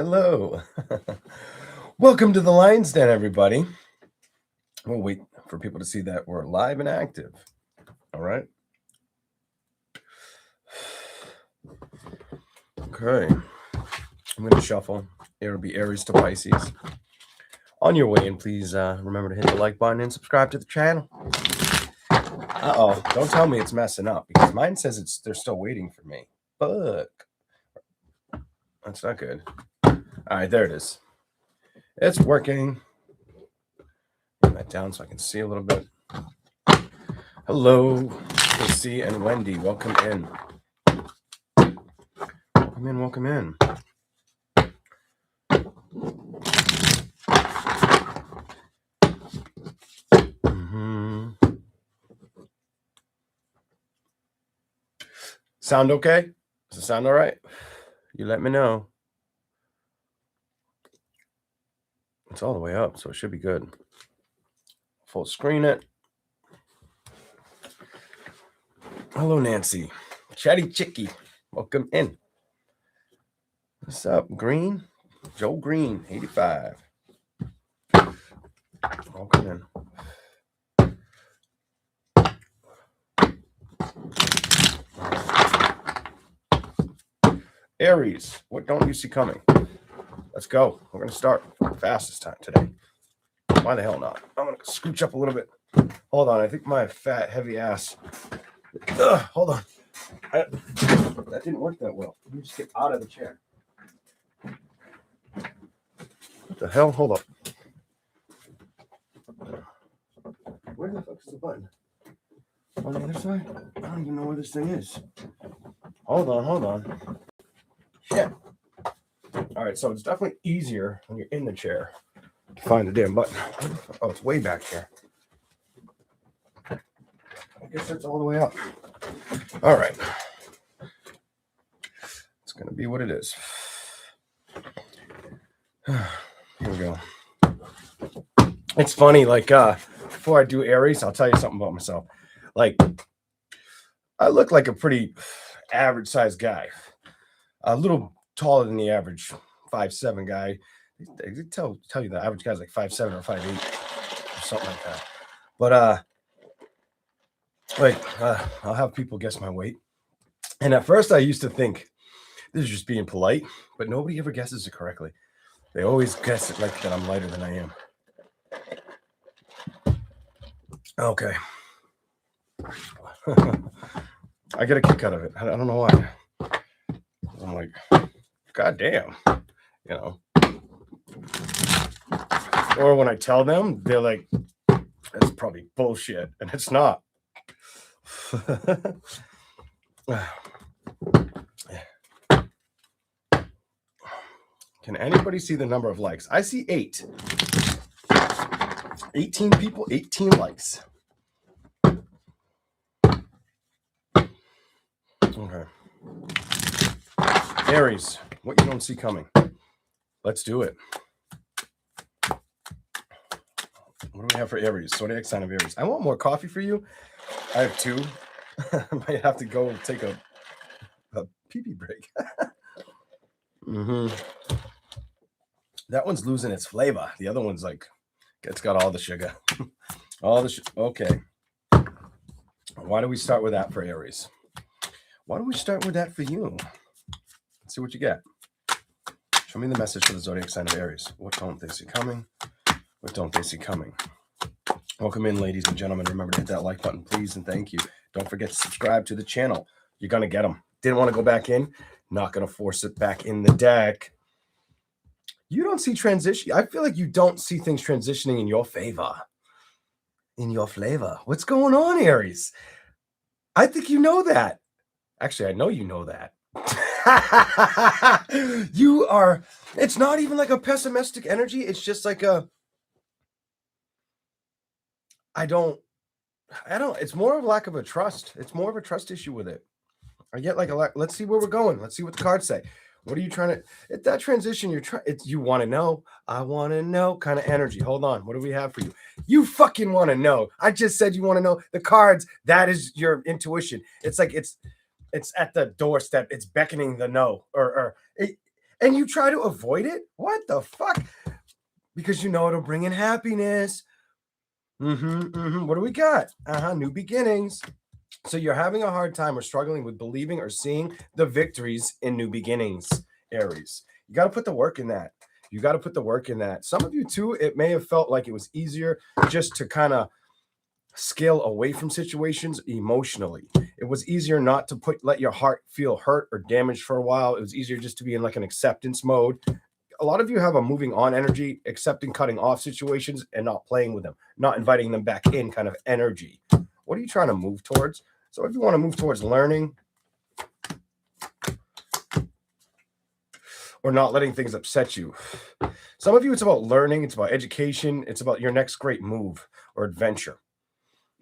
Hello. Welcome to the Lion's Den, everybody. We'll wait for people to see that we're live and active. All right. Okay. I'm going to shuffle. It'll be Aries to Pisces. On your way in, please remember to hit the like button and subscribe to the channel. Uh-oh. Don't tell me it's messing up because mine says they're still waiting for me. Fuck. That's not good. All right, there it is. It's working. Put that down so I can see a little bit. Hello, Casey and Wendy. Welcome in. Welcome in. Sound okay? Does it sound all right? You let me know. It's all the way up, so it should be good. Full screen it. Hello, Nancy. Chatty Chicky. Welcome in. What's up, Green? Joe Green, 85. Welcome in. Aries, what don't you see coming? Let's go. We're going to start fastest time today. Why the hell not? I'm going to scooch up a little bit. Hold on. I think my fat, heavy ass. Hold on. That didn't work that well. Let me just get out of the chair. What the hell? Hold up. Where the fuck is the button? On the other side? I don't even know where this thing is. Hold on. Shit. All right, so it's definitely easier when you're in the chair to find the damn button. Oh, it's way back here. I guess it's all the way up. All right. It's going to be what it is. Here we go. It's funny, like, before I do Aries, I'll tell you something about myself. Like, I look like a pretty average-sized guy. A little taller than the average 5'7" guy. They tell you the average guy's like 5'7" or 5'8" or something like that. But I'll have people guess my weight. And at first I used to think this is just being polite, but nobody ever guesses it correctly. They always guess it like that I'm lighter than I am. Okay. I get a kick out of it. I don't know why. I'm like, God damn, you know. Or when I tell them, they're like, that's probably bullshit. And it's not. Can anybody see the number of likes? I see 8. 18 people, 18 likes. Okay. Aries, what you don't see coming. Let's do it. What do we have for Aries? Zodiac sign of Aries. I want more coffee for you. I have 2. I might have to go take a pee-pee break. That one's losing its flavor. The other one's like, it's got all the sugar. Okay. Why do we start with that for Aries? Why don't we start with that for you? Let's see what you get. Show me the message for the zodiac sign of Aries. What don't they see coming? What don't they see coming? Welcome in, ladies and gentlemen. Remember to hit that like button, please, and thank you. Don't forget to subscribe to the channel. You're going to get them. Didn't want to go back in. Not going to force it back in the deck. You don't see transition. I feel like you don't see things transitioning in your favor. In your flavor. What's going on, Aries? I think you know that. Actually, I know you know that. You are, it's not even like a pessimistic energy. It's just like it's more of a lack of a trust. It's more of a trust issue with it. I get like let's see where we're going. Let's see what the cards say. What are you trying to, at that transition, you want to know, I want to know kind of energy. Hold on. What do we have for you? You fucking want to know. I just said you want to know the cards. That is your intuition. It's like, it's at the doorstep. It's beckoning the no, and you try to avoid it. What the fuck? Because you know it'll bring in happiness. What do we got? New beginnings. So you're having a hard time or struggling with believing or seeing the victories in new beginnings, Aries. You got to put the work in that. You got to put the work in that. Some of you too, it may have felt like it was easier just to kind of scale away from situations emotionally. It was easier not to let your heart feel hurt or damaged for a while. It was easier just to be in like an acceptance mode. A lot of you have a moving on energy, accepting cutting off situations and not playing with them, not inviting them back in kind of energy. What are you trying to move towards? So if you want to move towards learning or not letting things upset you, some of you, it's about learning, it's about education, it's about your next great move or adventure.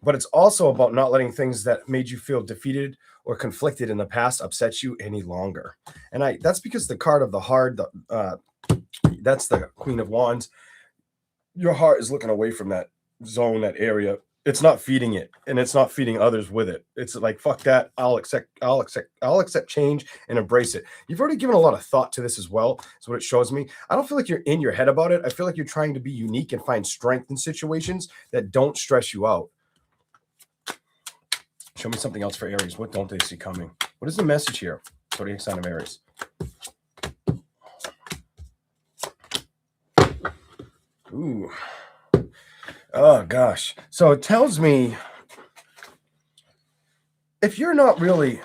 But it's also about not letting things that made you feel defeated or conflicted in the past upset you any longer. And that's because the card of the heart, that's the Queen of Wands. Your heart is looking away from that zone, that area. It's not feeding it, and it's not feeding others with it. It's like, fuck that. I'll accept change and embrace it. You've already given a lot of thought to this as well. That's what it shows me. I don't feel like you're in your head about it. I feel like you're trying to be unique and find strength in situations that don't stress you out. Show me something else for Aries. What don't they see coming? What is the message here? Zodiac sign of Aries. Ooh. Oh, gosh. So it tells me if you're not really,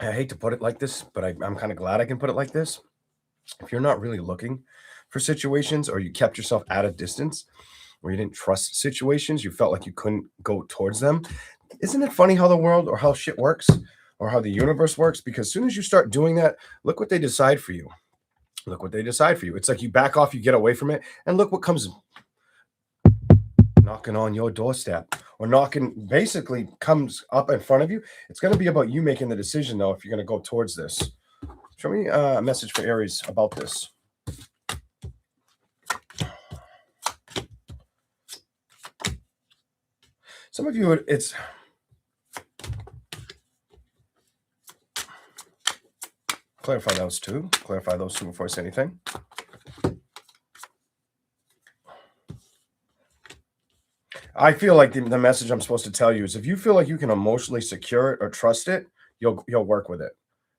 I hate to put it like this, but I'm kind of glad I can put it like this. If you're not really looking for situations, or you kept yourself at a distance, or you didn't trust situations, you felt like you couldn't go towards them. Isn't it funny how the world or how shit works or how the universe works? Because as soon as you start doing that, look what they decide for you. Look what they decide for you. It's like you back off, you get away from it, and look what comes knocking on your doorstep, or basically comes up in front of you. It's going to be about you making the decision, though, if you're going to go towards this. Show me a message for Aries about this. Some of you, it's clarify those two. Clarify those two before I say anything. I feel like the message I'm supposed to tell you is if you feel like you can emotionally secure it or trust it, you'll work with it.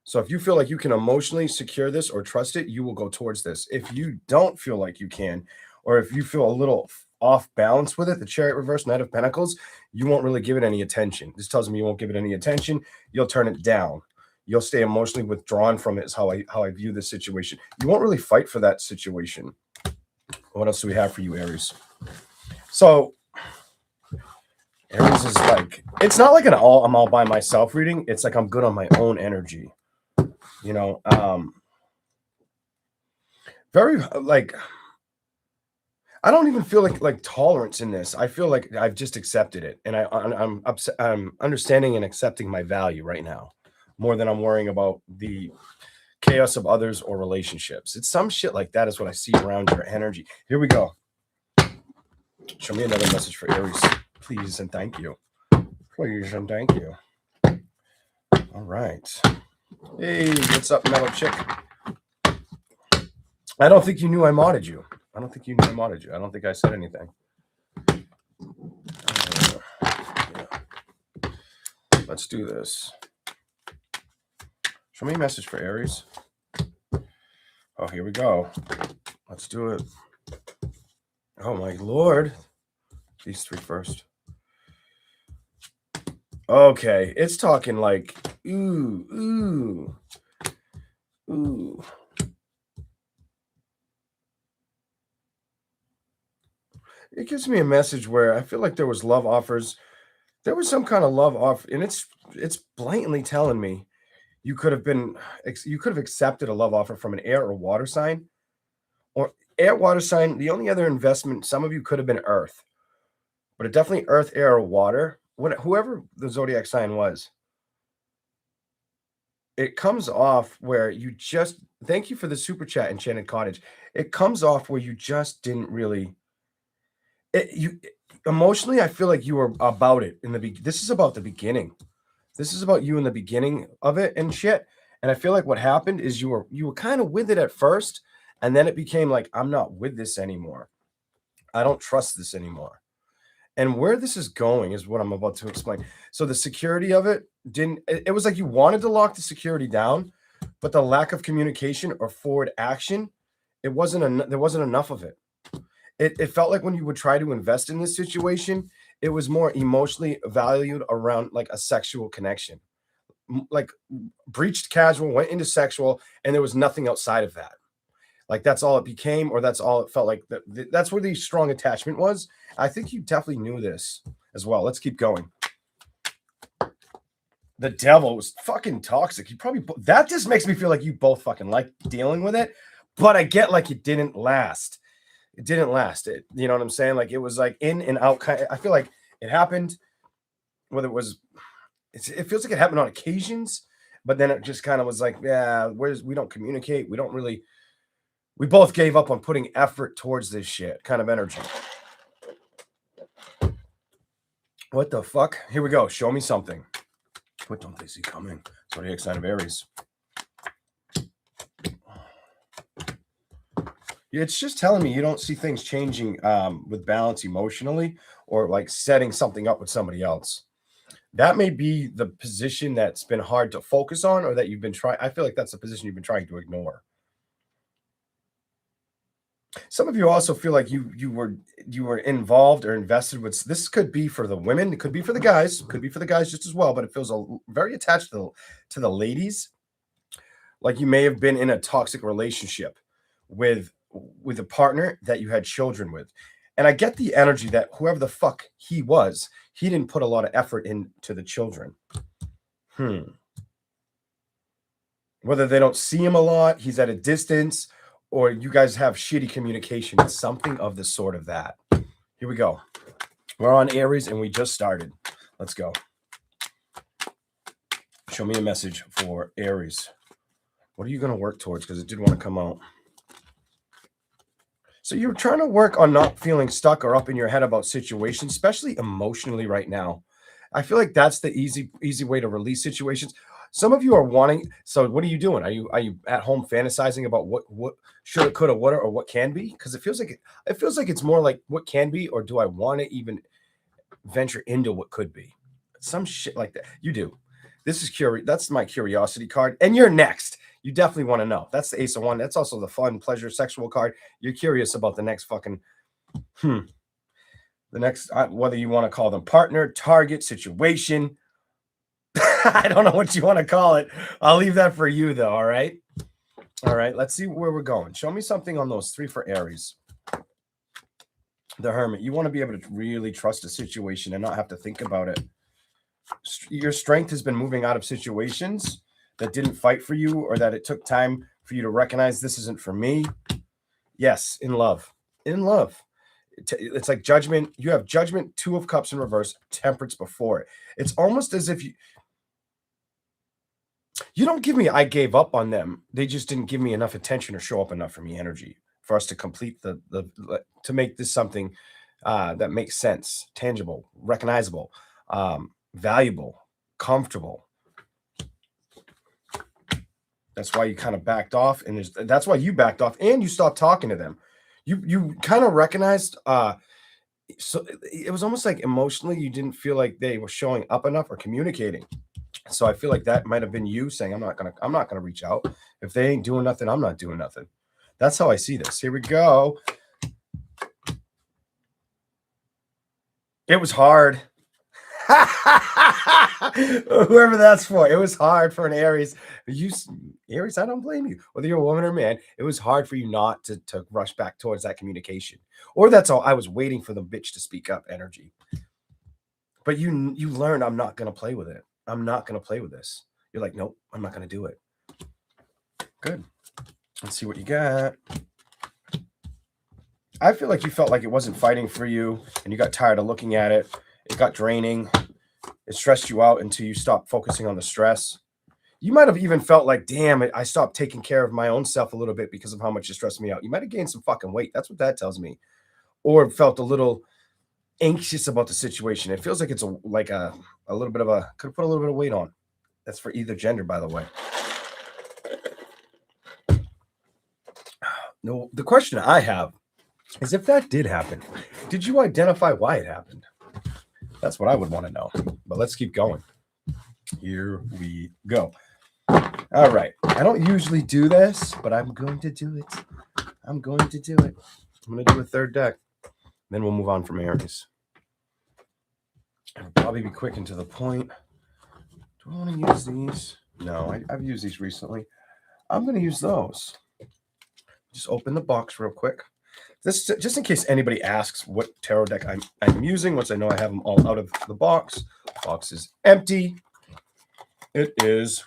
So if you feel like you can emotionally secure this or trust it, you will go towards this. If you don't feel like you can, or if you feel a little off balance with it, the Chariot reverse, Knight of Pentacles, you won't really give it any attention. This tells me you won't give it any attention. You'll turn it down. You'll stay emotionally withdrawn from it is how I view this situation. You won't really fight for that situation. What else do we have for you, Aries? So Aries is like, it's not like I'm all by myself reading. It's like I'm good on my own energy. You know, very like, I don't even feel like tolerance in this. I feel like I've just accepted it, and I'm understanding and accepting my value right now more than I'm worrying about the chaos of others or relationships. It's some shit like that is what I see around your energy. Here we go. Show me another message for Aries, please and thank you. Please and thank you. All right. Hey, what's up, Metal Chick? I don't think you knew I modded you. I don't think you knew I modded you. I don't think I said anything. Yeah. Let's do this. Show me a message for Aries. Oh, here we go. Let's do it. Oh, my Lord. These three first. Okay, it's talking like, ooh. It gives me a message where I feel like there was love offers. There was some kind of love offer, and it's blatantly telling me you could have accepted a love offer from an air or water sign, or air, water sign. The only other investment, some of you could have been earth, but it definitely earth, air, or water. Whoever the zodiac sign was, it comes off where you just, thank you for the super chat, Enchanted Cottage. It comes off where you just didn't really, emotionally, I feel like you were about it in the beginning. This is about the beginning. This is about you in the beginning of it and shit. And I feel like what happened is you were kind of with it at first, and then it became like, I'm not with this anymore. I don't trust this anymore. And where this is going is what I'm about to explain. So the security of it didn't, it was like you wanted to lock the security down, but the lack of communication or forward action, there wasn't enough of it. It felt like when you would try to invest in this situation, it was more emotionally valued around like a sexual connection. Like breached casual, went into sexual, and there was nothing outside of that. Like that's all it became, or that's all it felt like. That's where the strong attachment was. I think you definitely knew this as well. Let's keep going. The devil was fucking toxic. You probably that just makes me feel like you both fucking like dealing with it, but I get like it didn't last. It didn't last. You know what I'm saying? Like it was like in and out. I feel like it happened. Whether it was, it feels like it happened on occasions, but then it just kind of was like, yeah, we don't communicate. We don't really. We both gave up on putting effort towards this shit kind of energy. What the fuck? Here we go. Show me something. What don't they see coming? Zodiac sign of Aries. It's just telling me you don't see things changing with balance emotionally or like setting something up with somebody else. That may be the position that's been hard to focus on or that you've been trying. I feel like that's the position you've been trying to ignore. Some of you also feel like you were involved or invested with this. Could be for the women, it could be for the guys, could be for the guys just as well, but it feels very attached to the ladies. Like you may have been in a toxic relationship with a partner that you had children with. And I get the energy that whoever the fuck he was, he didn't put a lot of effort into the children. Whether they don't see him a lot, he's at a distance, or you guys have shitty communication. It's something of the sort of that. Here we go. We're on Aries and we just started. Let's go. Show me a message for Aries. What are you going to work towards? Because it did want to come out. So you're trying to work on not feeling stuck or up in your head about situations, especially emotionally right now. I feel like that's the easy way to release situations. Some of you are wanting. So what are you doing? Are you at home fantasizing about what should, coulda, woulda, or what can be? Because it feels like it's more like what can be, or do I want to even venture into what could be? Some shit like that. You do. This is curious. That's my curiosity card, and you're next. You definitely want to know. That's the Ace of One. That's also the fun, pleasure, sexual card. You're curious about the next fucking the next whether you want to call them partner, target, situation. I don't know what you want to call it. I'll leave that for you, though. All right. All right. Let's see where we're going. Show me something on those three for Aries. The Hermit. You want to be able to really trust a situation and not have to think about it. Your strength has been moving out of situations that didn't fight for you or that it took time for you to recognize this isn't for me. Yes, in love. In love. It's like Judgment. You have Judgment, Two of Cups in reverse, Temperance before it. It's almost as if you don't give me I gave up on them. They just didn't give me enough attention or show up enough for me energy for us to complete to make this something that makes sense, tangible, recognizable, valuable, comfortable. That's why you kind of backed off, and that's why you backed off and you stopped talking to them. You kind of recognized so it was almost like emotionally you didn't feel like they were showing up enough or communicating. So I feel like that might have been you saying, I'm not gonna reach out. If they ain't doing nothing, I'm not doing nothing. That's how I see this. Here we go. It was hard. Whoever that's for, it was hard for an Aries. Aries, I don't blame you. Whether you're a woman or man, it was hard for you not to rush back towards that communication. Or that's all. I was waiting for the bitch to speak up energy. But you learned I'm not gonna play with it. I'm not going to play with this. You're like, nope, I'm not going to do it. Good. Let's see what you got. I feel like you felt like it wasn't fighting for you and you got tired of looking at it. It got draining. It stressed you out until you stopped focusing on the stress. You might have even felt like, damn it, I stopped taking care of my own self a little bit because of how much it stressed me out. You might have gained some fucking weight. That's what that tells me. Or felt a little anxious about the situation. It feels like it's a little bit of a could put a little bit of weight on. That's for either gender, by the way. No, the question I have is if that did happen, did you identify why it happened? That's what I would want to know. But let's keep going. Here we go. All right. I don't usually do this, but I'm going to do it. I'm going to do it. I'm going to do a third deck. Then we'll move on from Aries. I'll probably be quick and to the point. Do I want to use these? No, I've used these recently. I'm going to use those. Just open the box real quick. This just in case anybody asks what tarot deck I'm using. Once I know I have them all out of the box. The box is empty. It is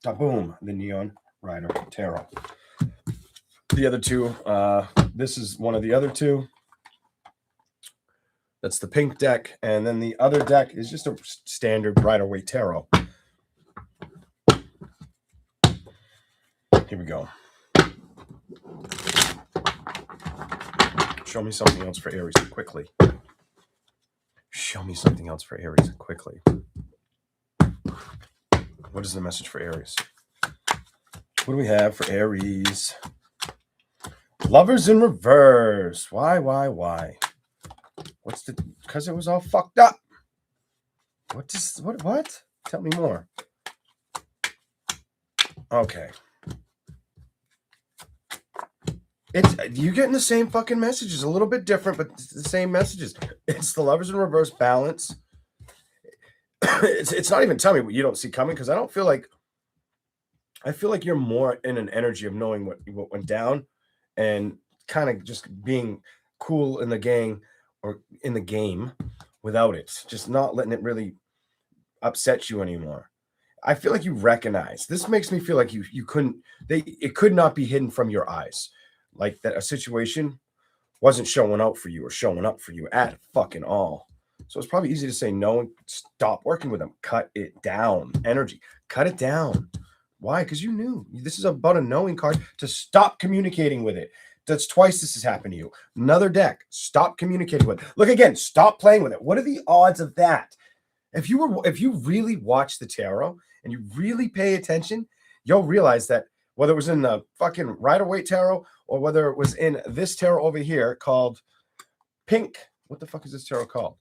Taboom, the Neon Rider Tarot. The other two, this is one of the other two. That's the pink deck. And then the other deck is just a standard Rider-Waite Tarot. Here we go. Show me something else for Aries quickly. Show me something else for Aries quickly. What is the message for Aries? What do we have for Aries? Lovers in reverse. Why? What's the... Because it was all fucked up. What? Tell me more. Okay. You're getting the same fucking messages, a little bit different, but it's the same messages. It's the Lovers in reverse balance. It's not even telling me what you don't see coming, because I feel like you're more in an energy of knowing what went down and kind of just being cool in the gang or in the game without it, just not letting it really upset you anymore. I feel like you recognize. This makes me feel like you couldn't. It could not be hidden from your eyes. Like that a situation wasn't showing out for you or showing up for you at fucking all. So it's probably easy to say no and stop working with them. Cut it down. Energy. Cut it down. Why? Because you knew. This is about a knowing card to stop communicating with it. That's twice this has happened to you. Another deck. Stop communicating with it. Look again. Stop playing with it. What are the odds of that? If you really watch the tarot and you really pay attention, you'll realize that whether it was in the fucking Rider-Waite Tarot or whether it was in this tarot over here called Pink. What the fuck is this tarot called?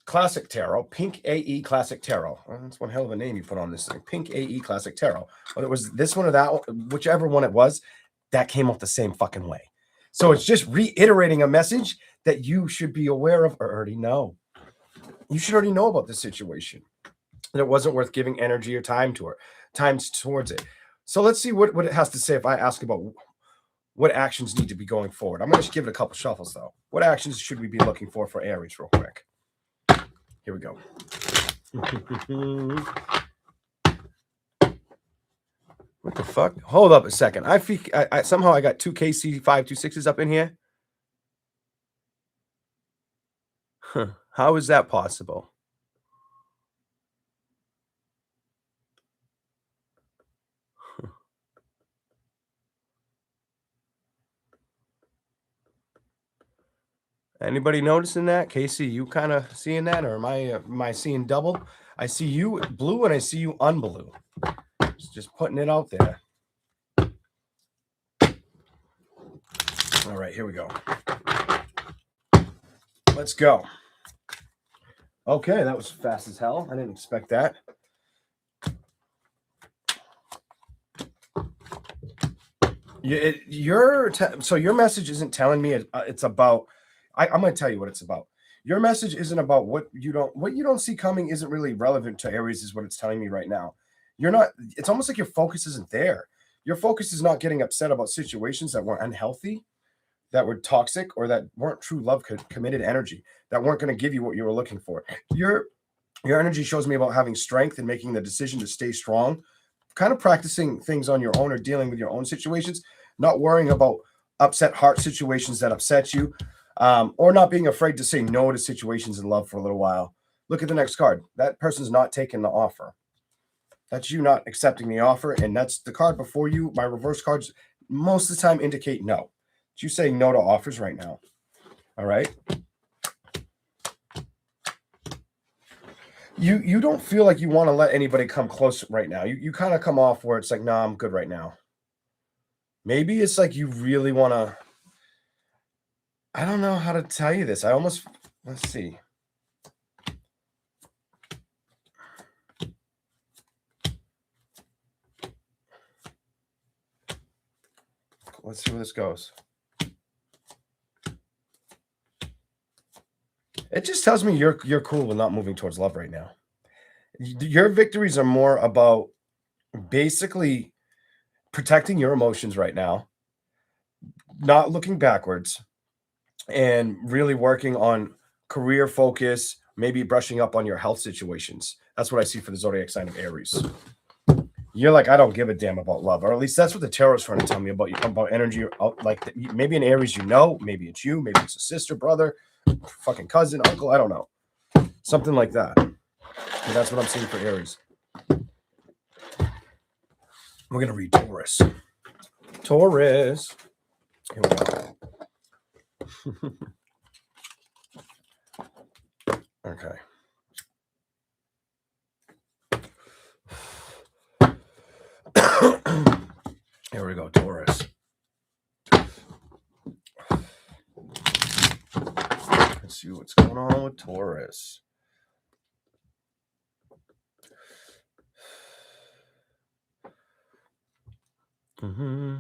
Classic Tarot. Pink AE Classic Tarot. Well, that's one hell of a name you put on this thing. Pink AE Classic Tarot. Whether it was this one or that one, whichever one it was, that came off the same fucking way. So it's just reiterating a message that you should be aware of or already know. You should already know about this situation. And it wasn't worth giving energy or time towards it. So let's see what it has to say if I ask about what actions need to be going forward. I'm going to give it a couple shuffles, though. What actions should we be looking for Aries real quick? Here we go. What the fuck? Hold up a second. I somehow I got two KC526s up in here. Huh. How is that possible? Anybody noticing that? Casey, you kind of seeing that, or am I seeing double? I see you blue and I see you unblue. Just putting it out there. All right, here we go. Let's go. Okay, that was fast as hell. I didn't expect that. So your message isn't telling me it's about. I'm going to tell you what it's about. Your message isn't about what you don't see coming isn't really relevant to Aries is what it's telling me right now. You're not. It's almost like your focus isn't there. Your focus is not getting upset about situations that were unhealthy, that were toxic, or that weren't true love, committed energy, that weren't going to give you what you were looking for. Your energy shows me about having strength and making the decision to stay strong, kind of practicing things on your own or dealing with your own situations, not worrying about upset heart situations that upset you, or not being afraid to say no to situations in love for a little while. Look at the next card. That person's not taking the offer. That's you not accepting the offer, and that's the card before you. My reverse cards most of the time indicate no. It's you saying no to offers right now. All right? You don't feel like you want to let anybody come close right now. You kind of come off where it's like, nah, I'm good right now. Maybe it's like you really want to. I don't know how to tell you this. Let's see. Let's see where this goes. It just tells me you're cool with not moving towards love right now. Your victories are more about basically protecting your emotions right now, not looking backwards, and really working on career focus, maybe brushing up on your health situations. That's what I see for the zodiac sign of Aries. You're like, I don't give a damn about love, or at least that's what the tarot's trying to tell me about you, about energy. Like maybe an Aries, maybe it's you, maybe it's a sister, brother, fucking cousin, uncle, I don't know, something like that. But that's what I'm seeing for Aries. We're gonna read Taurus. Taurus. Here we go. Okay. Here we go, Taurus. Let's see what's going on with Taurus. Mm-hmm.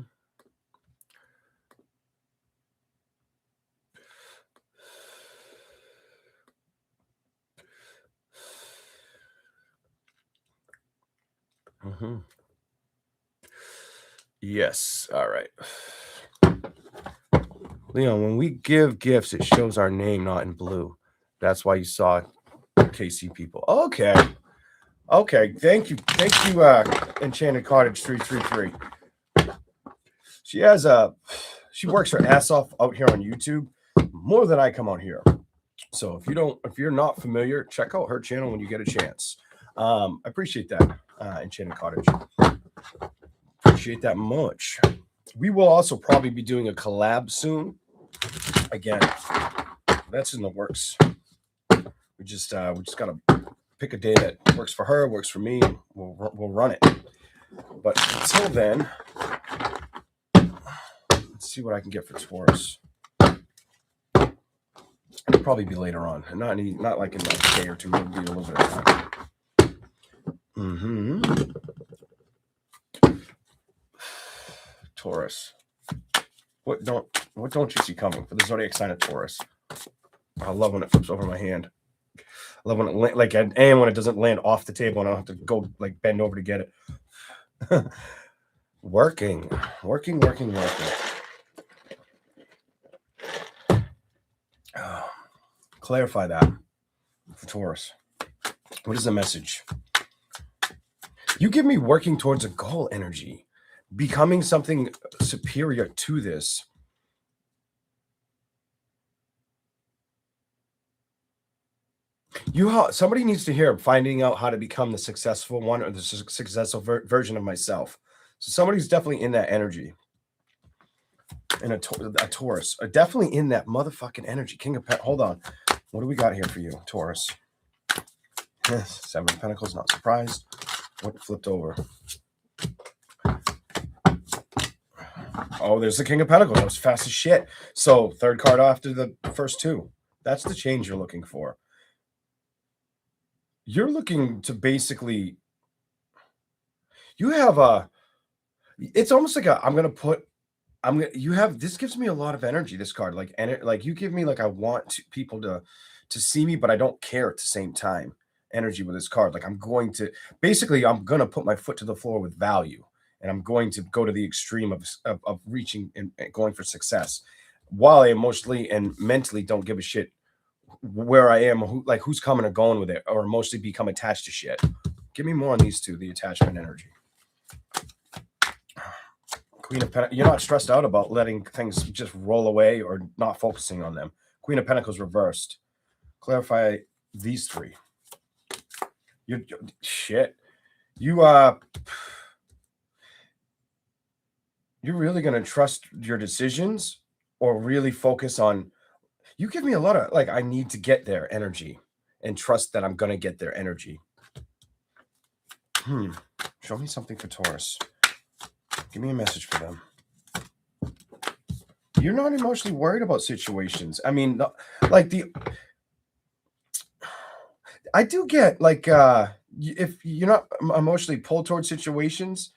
Mm-hmm. Yes. All right. Leon, when we give gifts, it shows our name, not in blue. That's why you saw KC people. Okay. Okay. Thank you. Thank you, Enchanted Cottage 333. She works her ass off out here on YouTube more than I come on here. So if you're not familiar, check out her channel when you get a chance. I appreciate that, Enchanted Cottage. Appreciate that much. We will also probably be doing a collab soon. Again, that's in the works. We just gotta pick a day that works for her, works for me. We'll run it. But until then, let's see what I can get for Taurus. It'll probably be later on, and not like in like a day or two. It'll be a little bit of time. Mm-hmm. Taurus. What don't you see coming for the zodiac sign of Taurus? I love when it flips over my hand. I love when it and when it doesn't land off the table and I don't have to go like bend over to get it. Working. Clarify that for Taurus. What is the message? You give me working towards a goal energy, becoming something superior to this. Somebody needs to hear finding out how to become the successful one or the successful version of myself. So somebody's definitely in that energy. In a Taurus, definitely in that motherfucking energy. King of Pentacles. Hold on. What do we got here for you, Taurus? Seven of Pentacles, not surprised. What flipped over? Oh, there's the King of Pentacles. That was fast as shit. So third card after the first two. That's the change you're looking for. You're looking to basically, you have it's almost like this gives me a lot of energy, this card. Like you give me like, I want people to see me, but I don't care at the same time. Energy with this card. Like I'm going to put my foot to the floor with value. And I'm going to go to the extreme of reaching and going for success, while I emotionally and mentally don't give a shit where I am, who's coming or going with it, or emotionally become attached to shit. Give me more on these two, the attachment energy. Queen of Pentacles, you're not stressed out about letting things just roll away or not focusing on them. Queen of Pentacles reversed. Clarify these three. You're really going to trust your decisions or really focus on, you give me a lot of like, I need to get their energy and trust that I'm going to get their energy. Show me something for Taurus. Give me a message for them. You're not emotionally worried about situations. I mean, like I do get like if you're not emotionally pulled towards situations,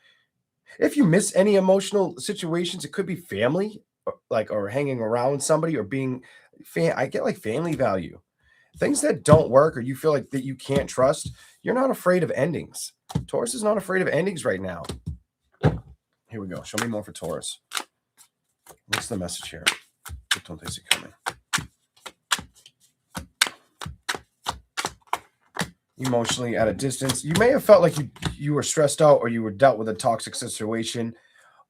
if you miss any emotional situations, it could be family, or hanging around with somebody or being I get like family value. Things that don't work or you feel like that you can't trust, you're not afraid of endings. Taurus is not afraid of endings right now. Here we go. Show me more for Taurus. What's the message here? Don't they see coming? Emotionally at a distance. You may have felt like you were stressed out or you were dealt with a toxic situation.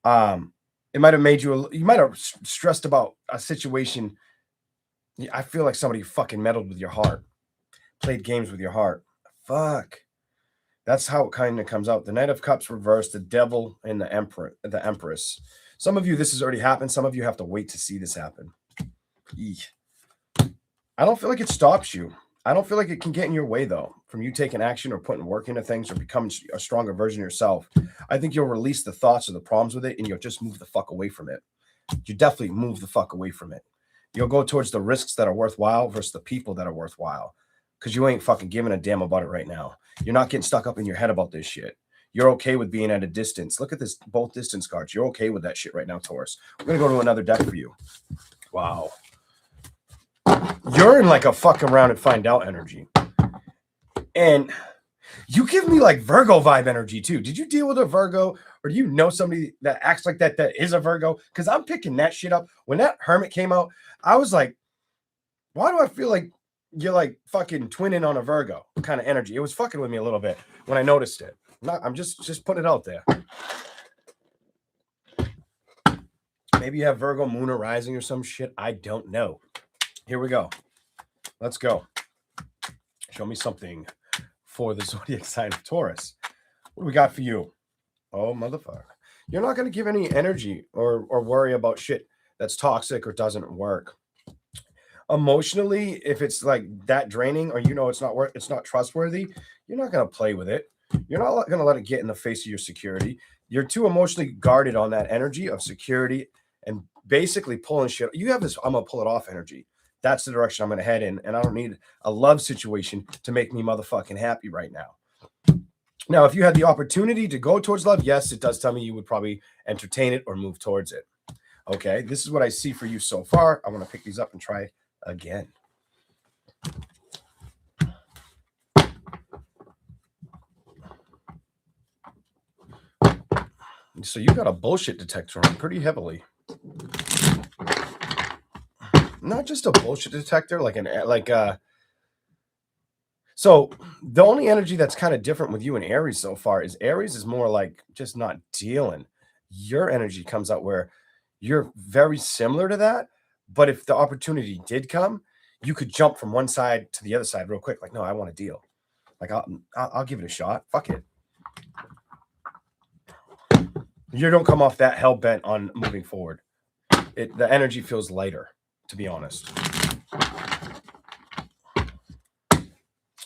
It might have made you might have stressed about a situation. I feel like somebody fucking meddled with your heart, played games with your heart. Fuck. That's how it kind of comes out. The Knight of Cups reversed, the Devil, and the Empress. Some of you, this has already happened. Some of you have to wait to see this happen. Eek. I don't feel like it stops you. I don't feel like it can get in your way, though, from you taking action or putting work into things or becoming a stronger version of yourself. I think you'll release the thoughts or the problems with it, and you'll just move the fuck away from it. You definitely move the fuck away from it. You'll go towards the risks that are worthwhile versus the people that are worthwhile, because you ain't fucking giving a damn about it right now. You're not getting stuck up in your head about this shit. You're okay with being at a distance. Look at this, both distance cards. You're okay with that shit right now, Taurus. We're going to go to another deck for you. Wow. You're in like a fuck around and find out energy. And you give me like Virgo vibe energy too. Did you deal with a Virgo, or do you know somebody that acts like that is a Virgo? Because I'm picking that shit up. When that Hermit came out, I was like, why do I feel like you're like fucking twinning on a Virgo kind of energy? It was fucking with me a little bit when I noticed it. I'm just putting it out there. Maybe you have Virgo moon or rising or some shit. I don't know. Here we go. Let's go. Show me something for the zodiac sign of Taurus. What do we got for you? Oh, motherfucker. You're not going to give any energy or worry about shit that's toxic or doesn't work. Emotionally, if it's like that draining, or it's not trustworthy, you're not going to play with it. You're not going to let it get in the face of your security. You're too emotionally guarded on that energy of security and basically pulling shit. You have this I'm going to pull it off energy. That's the direction I'm going to head in, and I don't need a love situation to make me motherfucking happy right now. Now, if you had the opportunity to go towards love, yes, it does tell me you would probably entertain it or move towards it. Okay, this is what I see for you so far. I'm going to pick these up and try again. So you got a bullshit detector on pretty heavily. Not just a bullshit detector, so the only energy that's kind of different with you and Aries so far is Aries is more like just not dealing. Your energy comes out where you're very similar to that, but if the opportunity did come, you could jump from one side to the other side real quick. Like, no, I want to deal. Like, I'll give it a shot. Fuck it. You don't come off that hell bent on moving forward. The energy feels lighter, to be honest.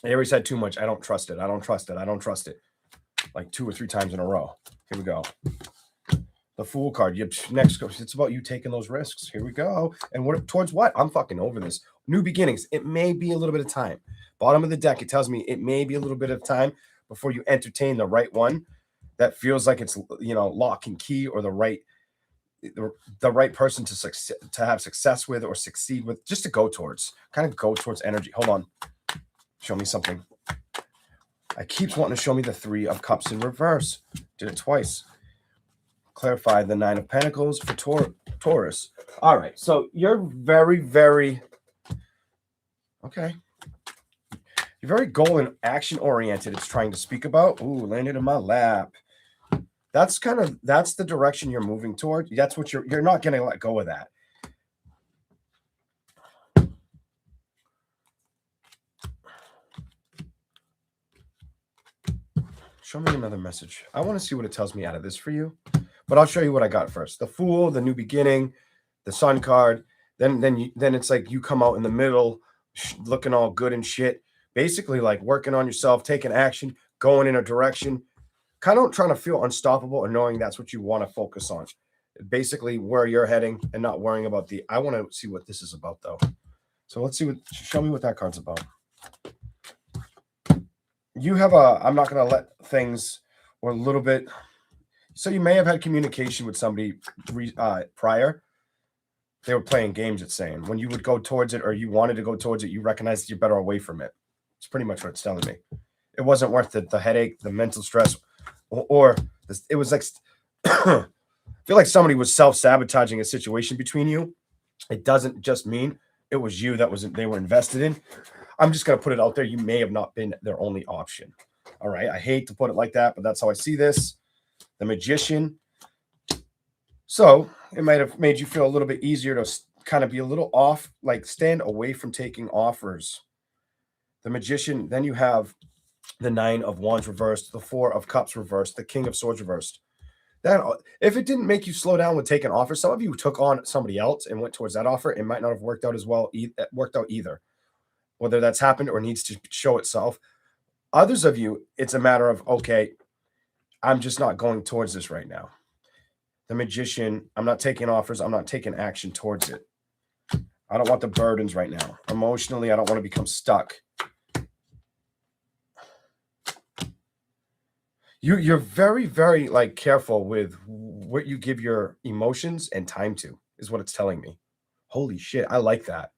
Aries said too much. I don't trust it. I don't trust it. I don't trust it. Like 2 or 3 times in a row. Here we go. The Fool card. Next, it's about you taking those risks. Here we go. And towards what? I'm fucking over this. New beginnings. It may be a little bit of time. Bottom of the deck, it tells me it may be a little bit of time before you entertain the right one that feels like it's, lock and key, or the right person to have success with or succeed with, just to go towards. Kind of go towards energy. Hold on. Show me something. I keep wanting to show me the 3 of Cups in reverse. Did it twice. Clarify the 9 of Pentacles for Taurus. All right. So you're very, very... Okay. You're very goal and action oriented. It's trying to speak about. Ooh, landed in my lap. That's the direction you're moving toward. That's what you're not going to let go of that. Show me another message. I want to see what it tells me out of this for you, but I'll show you what I got first. The Fool, the new beginning, the Sun card. Then it's like you come out in the middle, looking all good and shit. Basically, like working on yourself, taking action, going in a direction, kind of trying to feel unstoppable and knowing that's what you want to focus on. basically where you're heading and not worrying about the. I want to see what this is about though. So let's see what. Show me what that card's about. You have a. I'm not going to let things or a little bit. So you may have had communication with somebody prior. They were playing games. It's saying when you would go towards it or you wanted to go towards it, you recognized you're better away from it. It's pretty much what it's telling me. It wasn't worth the headache, the mental stress, or this, it was like. I feel like somebody was self-sabotaging a situation between you. It doesn't just mean it was you that was they were invested in. I'm just gonna put it out there. You may have not been their only option. All right. I hate to put it like that, but that's how I see this. The Magician. So it might have made you feel a little bit easier to kind of be a little off, like stand away from taking offers. The Magician. Then you have the 9 of Wands reversed, the 4 of Cups reversed, the King of Swords reversed. That if it didn't make you slow down with taking offers, some of you took on somebody else and went towards that offer. It might not have worked out as well. Worked out either. Whether that's happened or needs to show itself. Others of you, it's a matter of okay. I'm just not going towards this right now. The Magician, I'm not taking offers. I'm not taking action towards it. I don't want the burdens right now. Emotionally, I don't want to become stuck. You're very, very like careful with what you give your emotions and time to, is what it's telling me. Holy shit, I like that.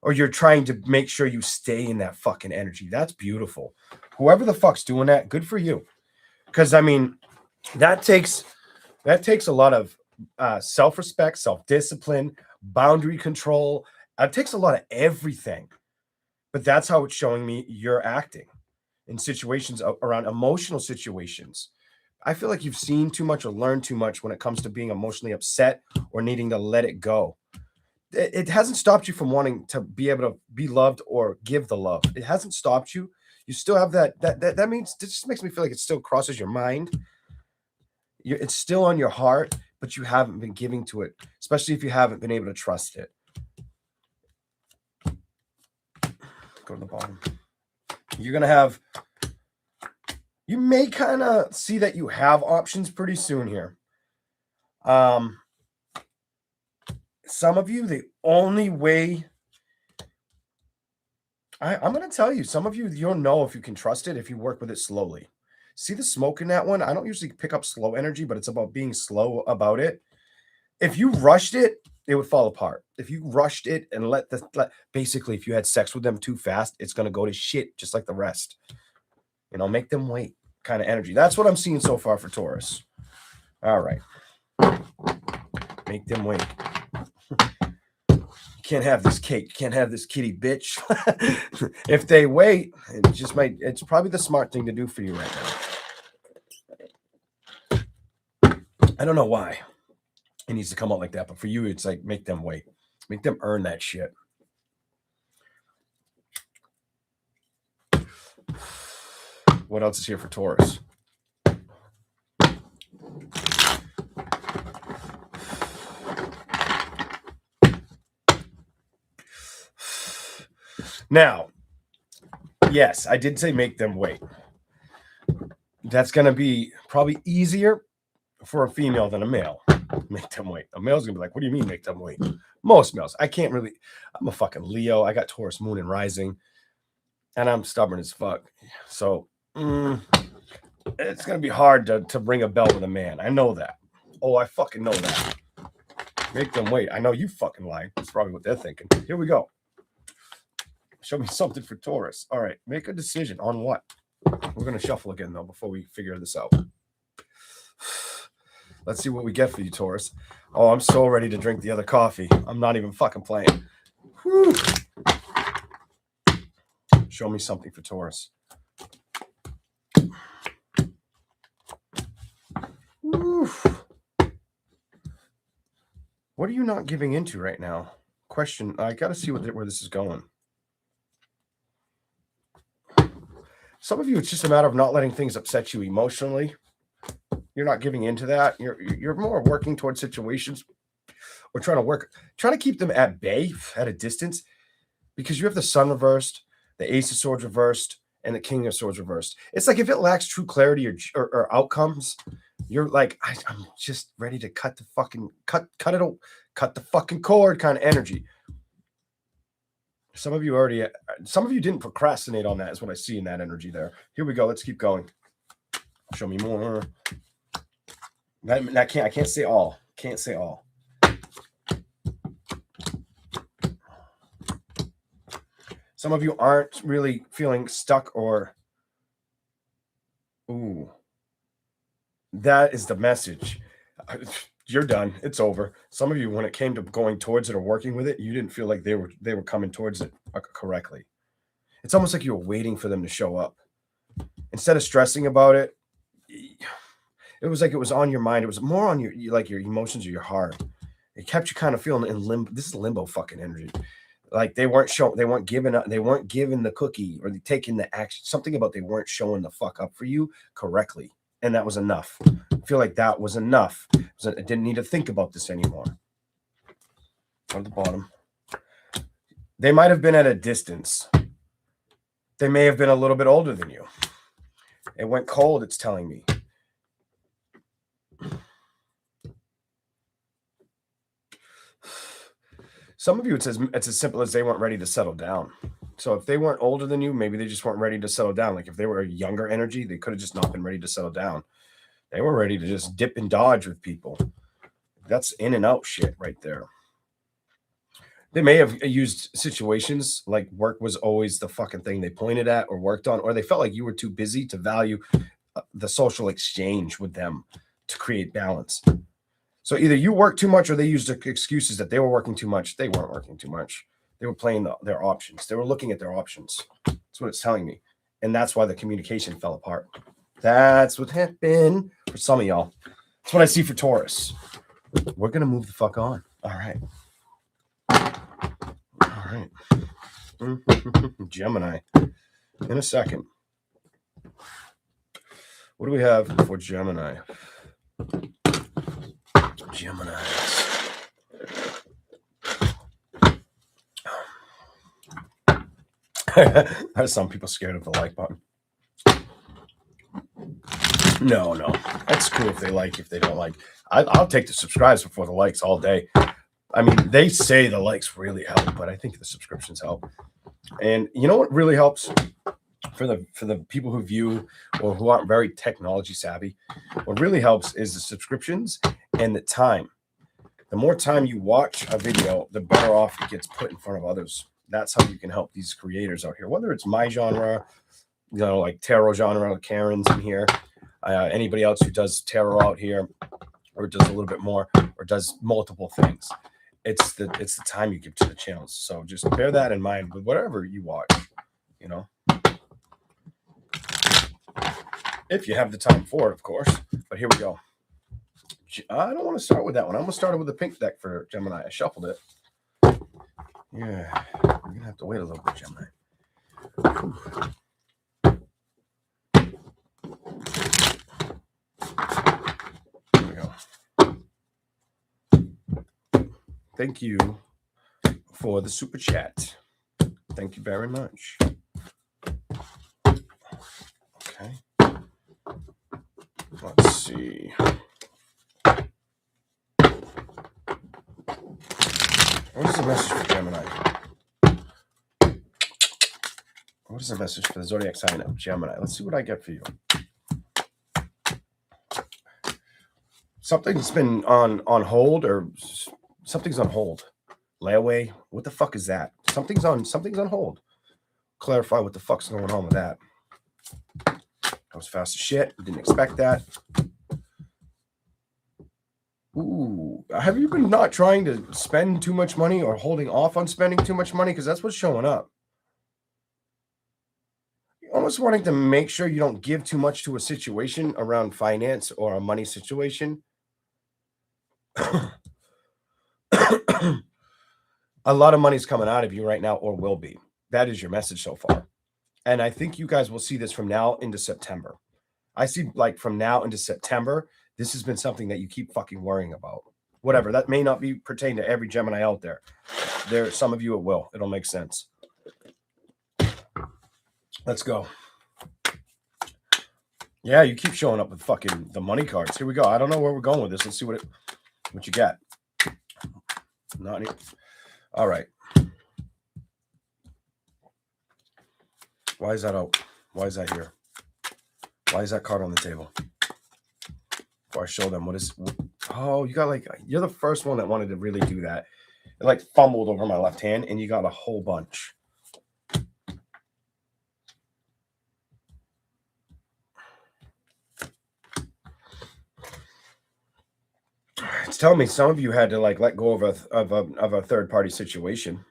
Or you're trying to make sure you stay in that fucking energy. That's beautiful. Whoever the fuck's doing that, good for you. Because I mean, that takes a lot of self-respect, self-discipline, boundary control. It takes a lot of everything. But that's how it's showing me you're acting in situations around emotional situations. I feel like you've seen too much or learned too much when it comes to being emotionally upset or needing to let it go. It hasn't stopped you from wanting to be able to be loved or give the love. It hasn't stopped you. You still have that means it just makes me feel like it still crosses your mind. It's still on your heart, but you haven't been giving to it, especially if you haven't been able to trust it. Go to the bottom. You're going to have, you may kind of see that you have options pretty soon here. Some of you, the only way, I'm going to tell you, some of you, you'll know if you can trust it if you work with it slowly. See the smoke in that one? I don't usually pick up slow energy, but it's about being slow about it. If you rushed it, it would fall apart. If you rushed it and basically, if you had sex with them too fast, it's going to go to shit just like the rest. You know, make them wait kind of energy. That's what I'm seeing so far for Taurus. All right. Make them wait. You can't have this cake. You can't have this kitty bitch. If they wait, it's probably the smart thing to do for you right now. I don't know why it needs to come out like that, but for you, it's like make them wait. Make them earn that shit. What else is here for Taurus? Now, yes, I did say make them wait. That's going to be probably easier for a female than a male. Make them wait. A male's going to be like, what do you mean make them wait? Most males. I'm a fucking Leo. I got Taurus moon and rising, and I'm stubborn as fuck. So it's going to be hard to ring a bell with a man. I know that. Oh, I fucking know that. Make them wait. I know you fucking lying. That's probably what they're thinking. Here we go. Show me something for Taurus. All right. Make a decision on what? We're going to shuffle again, though, before we figure this out. Let's see what we get for you, Taurus. Oh, I'm so ready to drink the other coffee. I'm not even fucking playing. Whew. Show me something for Taurus. Whew. What are you not giving into right now? Question. I got to see where this is going. Some of you, it's just a matter of not letting things upset you emotionally. You're not giving into that. You're more working towards situations or trying to keep them at bay, at a distance, because you have the Sun reversed, the Ace of Swords reversed, and the King of Swords reversed. It's like if it lacks true clarity or outcomes, You're like, I'm just ready to cut the fucking cut the fucking cord kind of energy. Some of you didn't procrastinate on that, is what I see in that energy there. Here we go. Let's keep going. Show me more. I can't say all. Can't say all. Some of you aren't really feeling stuck or. Ooh. That is the message. You're done. It's over. Some of you, when it came to going towards it or working with it, you didn't feel like they were coming towards it correctly. It's almost like you were waiting for them to show up. Instead of stressing about it, it was like it was on your mind. It was more on your emotions or your heart. It kept you kind of feeling in limbo. This is limbo fucking energy. Like they weren't giving the cookie or taking the action. Something about they weren't showing the fuck up for you correctly. And that was enough. I feel like that was enough. I didn't need to think about this anymore. On the bottom. They might have been at a distance. They may have been a little bit older than you. It went cold, it's telling me. Some of you, it's as simple as they weren't ready to settle down. So if they weren't older than you, maybe they just weren't ready to settle down. Like if they were a younger energy, they could have just not been ready to settle down. They were ready to just dip and dodge with people. That's in and out shit right there. They may have used situations like work was always the fucking thing they pointed at or worked on, or they felt like you were too busy to value the social exchange with them to create balance. So either you worked too much or they used excuses that they were working too much. They weren't working too much. They were playing their options. They were looking at their options. That's what it's telling me. And that's why the communication fell apart. That's what happened for some of y'all. That's what I see for Taurus. We're going to move the fuck on. All right. All right. Gemini. In a second. What do we have for Gemini? Gemini. Are some people scared of the like button? No. That's cool if they like, if they don't like. I'll take the subscribes before the likes all day. I mean, they say the likes really help, but I think the subscriptions help. And you know what really helps for the people who view or who aren't very technology savvy? What really helps is the subscriptions and the time. The more time you watch a video, the better off it gets put in front of others. That's how you can help these creators out here, whether it's my genre, like tarot genre, like Karen's in here, anybody else who does tarot out here, or does a little bit more, or does multiple things. It's the time you give to the channels. So just bear that in mind with whatever you watch, if you have the time for it, of course. But here we go. I don't want to start with that one. I'm going to start with the pink deck for Gemini. I shuffled it. Yeah, you're going to have to wait a little bit, Gemini. There we go. Thank you for the super chat. Thank you very much. Okay. Let's see. What is the message for Gemini? What is the message for the zodiac sign of Gemini? Let's see what I get for you. Something's been on hold, or something's on hold. Layaway. What the fuck is that? Something's on hold. Clarify what the fuck's going on with that. That was fast as shit. Didn't expect that. Ooh, have you been not trying to spend too much money or holding off on spending too much money? Because that's what's showing up. You're almost wanting to make sure you don't give too much to a situation around finance or a money situation. A lot of money's coming out of you right now, or will be. That is your message so far. And I think you guys will see this from now into September. I see, like, from now into September, this has been something that you keep fucking worrying about. Whatever. That may not be pertain to every Gemini out there. Some of you it will. It'll make sense. Let's go. Yeah, you keep showing up with fucking the money cards. Here we go. I don't know where we're going with this. Let's see what you got. Not any. All right. Why is that out? Why is that here? Why is that card on the table? Before I show them what is. Oh, you got like, you're the first one that wanted to really do that. It like fumbled over my left hand, and you got a whole bunch. It's telling me some of you had to like let go of a third party situation,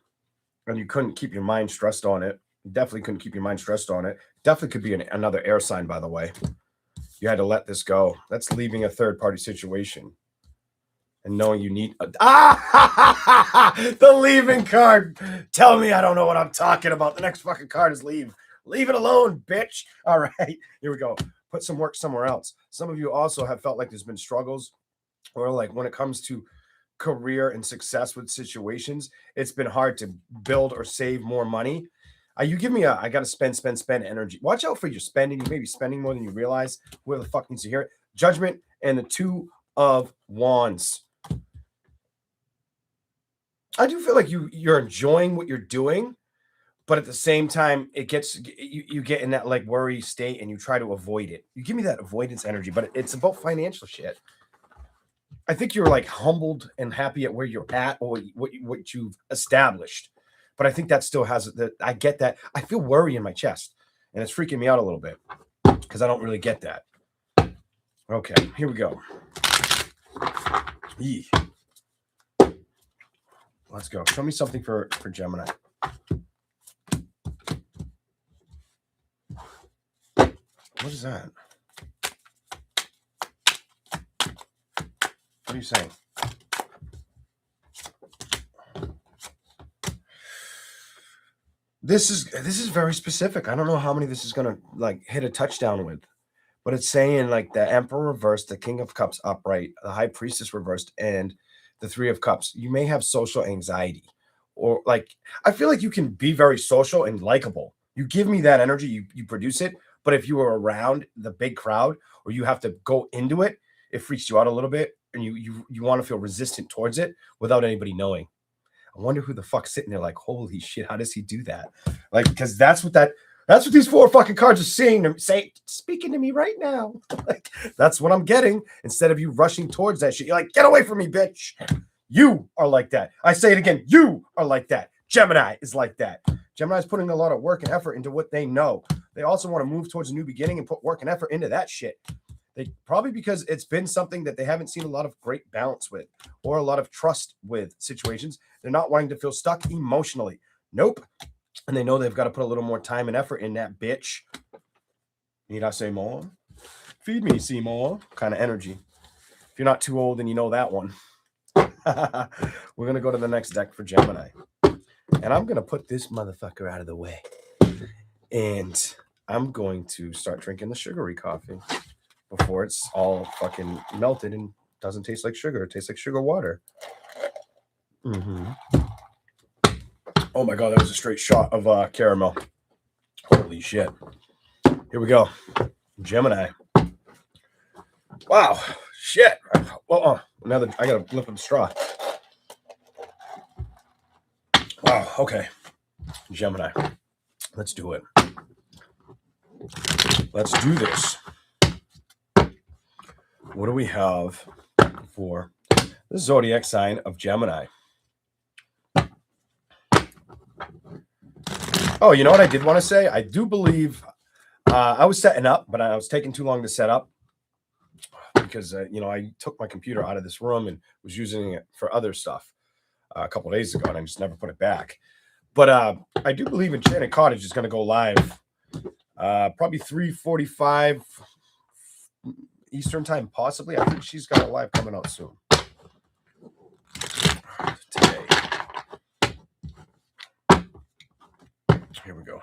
and you couldn't keep your mind stressed on it. Definitely couldn't keep your mind stressed on it. Definitely could be another air sign, by the way. You had to let this go. That's leaving a third party situation and knowing you need the leaving card. Tell me I don't know what I'm talking about. The next fucking card is leave. Leave it alone, bitch. All right, here we go. Put some work somewhere else. Some of you also have felt like there's been struggles, or like when it comes to career and success with situations, it's been hard to build or save more money. You give me I got to spend energy. Watch out for your spending. You may be spending more than you realize. Whoever the fuck needs to hear it. Judgment and the 2 of Wands. I do feel like you're enjoying what you're doing, but at the same time, it gets you get in that like worry state, and you try to avoid it. You give me that avoidance energy, but it's about financial shit. I think you're like humbled and happy at where you're at, or what you've established. But I think that still has that. I get that. I feel worry in my chest, and it's freaking me out a little bit because I don't really get that. Okay, here we go. Yee. Let's go. Show me something for Gemini. What is that? What are you saying? This is very specific. I don't know how many this is gonna like hit a touchdown with, but it's saying like the Emperor reversed, the King of Cups upright, the High Priestess reversed, and the Three of Cups. You may have social anxiety, or like I feel like you can be very social and likable. You give me that energy, you produce it. But if you are around the big crowd, or you have to go into it, it freaks you out a little bit, and you want to feel resistant towards it without anybody knowing. I wonder who the fuck's sitting there like, holy shit, how does he do that? Like, because that's what these 4 fucking cards are speaking to me right now. Like, that's what I'm getting. Instead of you rushing towards that shit, you're like, get away from me, bitch. You are like that. I say it again. You are like that. Gemini is like that. Gemini is putting a lot of work and effort into what they know. They also want to move towards a new beginning and put work and effort into that shit. They probably because it's been something that they haven't seen a lot of great balance with, or a lot of trust with situations. They're not wanting to feel stuck emotionally. Nope. And they know they've got to put a little more time and effort in that bitch. Need I say more? Feed me, Seymour. Kind of energy. If you're not too old and you know that one. We're going to go to the next deck for Gemini. And I'm going to put this motherfucker out of the way. And I'm going to start drinking the sugary coffee before it's all fucking melted and doesn't taste like sugar. It tastes like sugar water. Mm-hmm. Oh my God, that was a straight shot of caramel. Holy shit. Here we go. Gemini. Wow. Shit. Well, I got to lip of the straw. Wow. Okay. Gemini. Let's do it. Let's do this. What do we have for the zodiac sign of Gemini? Oh, you know what I did want to say? I do believe I was setting up, but I was taking too long to set up because, I took my computer out of this room and was using it for other stuff a couple of days ago, and I just never put it back. But I do believe Enchanted Cottage is going to go live probably 3:45 Eastern time, possibly. I think she's got a live coming out soon. Today. Here we go.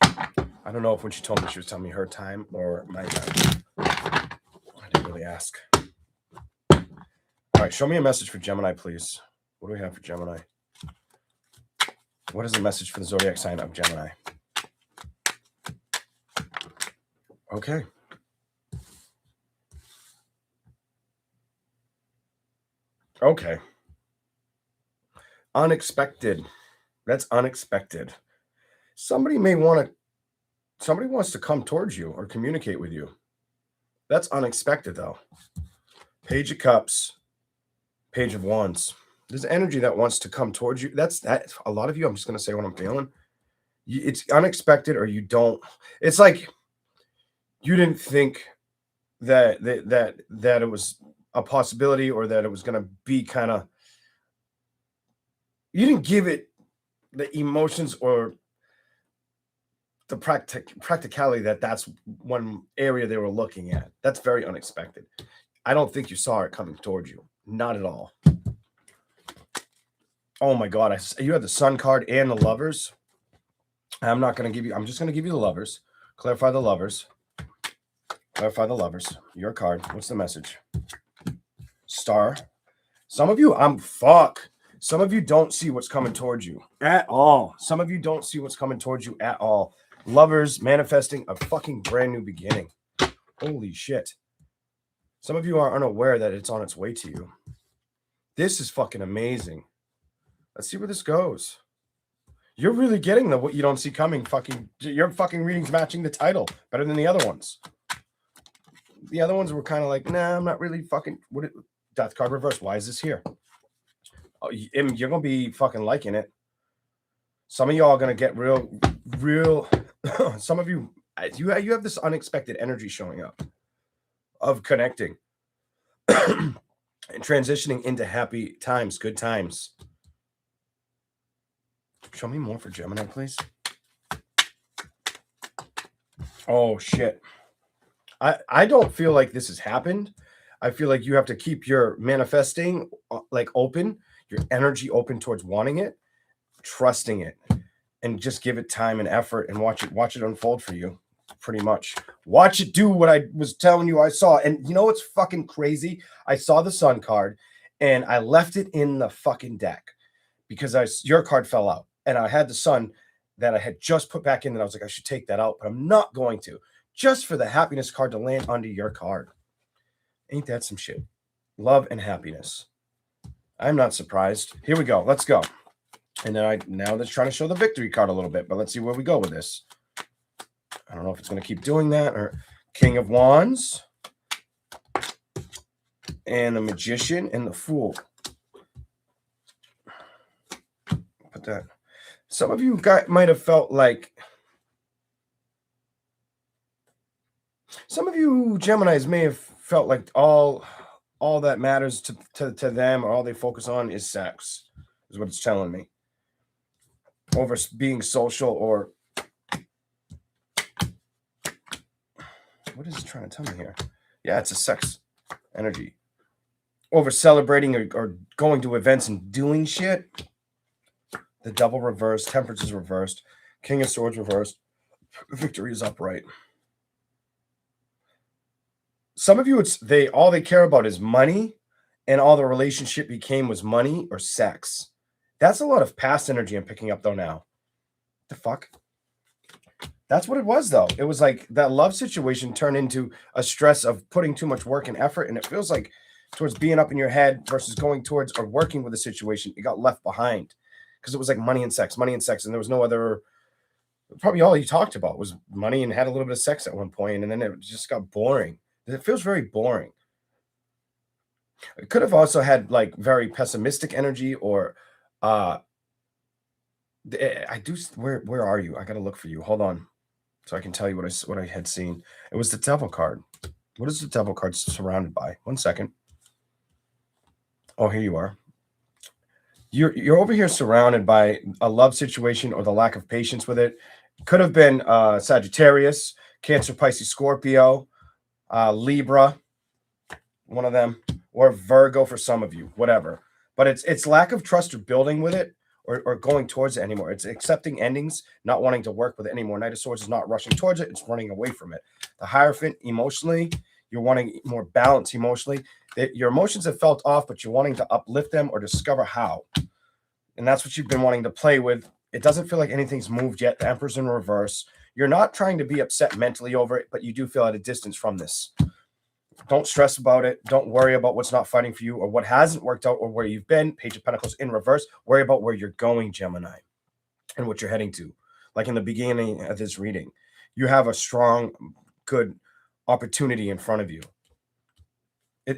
I don't know if when she told me she was telling me her time or my time. I didn't really ask. All right, show me a message for Gemini, please. What do we have for Gemini? What is the message for the zodiac sign of Gemini? Okay. Okay. Unexpected. That's unexpected. Somebody wants to come towards you or communicate with you. That's unexpected though. Page of Cups, Page of Wands. There's energy that wants to come towards you. That's that. A lot of you, I'm just going to say what I'm feeling. It's unexpected, or you don't. It's like you didn't think that it was a possibility, or that it was going to be kind of. You didn't give it the emotions or the practicality that's one area they were looking at. That's very unexpected. I don't think you saw it coming towards you. Not at all. Oh my God. You had the Sun card and the Lovers. I'm not going to give you, I'm just going to give you the Lovers. Clarify the Lovers. Clarify the Lovers. Your card. What's the message? Star. Some of you, Some of you don't see what's coming towards you at all. Some of you don't see what's coming towards you at all. Lovers manifesting a fucking brand new beginning. Holy shit. Some of you are unaware that it's on its way to you. This is fucking amazing. Let's see where this goes. You're really getting what you don't see coming. Your fucking readings matching the title better than the other ones. The other ones were kind of like, nah, I'm not really fucking. Death card reverse. Why is this here? Oh, you're gonna be fucking liking it. Some of y'all are gonna get real. Some of you have this unexpected energy showing up of connecting and transitioning into happy times, good times. Show me more for Gemini, please. Oh shit. I don't feel like this has happened. I feel like you have to keep your manifesting like open, your energy open towards wanting it, trusting it, and just give it time and effort and watch it unfold for you. Pretty much. Watch it do what I was telling you I saw. And you know what's fucking crazy? I saw the Sun card and I left it in the fucking deck because your card fell out. And I had the Sun that I had just put back in, and I was like, I should take that out, but I'm not going to. Just for the happiness card to land under your card. Ain't that some shit? Love and happiness. I'm not surprised. Here we go. Let's go. And then now that's trying to show the victory card a little bit, but let's see where we go with this. I don't know if it's going to keep doing that, or King of Wands and the Magician and the Fool. Put that. Some of you might have felt like, some of you Geminis may have felt like all that matters to them, or all they focus on is sex, is what it's telling me. Over being social, or what is it trying to tell me here? Yeah, it's a sex energy. Over celebrating or going to events and doing shit. The Devil reversed, Temperance is reversed, King of Swords reversed, Victory is upright. Some of you, all they care about is money, and all the relationship became was money or sex. That's a lot of past energy I'm picking up though now. The fuck? That's what it was though. It was like that love situation turned into a stress of putting too much work and effort, and it feels like towards being up in your head versus going towards or working with a situation, it got left behind because it was like money and sex, and there was no other. Probably all you talked about was money and had a little bit of sex at one point, and then it just got boring. It feels very boring. It could have also had like very pessimistic energy, or I do. Where are you? I gotta look for you. Hold on, so I can tell you what I had seen. It was the Devil card. What is the Devil card surrounded by? 1 second. Oh, here you are. You're over here surrounded by a love situation or the lack of patience with it. Could have been Sagittarius, Cancer, Pisces, Scorpio, Libra, one of them, or Virgo for some of you, whatever. But it's lack of trust or building with it, or going towards it anymore. It's accepting endings, not wanting to work with it anymore. Knight of Swords is not rushing towards it. It's running away from it. The Hierophant, emotionally, you're wanting more balance emotionally. Your emotions have felt off, but you're wanting to uplift them or discover how. And that's what you've been wanting to play with. It doesn't feel like anything's moved yet. The Emperor's in reverse. You're not trying to be upset mentally over it, but you do feel at a distance from this. Don't stress about it. Don't worry about what's not fighting for you or what hasn't worked out or where you've been. Page of Pentacles in reverse. Worry about where you're going, Gemini, and what you're heading to. Like in the beginning of this reading, you have a strong, good opportunity in front of you.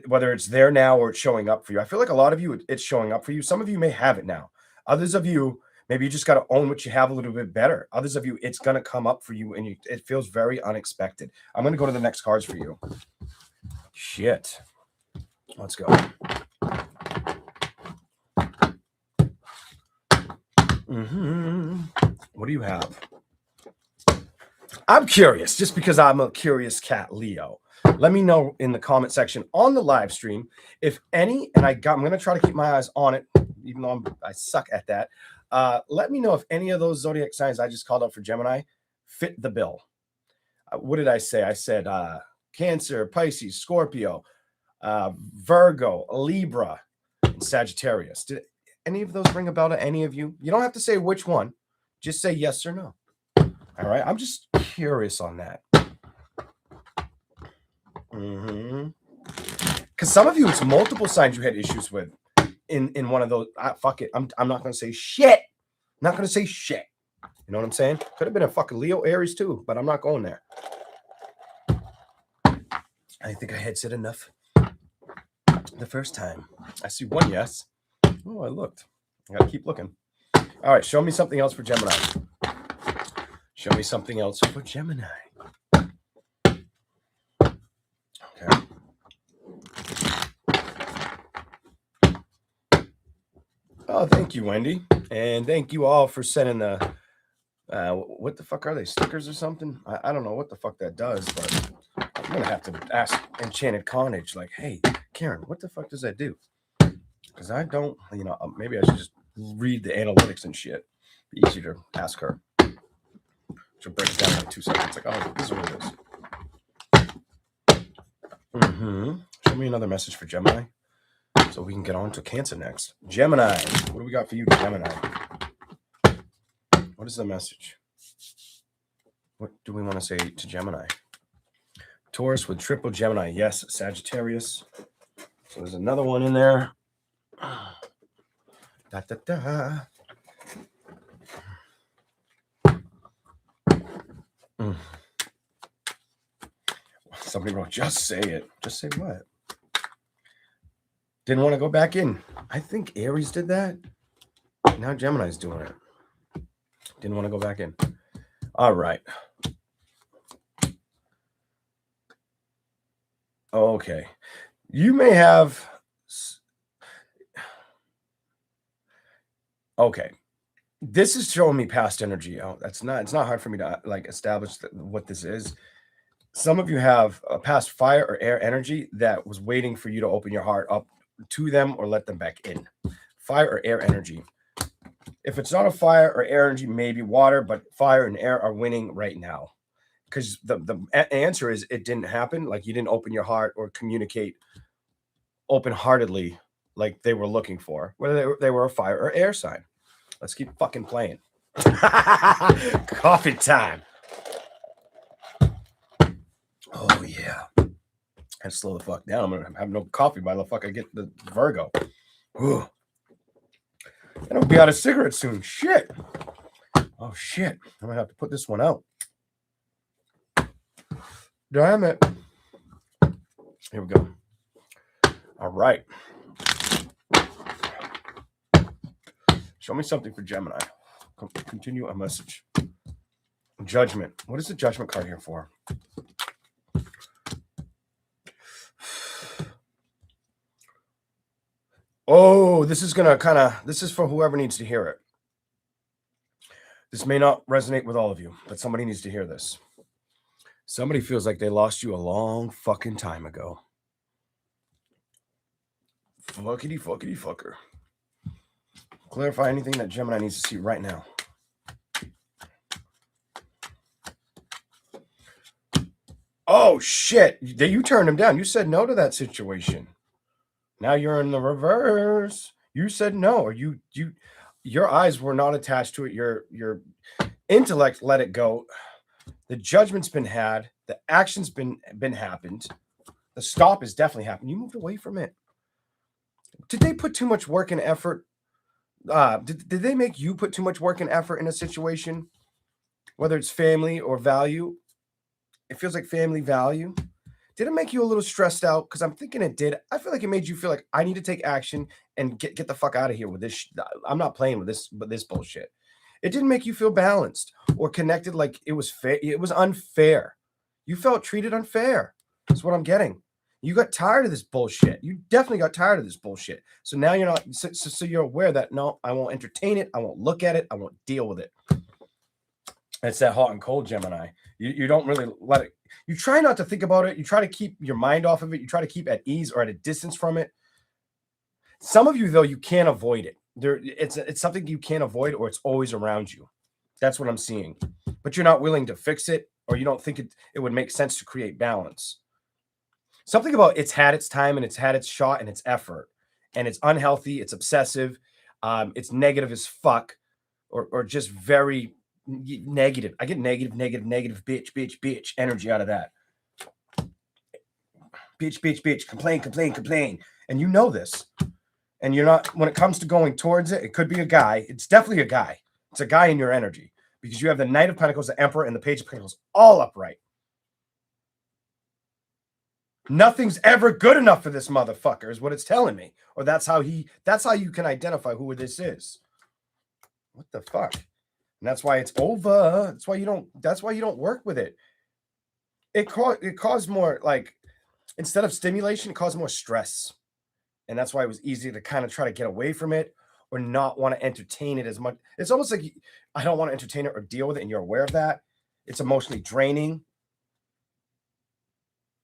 Whether it's there now or it's showing up for you. I feel like a lot of you, it's showing up for you. Some of you may have it now. Others of you, maybe you just got to own what you have a little bit better. Others of you, it's going to come up for you and it feels very unexpected. I'm going to go to the next cards for you. Shit. Let's go. What do you have? I'm curious, just because I'm a curious cat, Leo. Let me know in the comment section on the live stream if any, and I'm going to try to keep my eyes on it, even though I suck at that. Let me know if any of those zodiac signs I just called out for Gemini fit the bill. What did I say? I said Cancer, Pisces, Scorpio, Virgo, Libra, and Sagittarius. Did any of those ring a bell to any of you? You don't have to say which one. Just say yes or no. All right. I'm just curious on that. Because some of you, it's multiple signs you had issues with in one of those. Fuck it. I'm not going to say shit. I'm not going to say shit. You know what I'm saying? Could have been a fucking Leo, Aries too, but I'm not going there. I think I had said enough the first time. I see one yes. Oh, I looked. I got to keep looking. All right. Show me something else for Gemini. Show me something else for Gemini. Okay. Oh, thank you, Wendy. And thank you all for sending the, what the fuck are they, stickers or something? I don't know what the fuck that does, but I'm going to have to ask Enchanted Carnage, like, hey, Karen, what the fuck does that do? Because I don't, maybe I should just read the analytics and shit. Be easy to ask her. She'll break it down in like 2 seconds. Like, oh, this is what it is. Show me another message for Gemini so we can get on to Cancer next. Gemini, what do we got for you, Gemini? What is the message? What do we want to say to Gemini? Taurus with triple Gemini. Yes, Sagittarius. So there's another one in there. Da, da, da. Somebody wrote, just say it. Just say what? Didn't want to go back in. I think Aries did that. Now Gemini's doing it. Didn't want to go back in. All right. Okay. You may have... Okay. This is showing me past energy. Oh, it's not hard for me to establish what this is. Some of you have a past fire or air energy that was waiting for you to open your heart up to them or let them back in. Fire or air energy. If it's not a fire or air energy, maybe water, but fire and air are winning right now. Because the answer is it didn't happen. Like you didn't open your heart or communicate open-heartedly like they were looking for, whether they were a fire or air sign. Let's keep fucking playing. Coffee time. Oh, yeah. I slow the fuck down. I'm going to have no coffee by the fuck I get the Virgo. Ooh. And I'll be out of cigarettes soon. Shit. Oh, shit. I'm going to have to put this one out. Damn it. Here we go. All right. Show me something for Gemini. Continue a message. Judgment. What is the Judgment card here for? Oh, this is going to this is for whoever needs to hear it. This may not resonate with all of you, but somebody needs to hear this. Somebody feels like they lost you a long fucking time ago. Fuckity fucker. Clarify anything that Gemini needs to see right now. Oh, shit. You turned him down. You said no to that situation. Now you're in the reverse. You said no. Or your eyes were not attached to it. Your intellect let it go. The judgment's been had. The action's been happened. The stop is definitely happening. You moved away from it. Did they put too much work and effort? Did they make you put too much work and effort in a situation? Whether it's family or value, it feels like family value. Did it make you a little stressed out? Because I'm thinking it did. I feel like it made you feel like I need to take action and get the fuck out of here with this. I'm not playing with this bullshit. It didn't make you feel balanced or connected like it was fair. It was unfair. You felt treated unfair. That's what I'm getting. You got tired of this bullshit. You definitely got tired of this bullshit. So now you're not, so you're aware that no, I won't entertain it. I won't look at it. I won't deal with it. It's that hot and cold Gemini. You don't really let it, you try not to think about it. You try to keep your mind off of it. You try to keep at ease or at a distance from it. Some of you, though, you can't avoid it. It's something you can't avoid, or it's always around you. That's what I'm seeing. But you're not willing to fix it, or you don't think it would make sense to create balance. Something about it's had its time and it's had its shot and its effort, and it's unhealthy, it's obsessive, it's negative as fuck, or just very negative. I get negative, bitch energy out of that. Bitch, complain. And you know this. And you're not, when it comes to going towards it, it could be a guy. It's definitely a guy. It's a guy in your energy because you have the Knight of Pentacles, the Emperor, and the Page of Pentacles all upright. Nothing's ever good enough for this motherfucker is what it's telling me. Or that's how you can identify who this is. What the fuck? And that's why it's over. That's why you don't work with it. It caused more, like, instead of stimulation, it caused more stress. And that's why it was easy to kind of try to get away from it or not want to entertain it as much. It's almost like I don't want to entertain it or deal with it, and you're aware of that. It's emotionally draining.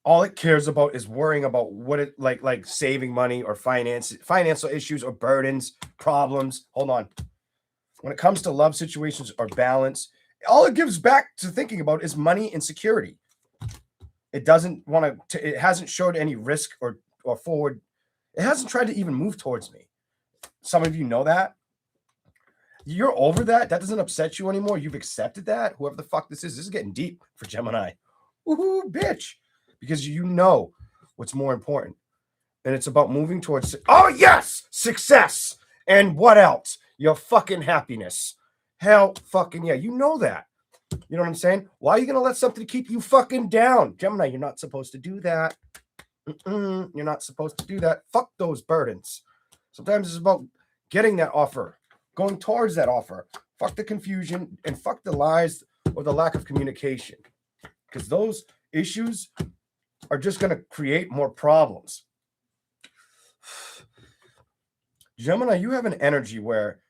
All it cares about is worrying about what it like saving money or financial issues or burdens, problems. Hold on. When it comes to love situations or balance, all it gives back to thinking about is money and security. It doesn't want to, it hasn't showed any risk or forward. It hasn't tried to even move towards me. Some of you know that. You're over that. That doesn't upset you anymore. You've accepted that. Whoever the fuck this is getting deep for Gemini. Woohoo, bitch. Because you know what's more important. And it's about moving towards, oh yes, success. And what else? Your fucking happiness. Hell fucking yeah. You know that. You know what I'm saying? Why are you going to let something keep you fucking down? Gemini, you're not supposed to do that. You're not supposed to do that. Fuck those burdens. Sometimes it's about getting that offer, going towards that offer. Fuck the confusion and fuck the lies or the lack of communication. Because those issues are just going to create more problems. Gemini, you have an energy where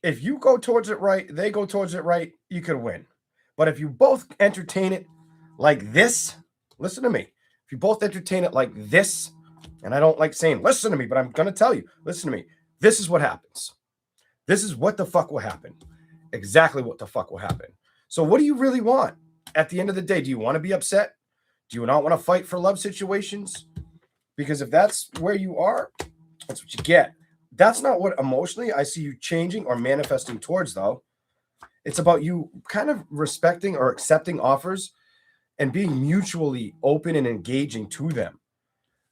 if you go towards it right, they go towards it right, you could win. But if you both entertain it like this, listen to me. If you both entertain it like this, and I don't like saying, listen to me, but I'm going to tell you, listen to me. This is what happens. This is what the fuck will happen. Exactly what the fuck will happen. So what do you really want? At the end of the day, do you want to be upset? Do you not want to fight for love situations? Because if that's where you are, that's what you get. That's not what emotionally I see you changing or manifesting towards, though. It's about you kind of respecting or accepting offers and being mutually open and engaging to them.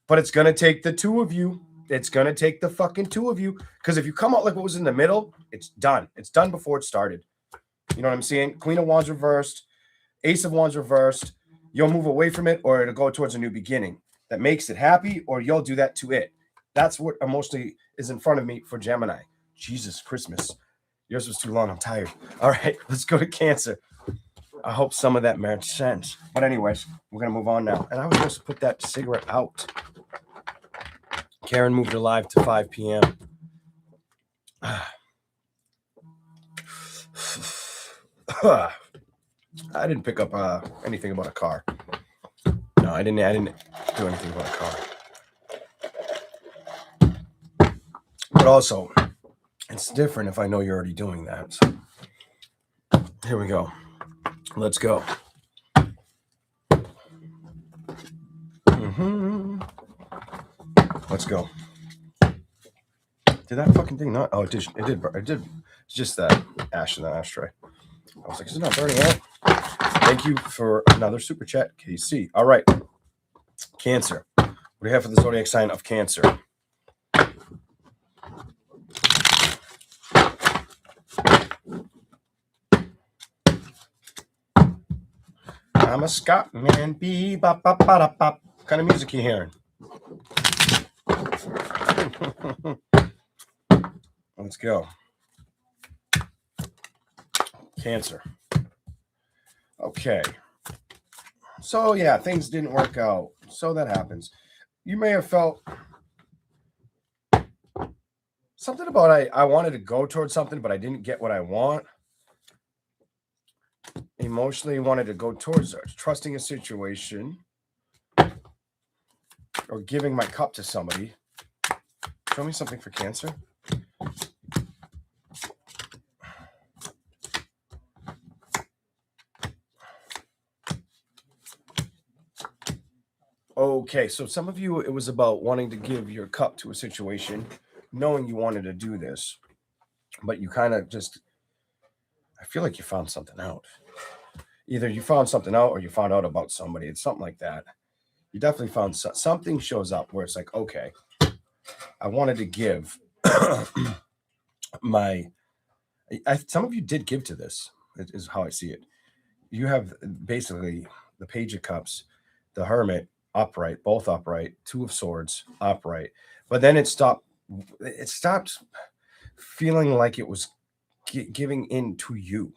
But it's going to take the two of you. It's going to take the fucking two of you. Because if you come out like what was in the middle, it's done. It's done before it started. You know what I'm saying? Queen of Wands reversed. Ace of Wands reversed. You'll move away from it or it'll go towards a new beginning that makes it happy, or you'll do that to it. That's what emotionally is in front of me for Gemini. Jesus, Christmas. Yours was too long. I'm tired. All right, let's go to Cancer. I hope some of that made sense. But anyways, we're going to move on now. And I was supposed to put that cigarette out. Karen moved her live to 5 p.m. I didn't pick up anything about a car. No, I didn't do anything about a car. But also, it's different if I know you're already doing that. So, here we go. Let's go. Let's go. Did that fucking thing not? Oh, it did. It did. It's just that ash in the ashtray. I was like, is it not burning out? Thank you for another super chat, KC. All right. Cancer. What do you have for the zodiac sign of Cancer? I'm a Scotman, bee, bop, bop, bop, bop. What kind of music you hearing? Let's go. Cancer. Okay. So, yeah, things didn't work out. So that happens. You may have felt something about I wanted to go towards something, but I didn't get what I want. Emotionally wanted to go towards trusting a situation or giving my cup to somebody. Show me something for Cancer. Okay, so some of you, it was about wanting to give your cup to a situation, knowing you wanted to do this, but you kind of just, I feel like you found something out. Either you found something out or you found out about somebody. It's something like that. You definitely found something shows up where it's like, okay, I wanted to give some of you did give to this, is how I see it. You have basically the Page of Cups, the Hermit, upright, both upright, Two of Swords, upright. But then it stopped feeling like it was giving in to you.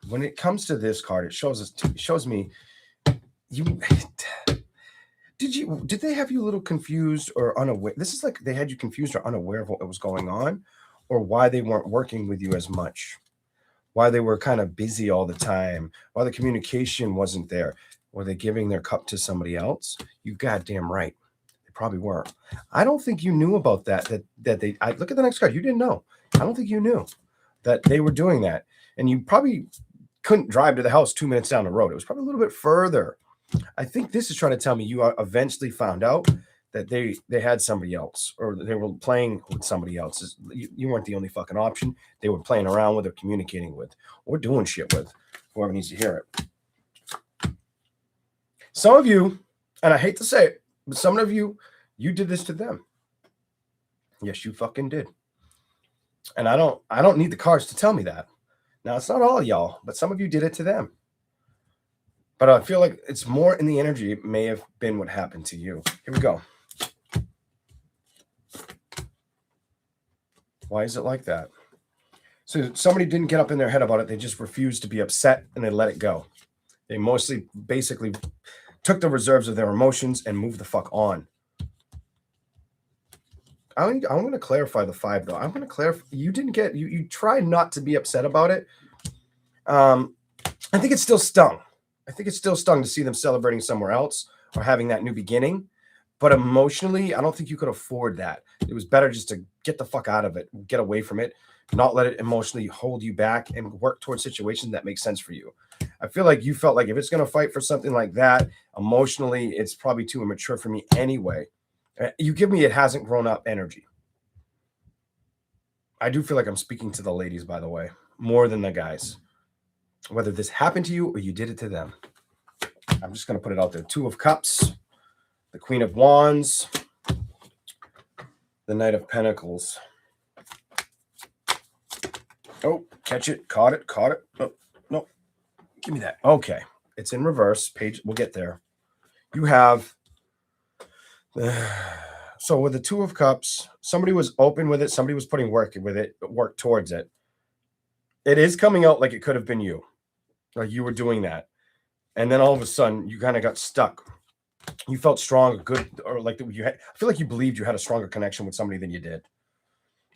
When it comes to this card, it shows me you did they have you a little confused or unaware? This is like they had you confused or unaware of what was going on, or why they weren't working with you as much, why they were kind of busy all the time, why the communication wasn't there. Were they giving their cup to somebody else? You goddamn right. They probably weren't. I don't think you knew about that they look at the next card. You didn't know. I don't think you knew that they were doing that. And you probably couldn't drive to the house 2 minutes down the road. It was probably a little bit further. I think this is trying to tell me you eventually found out that they had somebody else, or they were playing with somebody else. You weren't the only fucking option. They were playing around with or communicating with or doing shit with whoever needs to hear it. Some of you, and I hate to say it, but some of you did this to them. Yes, you fucking did. And I don't need the cards to tell me that. Now, it's not all of y'all, but some of you did it to them. But I feel like it's more in the energy. It may have been what happened to you. Here we go. Why is it like that? So somebody didn't get up in their head about it. They just refused to be upset and they let it go. They mostly basically took the reserves of their emotions and moved the fuck on. I'm going to clarify the 5 though. I'm going to clarify. You didn't get, you tried not to be upset about it. I think it still stung. I think it's still stung to see them celebrating somewhere else or having that new beginning. But emotionally, I don't think you could afford that. It was better just to get the fuck out of it, get away from it, not let it emotionally hold you back, and work towards situations that make sense for you. I feel like you felt like if it's going to fight for something like that, emotionally, it's probably too immature for me anyway. You give me it hasn't grown up energy. I do feel like I'm speaking to the ladies, by the way, more than the guys. Whether this happened to you or you did it to them. I'm just going to put it out there. 2 of Cups, the Queen of Wands, the Knight of Pentacles. Oh, catch it, caught it. Oh, no, give me that. Okay, it's in reverse. Page, we'll get there. You have, so with the 2 of Cups, somebody was open with it. Somebody was putting work towards it. It is coming out like it could have been you. Like you were doing that. And then all of a sudden you kind of got stuck. You felt strong, good, or like I feel like you believed you had a stronger connection with somebody than you did.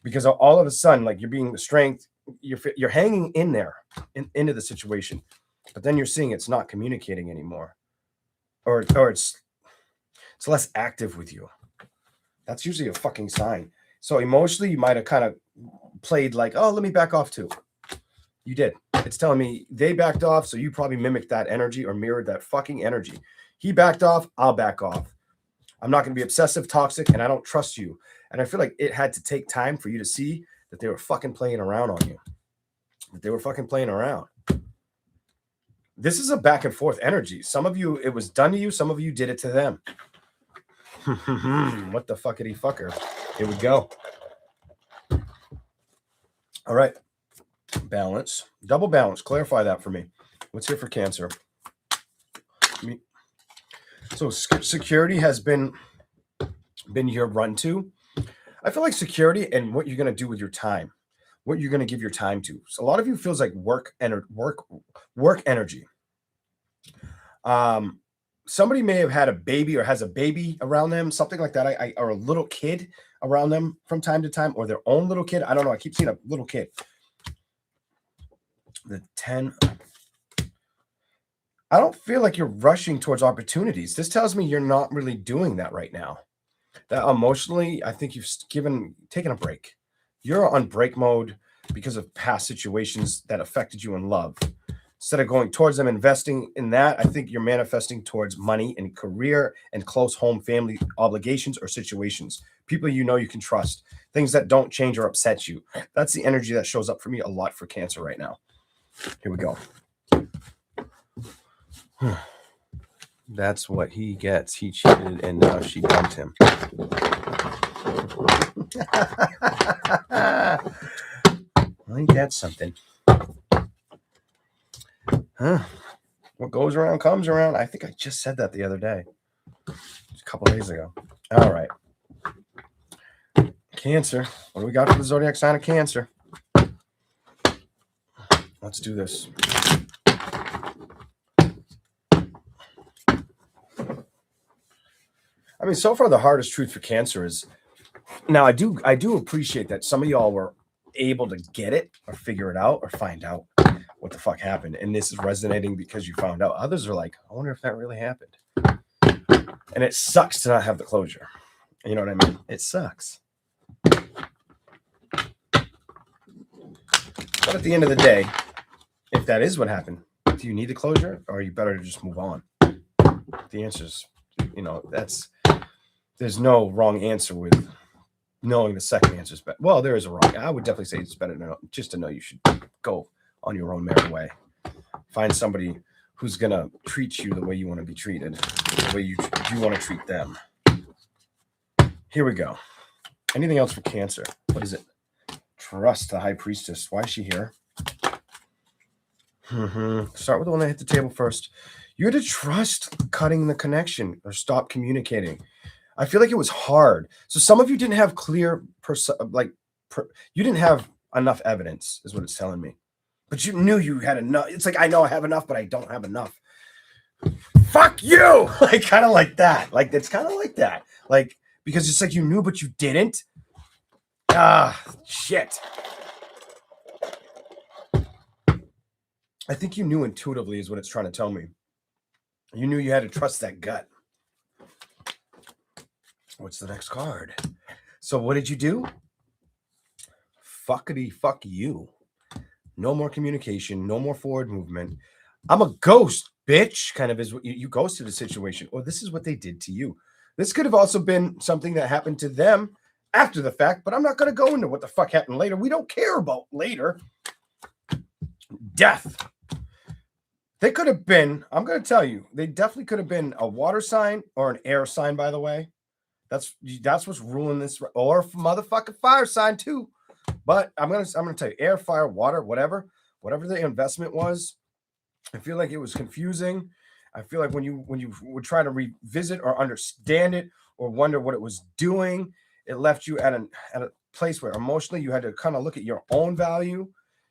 Because all of a sudden, like you're being the strength, you're hanging in there into the situation. But then you're seeing it's not communicating anymore. Or it's less active with you. That's usually a fucking sign. So emotionally, you might have kind of played like, oh, let me back off too. You did. It's telling me they backed off, so you probably mimicked that energy or mirrored that fucking energy. He backed off, I'll back off. I'm not going to be obsessive, toxic, and I don't trust you. And I feel like it had to take time for you to see that they were fucking playing around on you. That they were fucking playing around. This is a back and forth energy. Some of you, it was done to you. Some of you did it to them. What the fuckity fucker? Here we go. All right. Balance. Double balance. Clarify that for me. What's here for Cancer? So security has been your run to. I feel like security and what you're going to do with your time, what you're going to give your time to. So a lot of you feels like work energy. Somebody may have had a baby or has a baby around them, something like that. Or a little kid around them from time to time, or their own little kid. I don't know. I keep seeing a little kid. The 10. I don't feel like you're rushing towards opportunities. This tells me you're not really doing that right now. That emotionally, I think you've taken a break. You're on break mode because of past situations that affected you in love. Instead of going towards them, investing in that, I think you're manifesting towards money and career and close home family obligations or situations. People you know you can trust. Things that don't change or upset you. That's the energy that shows up for me a lot for Cancer right now. Here we go. That's what he gets. He cheated and now she dumped him. Ain't that something? Huh? What goes around comes around. I think I just said that the other day. A couple days ago. All right. Cancer. What do we got for the zodiac sign of Cancer? Let's do this. I mean, so far the hardest truth for Cancer is now I do appreciate that some of y'all were able to get it or figure it out or find out what the fuck happened. And this is resonating because you found out. Others are like, I wonder if that really happened. And it sucks to not have the closure. You know what I mean? It sucks. But at the end of the day, if that is what happened, do you need the closure or are you better to just move on? The answer is, there's no wrong answer with knowing the second answer is better. Well, there is a wrong. I would definitely say it's better to know, just to know you should go on your own merry way. Find somebody who's going to treat you the way you want to be treated, the way you want to treat them. Here we go. Anything else for Cancer? What is it? Trust the High Priestess. Why is she here? Start with the one that hit the table first. You had to trust cutting the connection or stop communicating. I feel like it was hard. So some of you didn't have clear, you didn't have enough evidence is what it's telling me. But you knew you had enough. It's like, I know I have enough, but I don't have enough. Fuck you. Like, kind of like that. Like, it's kind of like that. Like, because it's like you knew, but you didn't. Shit. I think you knew intuitively is what it's trying to tell me. You knew you had to trust that gut. What's the next card? So what did you do? Fuckity fuck you. No more communication. No more forward movement. I'm a ghost, bitch. Kind of is what you ghosted the situation. Or this is what they did to you. This could have also been something that happened to them after the fact, but I'm not going to go into what the fuck happened later. We don't care about later. Death. They could have been, I'm going to tell you, they definitely could have been a water sign or an air sign, by the way. That's what's ruling this, or motherfucking fire sign too. But I'm gonna tell you, air, fire, water, whatever the investment was. I feel like it was confusing. I feel like when you would try to revisit or understand it or wonder what it was doing, it left you at a place where emotionally you had to kind of look at your own value.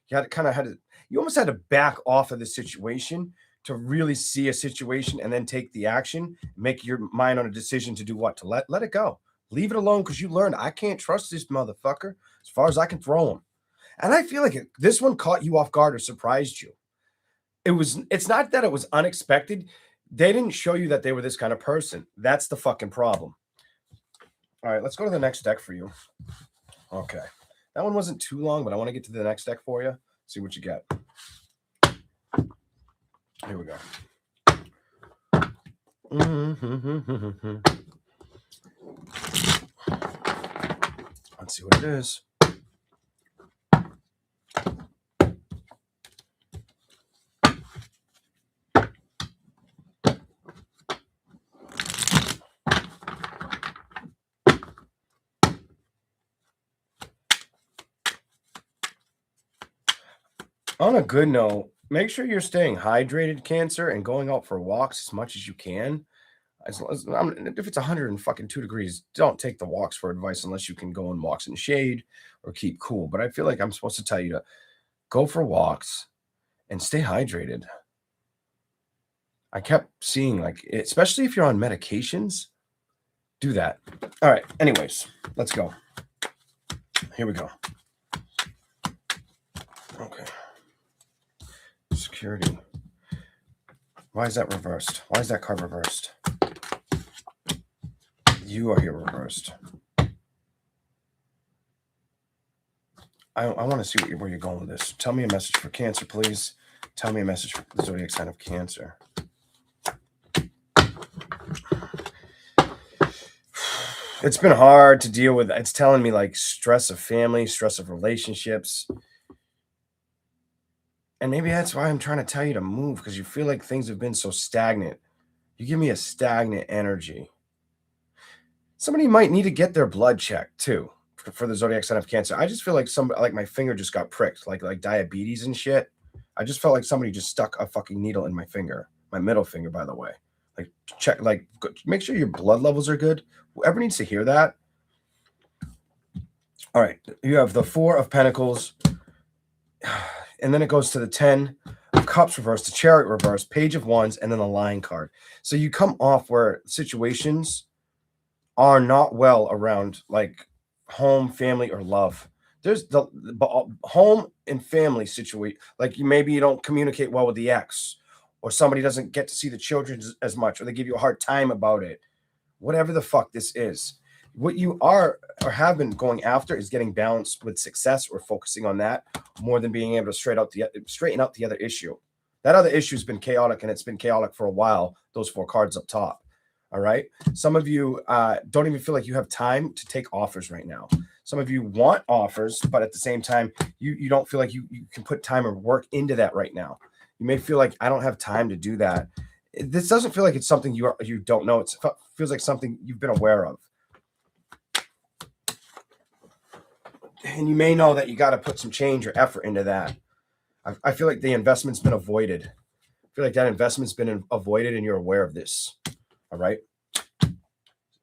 You almost had to back off of the situation to really see a situation and then take the action, make your mind on a decision to do what? To let it go. Leave it alone because you learned I can't trust this motherfucker as far as I can throw him. And I feel like this one caught you off guard or surprised you. It's not that it was unexpected. They didn't show you that they were this kind of person. That's the fucking problem. All right, let's go to the next deck for you. Okay. That one wasn't too long, but I want to get to the next deck for you. See what you get. Here we go. Let's see what it is. On a good note, make sure you're staying hydrated, Cancer, and going out for walks as much as you can. If it's 102 degrees, don't take the walks for advice unless you can go on walks in shade or keep cool. But I feel like I'm supposed to tell you to go for walks and stay hydrated. I kept seeing, like, especially if you're on medications, do that. All right. Anyways, let's go. Here we go. Okay. Security. Why is that reversed? Why is that card reversed? You are here reversed. I want to see where you're going with this. Tell me a message for Cancer, please. Tell me a message for the zodiac sign of Cancer. It's been hard to deal with. It's telling me like stress of family, stress of relationships. And maybe that's why I'm trying to tell you to move, because you feel like things have been so stagnant. You give me a stagnant energy. Somebody might need to get their blood checked too for the zodiac sign of Cancer. I just feel like my finger just got pricked, like diabetes and shit. I just felt like somebody just stuck a fucking needle in my finger, my middle finger, by the way. Like check, like make sure your blood levels are good. Whoever needs to hear that. All right, you have the 4 of Pentacles, and then it goes to the 10 of Cups reversed, the Chariot reversed, Page of Wands, and then the Lion card. So you come off where situations are not well around like home, family, or love. There's the home and family situation. Like maybe you don't communicate well with the ex, or somebody doesn't get to see the children as much, or they give you a hard time about it. Whatever the fuck this is. What you are or have been going after is getting balanced with success, or focusing on that more than being able to straighten out the other issue. That other issue has been chaotic, and it's been chaotic for a while. Those 4 cards up top. All right. Some of you don't even feel like you have time to take offers right now. Some of you want offers, but at the same time, you don't feel like you can put time or work into that right now. You may feel like I don't have time to do that. This doesn't feel like it's something you don't know. It feels like something you've been aware of. And you may know that you got to put some change or effort into that. I feel like the investment's been avoided. I feel like that investment's been avoided, and you're aware of this. All right.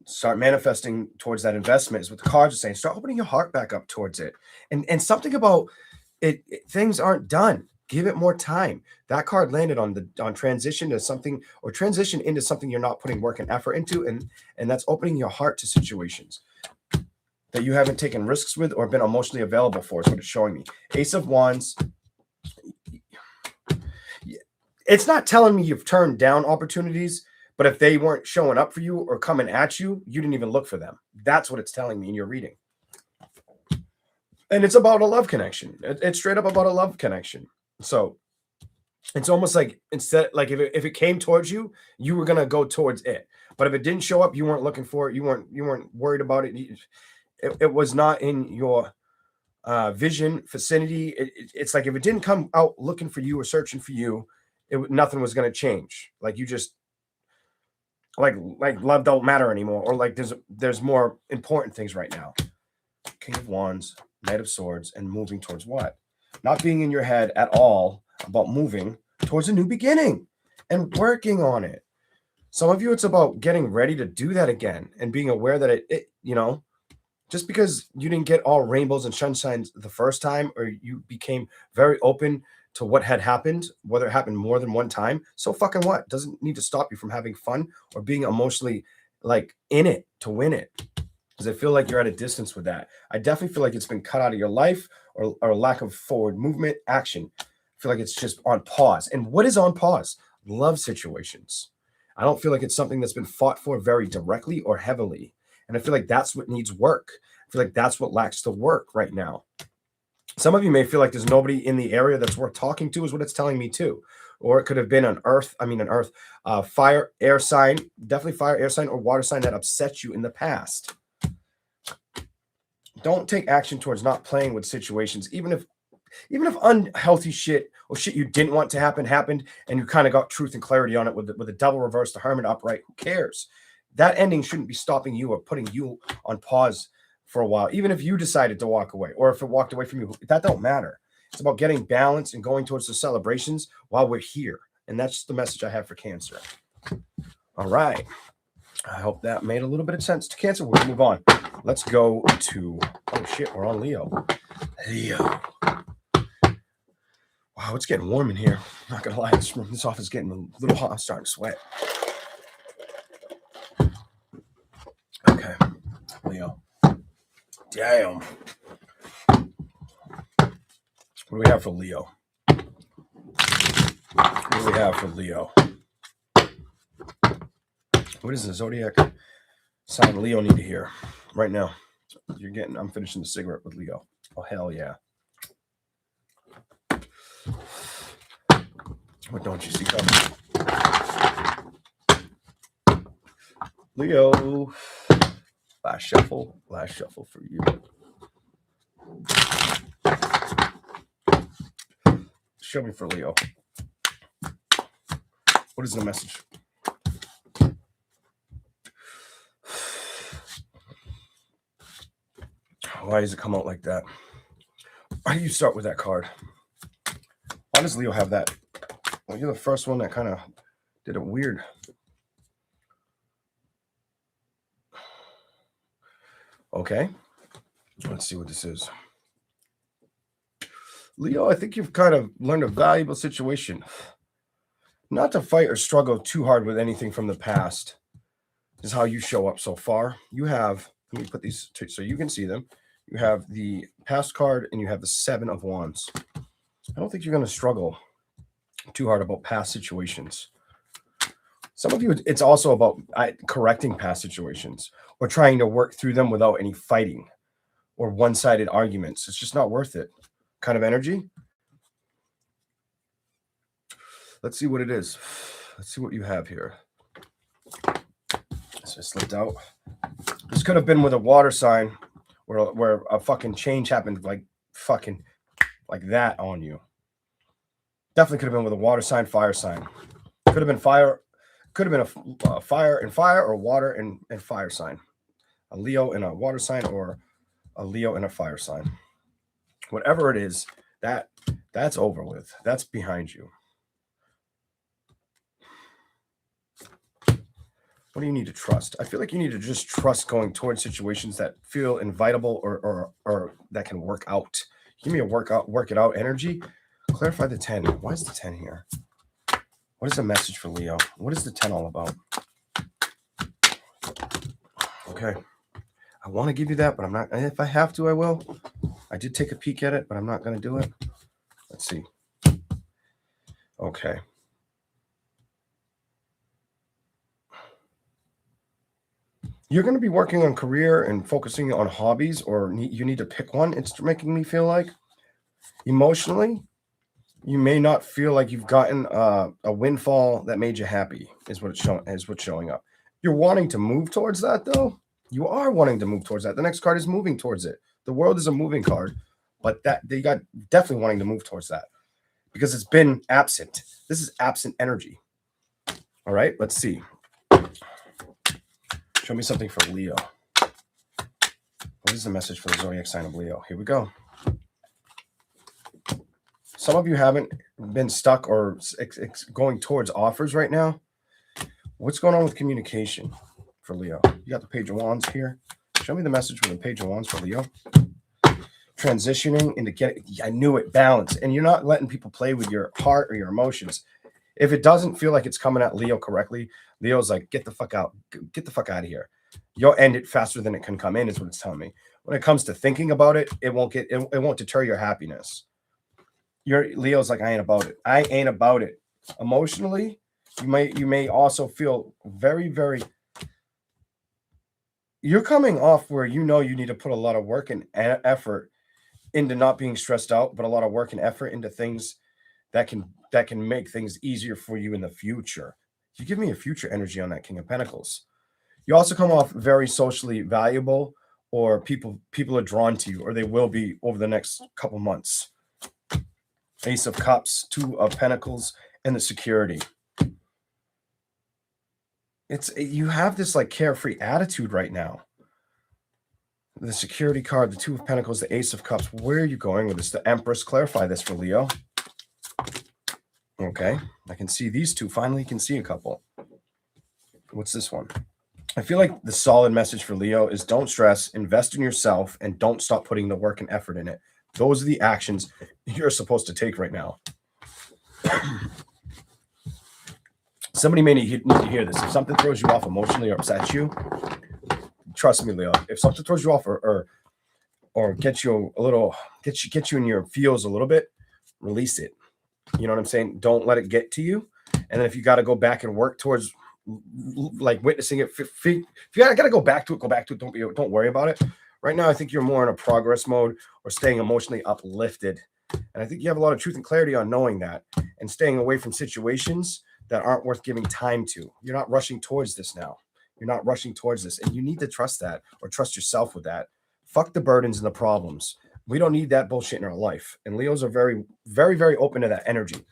Start manifesting towards that investment is what the cards are saying. Start opening your heart back up towards it. And something about it, things aren't done. Give it more time. That card landed on transition to something, or transition into something you're not putting work and effort into. And that's opening your heart to situations that you haven't taken risks with or been emotionally available for, is what it's showing me. Ace of Wands. It's not telling me you've turned down opportunities, but if they weren't showing up for you or coming at you, you didn't even look for them. That's what it's telling me in your reading. And it's about a love connection. It's straight up about a love connection. So it's almost like, instead, like if it came towards you, you were going to go towards it. But if it didn't show up, you weren't looking for it. You weren't worried about it. It was not in your vision, vicinity. It's like if it didn't come out looking for you or searching for you, nothing was going to change. Like you just, like love don't matter anymore, or like there's more important things right now. King of Wands, Knight of Swords, and moving towards what? Not being in your head at all about moving towards a new beginning and working on it. Some of you, it's about getting ready to do that again and being aware that it just because you didn't get all rainbows and sunshines the first time, or you became very open to what had happened, whether it happened more than one time, so fucking what? Doesn't need to stop you from having fun or being emotionally like in it to win it. Because I feel like you're at a distance with that. I definitely feel like it's been cut out of your life, or lack of forward movement, action. I feel like it's just on pause. And what is on pause? Love situations. I don't feel like it's something that's been fought for very directly or heavily. And I feel like that's what needs work. I feel like that's what lacks the work right now. Some of you may feel like there's nobody in the area that's worth talking to, is what it's telling me too. Or it could have been an earth, fire, air sign, definitely fire, air sign, or water sign that upset you in the past. Don't take action towards not playing with situations, even if unhealthy shit or shit you didn't want to happen happened, and you kind of got truth and clarity on it with the Devil reverse, the Hermit upright. Who cares? That ending shouldn't be stopping you or putting you on pause for a while. Even if you decided to walk away, or if it walked away from you, that don't matter. It's about getting balance and going towards the celebrations while we're here. And that's the message I have for Cancer. All right. I hope that made a little bit of sense to Cancer. We're going to move on. Let's go to, oh shit, we're on Leo. Leo. Wow, it's getting warm in here. I'm not going to lie, this office is getting a little hot. I'm starting to sweat. Okay, Leo. Damn. What do we have for Leo? What do we have for Leo? What does the zodiac sign Leo need to hear right now? I'm finishing the cigarette with Leo. Oh, hell yeah. What don't you see coming? Leo. Last shuffle for you. Show me for Leo. What is the message? Why does it come out like that? Why do you start with that card? Why does Leo have that? Well, you're the first one that kind of did it weird. Okay. Let's see what this is. Leo, I think you've kind of learned a valuable situation. Not to fight or struggle too hard with anything from the past is how you show up so far. You have, let me put these so you can see them. You have the past card and you have the 7 of Wands. I don't think you're going to struggle too hard about past situations. Some of you, it's also about correcting past situations or trying to work through them without any fighting or one-sided arguments. It's just not worth it. Kind of energy. Let's see what it is. Let's see what you have here. So it slipped out. This could have been with a water sign where a fucking change happened like that on you. Definitely could have been with a water sign, fire sign. Could have been fire. Could have been a fire and fire or water and fire sign. A Leo in a water sign or a Leo in a fire sign. Whatever it is, that's over with. That's behind you. What do you need to trust? I feel like you need to just trust going towards situations that feel invitable or that can work out. Give me a work it out energy. Clarify the 10. Why is the 10 here? What is the message for Leo? What is the 10 all about? Okay. I want to give you that, but I'm not. If I have to, I will. I did take a peek at it, but I'm not going to do it. Let's see. Okay. You're going to be working on career and focusing on hobbies, or you need to pick one. It's making me feel like emotionally, you may not feel like you've gotten a windfall that made you happy. Is what's showing up. You're wanting to move towards that, though. You are wanting to move towards that. The next card is moving towards it. The world is a moving card, but that they got definitely wanting to move towards that because it's been absent. This is absent energy. All right, let's see. Show me something for Leo. What is the message for the zodiac sign of Leo? Here we go. Some of you haven't been stuck or going towards offers right now. What's going on with communication for Leo? You got the Page of Wands here. Show me the message for the Page of Wands for Leo. Transitioning into I knew it, balance. And you're not letting people play with your heart or your emotions. If it doesn't feel like it's coming at Leo correctly, Leo's like, get the fuck out. Get the fuck out of here. You'll end it faster than it can come in, is what it's telling me. When it comes to thinking about it, it won't deter your happiness. Leo's like, I ain't about it. I ain't about it. Emotionally, you may also feel very, very. You're coming off where you know you need to put a lot of work and effort into not being stressed out, but a lot of work and effort into things that can make things easier for you in the future. You give me a future energy on that King of Pentacles. You also come off very socially valuable, or people are drawn to you, or they will be over the next couple months. Ace of Cups, 2 of Pentacles, and the security. You have this like carefree attitude right now. The Security card, the Two of Pentacles, the Ace of Cups. Where are you going with this? The Empress. Clarify this for Leo. Okay. I can see these two. Finally, you can see a couple. What's this one? I feel like the solid message for Leo is don't stress, invest in yourself, and don't stop putting the work and effort in it. Those are the actions you're supposed to take right now. Somebody may need to hear this. If something throws you off emotionally or upsets you, trust me, Leo. If something throws you off or gets you a little, get you in your feels a little bit, release it. You know what I'm saying? Don't let it get to you. And then if you got to go back and work towards like witnessing it, if you got to go back to it, go back to it. Don't worry about it. Right now, I think you're more in a progress mode or staying emotionally uplifted. And I think you have a lot of truth and clarity on knowing that and staying away from situations that aren't worth giving time to. You're not rushing towards this now. You're not rushing towards this. And you need to trust that or trust yourself with that. Fuck the burdens and the problems. We don't need that bullshit in our life. And Leos are very, very, very open to that energy.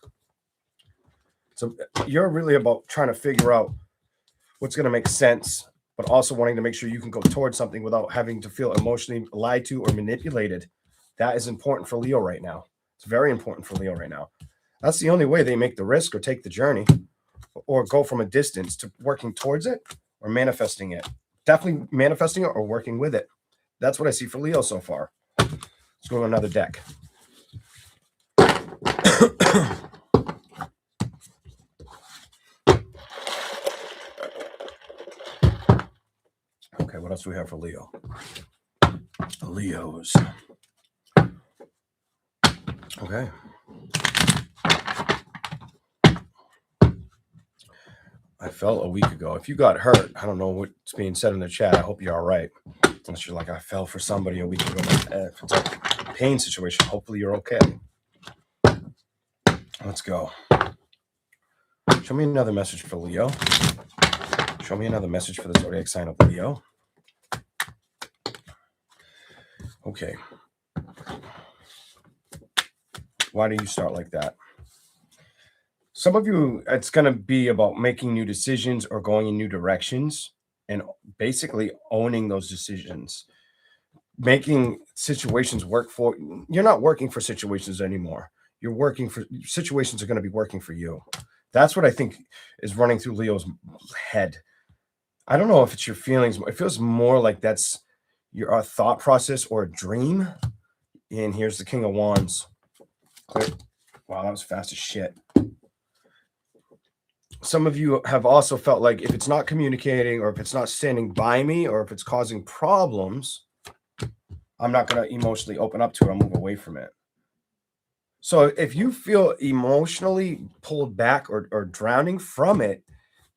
So you're really about trying to figure out what's going to make sense, but also wanting to make sure you can go towards something without having to feel emotionally lied to or manipulated. That is important for Leo right now. It's very important for Leo right now. That's the only way they make the risk or take the journey or go from a distance to working towards it or manifesting it. Definitely manifesting it or working with it. That's what I see for Leo so far. Let's go to another deck. Okay, what else do we have for Leo? Leos. Okay. I fell a week ago. If you got hurt, I don't know what's being said in the chat. I hope you're all right. Unless you're like, I fell for somebody a week ago. If it's a pain situation, hopefully you're okay. Let's go. Show me another message for Leo. Show me another message for the zodiac sign of Leo. Okay. Why do you start like that? Some of you, it's going to be about making new decisions or going in new directions and basically owning those decisions. Making situations work for you. You're not working for situations anymore. You're working for situations are going to be working for you. That's what I think is running through Leo's head. I don't know if it's your feelings. It feels more like that's your thought process or a dream. And here's the King of Wands. Wow, that was fast as shit. Some of you have also felt like if it's not communicating or if it's not standing by me or if it's causing problems, I'm not going to emotionally open up to it. I'll move away from it. So if you feel emotionally pulled back or drowning from it,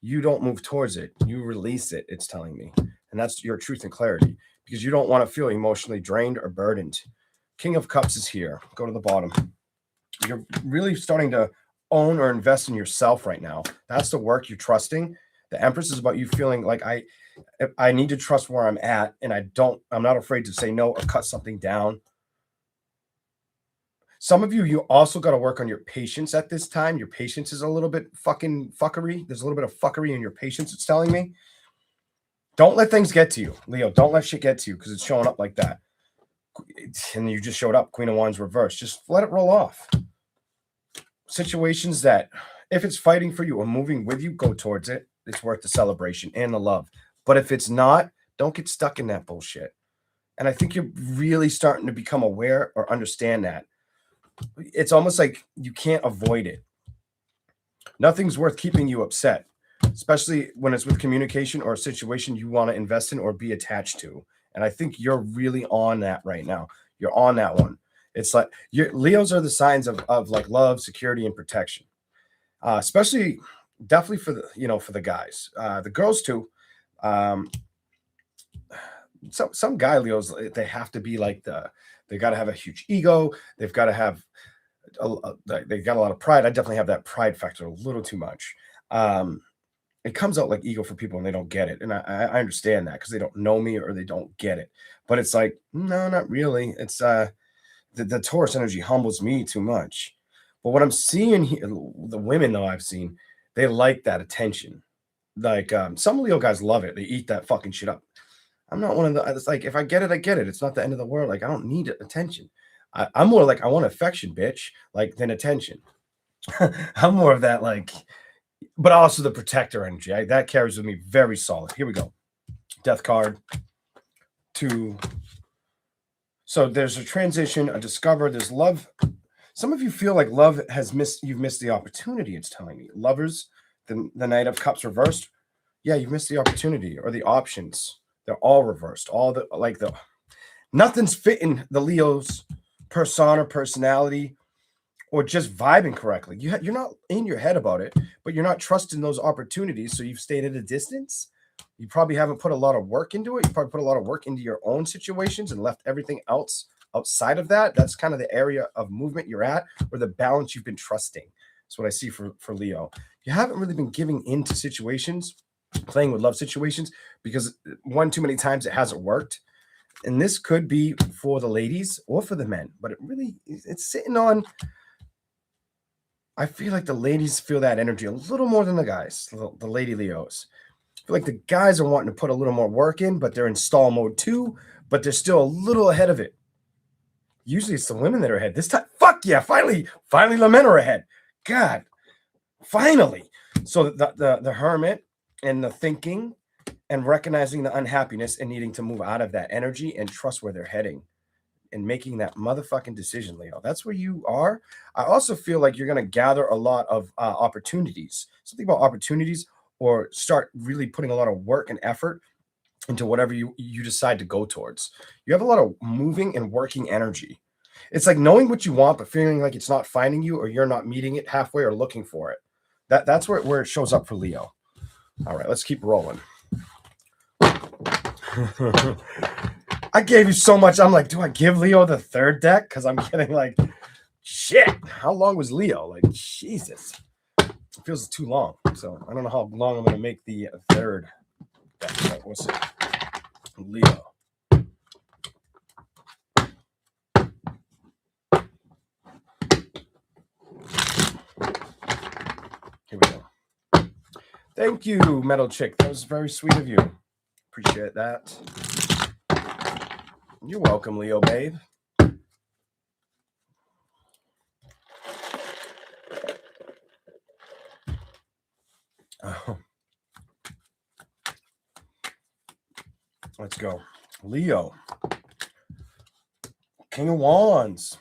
you don't move towards it. You release it, it's telling me. And that's your truth and clarity because you don't want to feel emotionally drained or burdened. King of Cups is here. Go to the bottom. You're really starting to own or invest in yourself right now. That's the work you're trusting. The Empress is about you feeling like I need to trust where I'm at and I'm not afraid to say no or cut something down. Some of you also got to work on your patience at this time. Your patience is a little bit fucking fuckery. There's a little bit of fuckery in your patience, it's telling me. Don't let things get to you, Leo. Don't let shit get to you because it's showing up like that. And you just showed up, Queen of Wands reversed. Just let it roll off. Situations that, if it's fighting for you or moving with you, go towards it. It's worth the celebration and the love. But if it's not, don't get stuck in that bullshit. And I think you're really starting to become aware or understand that. It's almost like you can't avoid it. Nothing's worth keeping you upset, especially when it's with communication or a situation you want to invest in or be attached to. And I think you're really on that right now. You're on that one. It's like Leos are the signs of like love, security, and protection. Especially definitely for the guys. The girls too. Some guy Leos, they have to be like they got to have a huge ego. They've got to have they got a lot of pride. I definitely have that pride factor a little too much. It comes out like ego for people and they don't get it. And I understand that because they don't know me or they don't get it. But it's like, no, not really. It's the Taurus energy humbles me too much. But what I'm seeing here, the women though I've seen, they like that attention. Like some Leo guys love it. They eat that fucking shit up. I'm not one of the. It's like if I get it, I get it. It's not the end of the world. Like I don't need attention. I'm more like I want affection, bitch, like than attention. I'm more of that, like, but also the protector energy. That carries with me very solid. Here we go. Death card. 2. So there's a transition, a discover. There's love. Some of you feel like love has missed. You've missed the opportunity. It's telling me, lovers. The Knight of Cups reversed. Yeah, you've missed the opportunity or the options. They're all reversed. All the nothing's fitting the Leo's persona, personality, or just vibing correctly. You're not in your head about it, but you're not trusting those opportunities. So you've stayed at a distance. You probably haven't put a lot of work into it. You probably put a lot of work into your own situations and left everything else outside of that. That's kind of the area of movement you're at, or the balance you've been trusting. That's what I see for Leo. You haven't really been giving into situations, playing with love situations, because one too many times it hasn't worked. And this could be for the ladies or for the men, but it's sitting on. I feel like the ladies feel that energy a little more than the guys, the lady Leos. I feel like the guys are wanting to put a little more work in, but they're in stall mode too, but they're still a little ahead of it. Usually it's the women that are ahead. This time, fuck yeah, finally the men are ahead. God, finally. So the hermit and the thinking and recognizing the unhappiness and needing to move out of that energy and trust where they're heading and making that motherfucking decision, Leo. That's where you are. I also feel like you're going to gather a lot of opportunities. Something about opportunities, or start really putting a lot of work and effort into whatever you decide to go towards. You have a lot of moving and working energy. It's like knowing what you want, but feeling like it's not finding you, or you're not meeting it halfway or looking for it. That's where it shows up for Leo. All right, let's keep rolling. I gave you so much. I'm like, do I give Leo the third deck? Because I'm getting like, shit. How long was Leo? Like, Jesus. It feels too long. So I don't know how long I'm going to make the third deck. Right, we'll see. Leo. Here we go. Thank you, Metal Chick. That was very sweet of you. Appreciate that. You're welcome, Leo, babe. Oh. Let's go. Leo. King of Wands.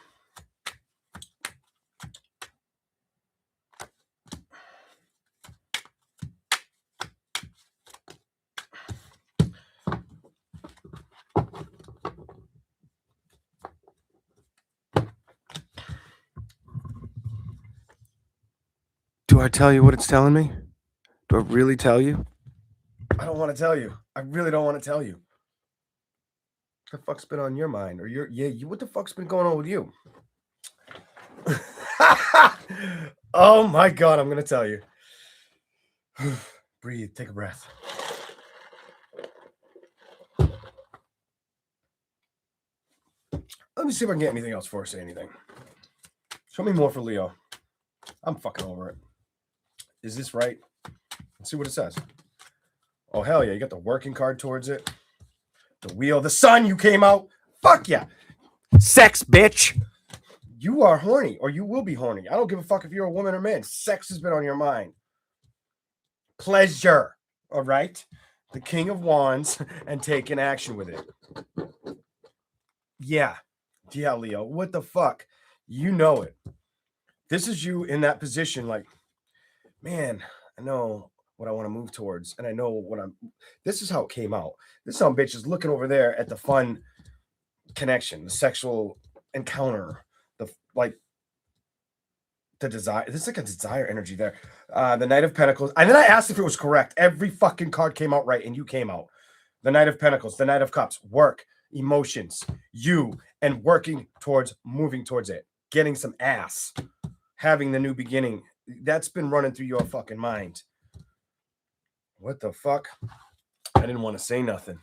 Do I tell you what it's telling me? Do I really tell you? I don't want to tell you. I really don't want to tell you. What the fuck's been on your mind? Or what the fuck's been going on with you? Oh my God, I'm gonna tell you. Breathe, take a breath. Let me see if I can get anything else for her. Say anything. Show me more for Leo. I'm fucking over it. Is this right? Let's see what it says. Oh, hell yeah. You got the working card towards it. The wheel. The sun, you came out. Fuck yeah. Sex, bitch. You are horny, or you will be horny. I don't give a fuck if you're a woman or man. Sex has been on your mind. Pleasure. All right? The King of Wands and taking action with it. Yeah. Yeah, Leo. What the fuck? You know it. This is you in that position, like, man, I know what I want to move towards, and I know what this is how it came out. This some bitch is looking over there at the fun connection, the sexual encounter, the desire. There's like a desire energy there. The Knight of Pentacles. And then I asked if it was correct. Every fucking card came out right, and you came out. The Knight of Pentacles, the Knight of Cups, work, emotions, you, and working towards moving towards it, getting some ass, having the new beginning. That's been running through your fucking mind. What the fuck? I didn't want to say nothing,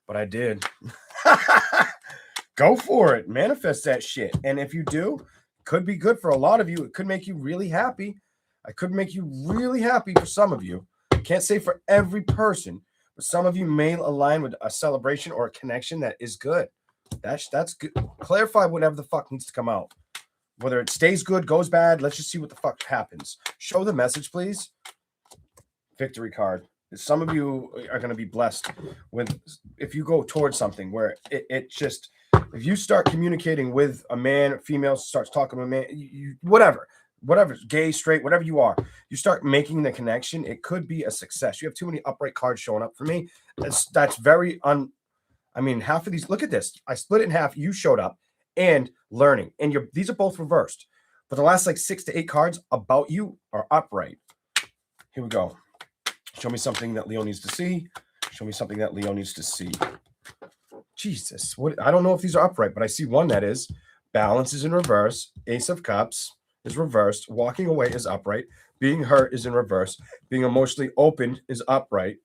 but I did. Go for it. Manifest that shit. And if you do, could be good for a lot of you. It could make you really happy. I could make you really happy for some of you. Can't say for every person, But some of you may align with a celebration or a connection that is good. That's good. Clarify whatever the fuck needs to come out. Whether it stays good, goes bad, let's just see what the fuck happens. Show the message, please. Victory card. Some of you are going to be blessed with, if you go towards something where it just, if you start communicating with a man, female starts talking to a man, whatever, gay, straight, whatever you are, you start making the connection. It could be a success. You have too many upright cards showing up for me. That's very I mean, half of these, look at this. I split it in half. You showed up and learning, and these are both reversed. But the last like 6 to 8 cards about you are upright. Here we go. Show me something that Leo needs to see. Show me something that Leo needs to see. Jesus, what? I don't know if these are upright, but I see one that is. Balance is in reverse. Ace of Cups is reversed. Walking away is upright. Being hurt is in reverse. Being emotionally open is upright.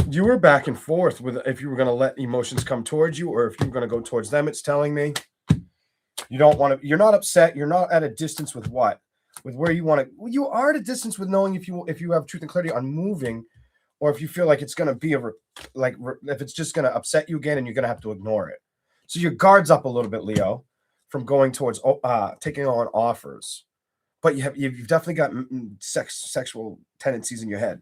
You were back and forth with if you were going to let emotions come towards you or if you were going to go towards them. It's telling me you don't want to. You're not upset. You're not at a distance with what? With where you want to. You are at a distance with knowing if you have truth and clarity on moving, or if you feel like it's going to be if it's just going to upset you again and you're going to have to ignore it. So your guard's up a little bit, Leo, from going towards taking on offers, but you've definitely got sexual tendencies in your head,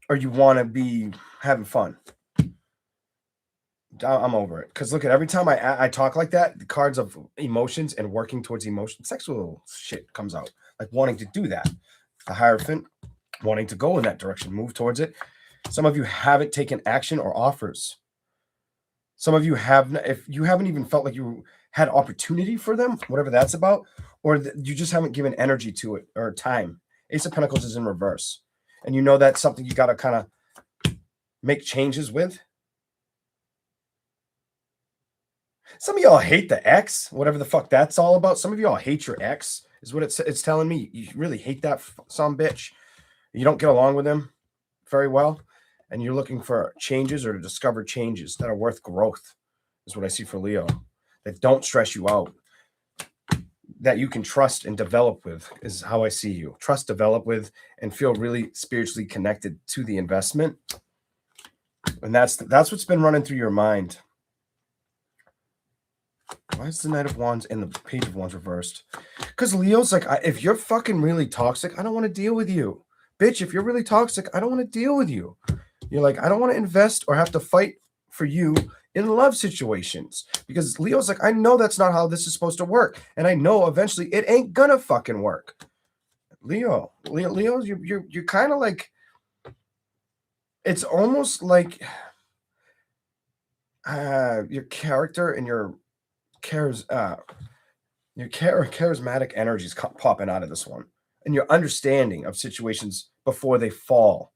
or you want to be having fun. I'm over it. Because look at every time I talk like that, the cards of emotions and working towards emotion, sexual shit comes out. Like wanting to do that. The Hierophant, wanting to go in that direction, move towards it. Some of you haven't taken action or offers. Some of you have, if you haven't even felt like you had opportunity for them, whatever that's about, or you just haven't given energy to it or time. Ace of Pentacles is in reverse. And you know that's something you got to kind of make changes with. Some of y'all hate the ex, whatever the fuck that's all about. Some of y'all hate your ex, is what it's telling me. You really hate that some bitch. You don't get along with him very well, and you're looking for changes or to discover changes that are worth growth, is what I see for Leo. That don't stress you out, that you can trust and develop with, is how I see you. Trust, develop with, and feel really spiritually connected to the investment. And that's what's been running through your mind. Why is the Knight of Wands and the Page of Wands reversed? Because Leo's like, if you're fucking really toxic, I don't want to deal with you. Bitch, if you're really toxic, I don't want to deal with you. You're like, I don't want to invest or have to fight for you in love situations. Because Leo's like, I know that's not how this is supposed to work. And I know eventually it ain't gonna fucking work. Leo, you're kind of like, it's almost like your character and your charismatic energies popping out of this one, and your understanding of situations before they fall,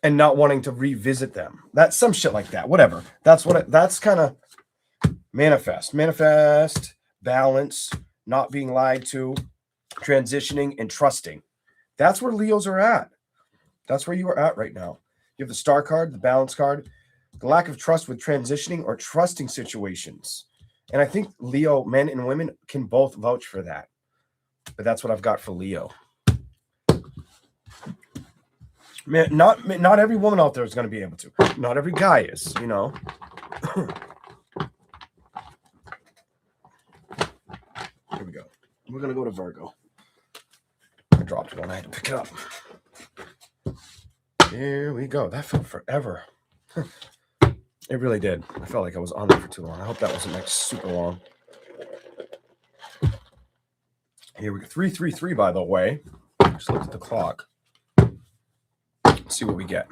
and not wanting to revisit them. That's some shit like that. Whatever. That's kind of manifest, balance, not being lied to, transitioning, and trusting. That's where Leos are at. That's where you are at right now. You have the Star card, the Balance card. The lack of trust with transitioning or trusting situations. And I think Leo, men and women, can both vouch for that. But that's what I've got for Leo. Man, not every woman out there is going to be able to. Not every guy is, you know. Here we go. We're going to go to Virgo. I dropped one. I had to pick it up. Here we go. That felt forever. It really did. I felt like I was on there for too long. I hope that wasn't like super long. Here we go. 333, by the way. Just looked at the clock. Let's see what we get.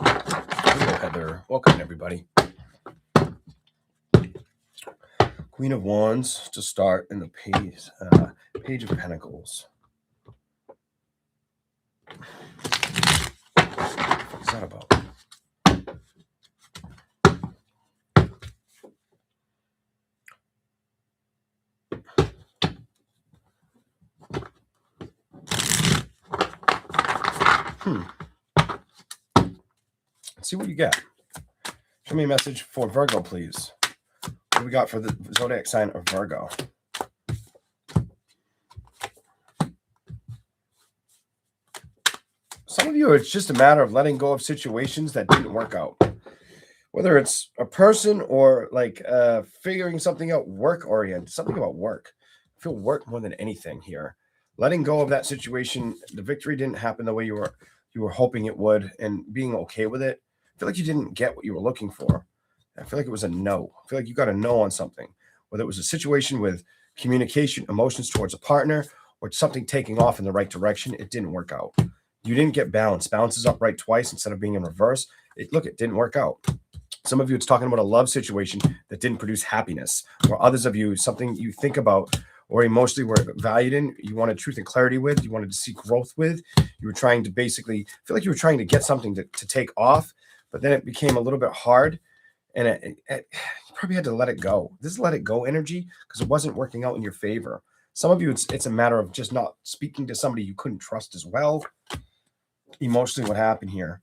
Hello, Heather. Welcome, everybody. Queen of Wands to start in the Page of Pentacles. What is that about? Let's see what you get. Show me a message for Virgo, please. What do we got for the zodiac sign of Virgo? Some of you, it's just a matter of letting go of situations that didn't work out. Whether it's a person or like figuring something out, work oriented, something about work. I feel work more than anything here. Letting go of that situation, the victory didn't happen the way you were hoping it would, and being okay with it. I feel like you didn't get what you were looking for. I feel like it was a no. I feel like you got a no on something, whether it was a situation with communication, emotions towards a partner, or something taking off in the right direction. It didn't work out. You didn't get balance. Balance is upright twice instead of being in reverse. It didn't work out. Some of you, it's talking about a love situation that didn't produce happiness, or others of you, something you think about or emotionally were valued in, you wanted truth and clarity with, you wanted to see growth with. You were trying to basically feel like you were trying to get something to take off, but then it became a little bit hard, and you probably had to let it go. This is let it go energy because it wasn't working out in your favor. Some of you, it's a matter of just not speaking to somebody you couldn't trust as well. Emotionally, what happened here?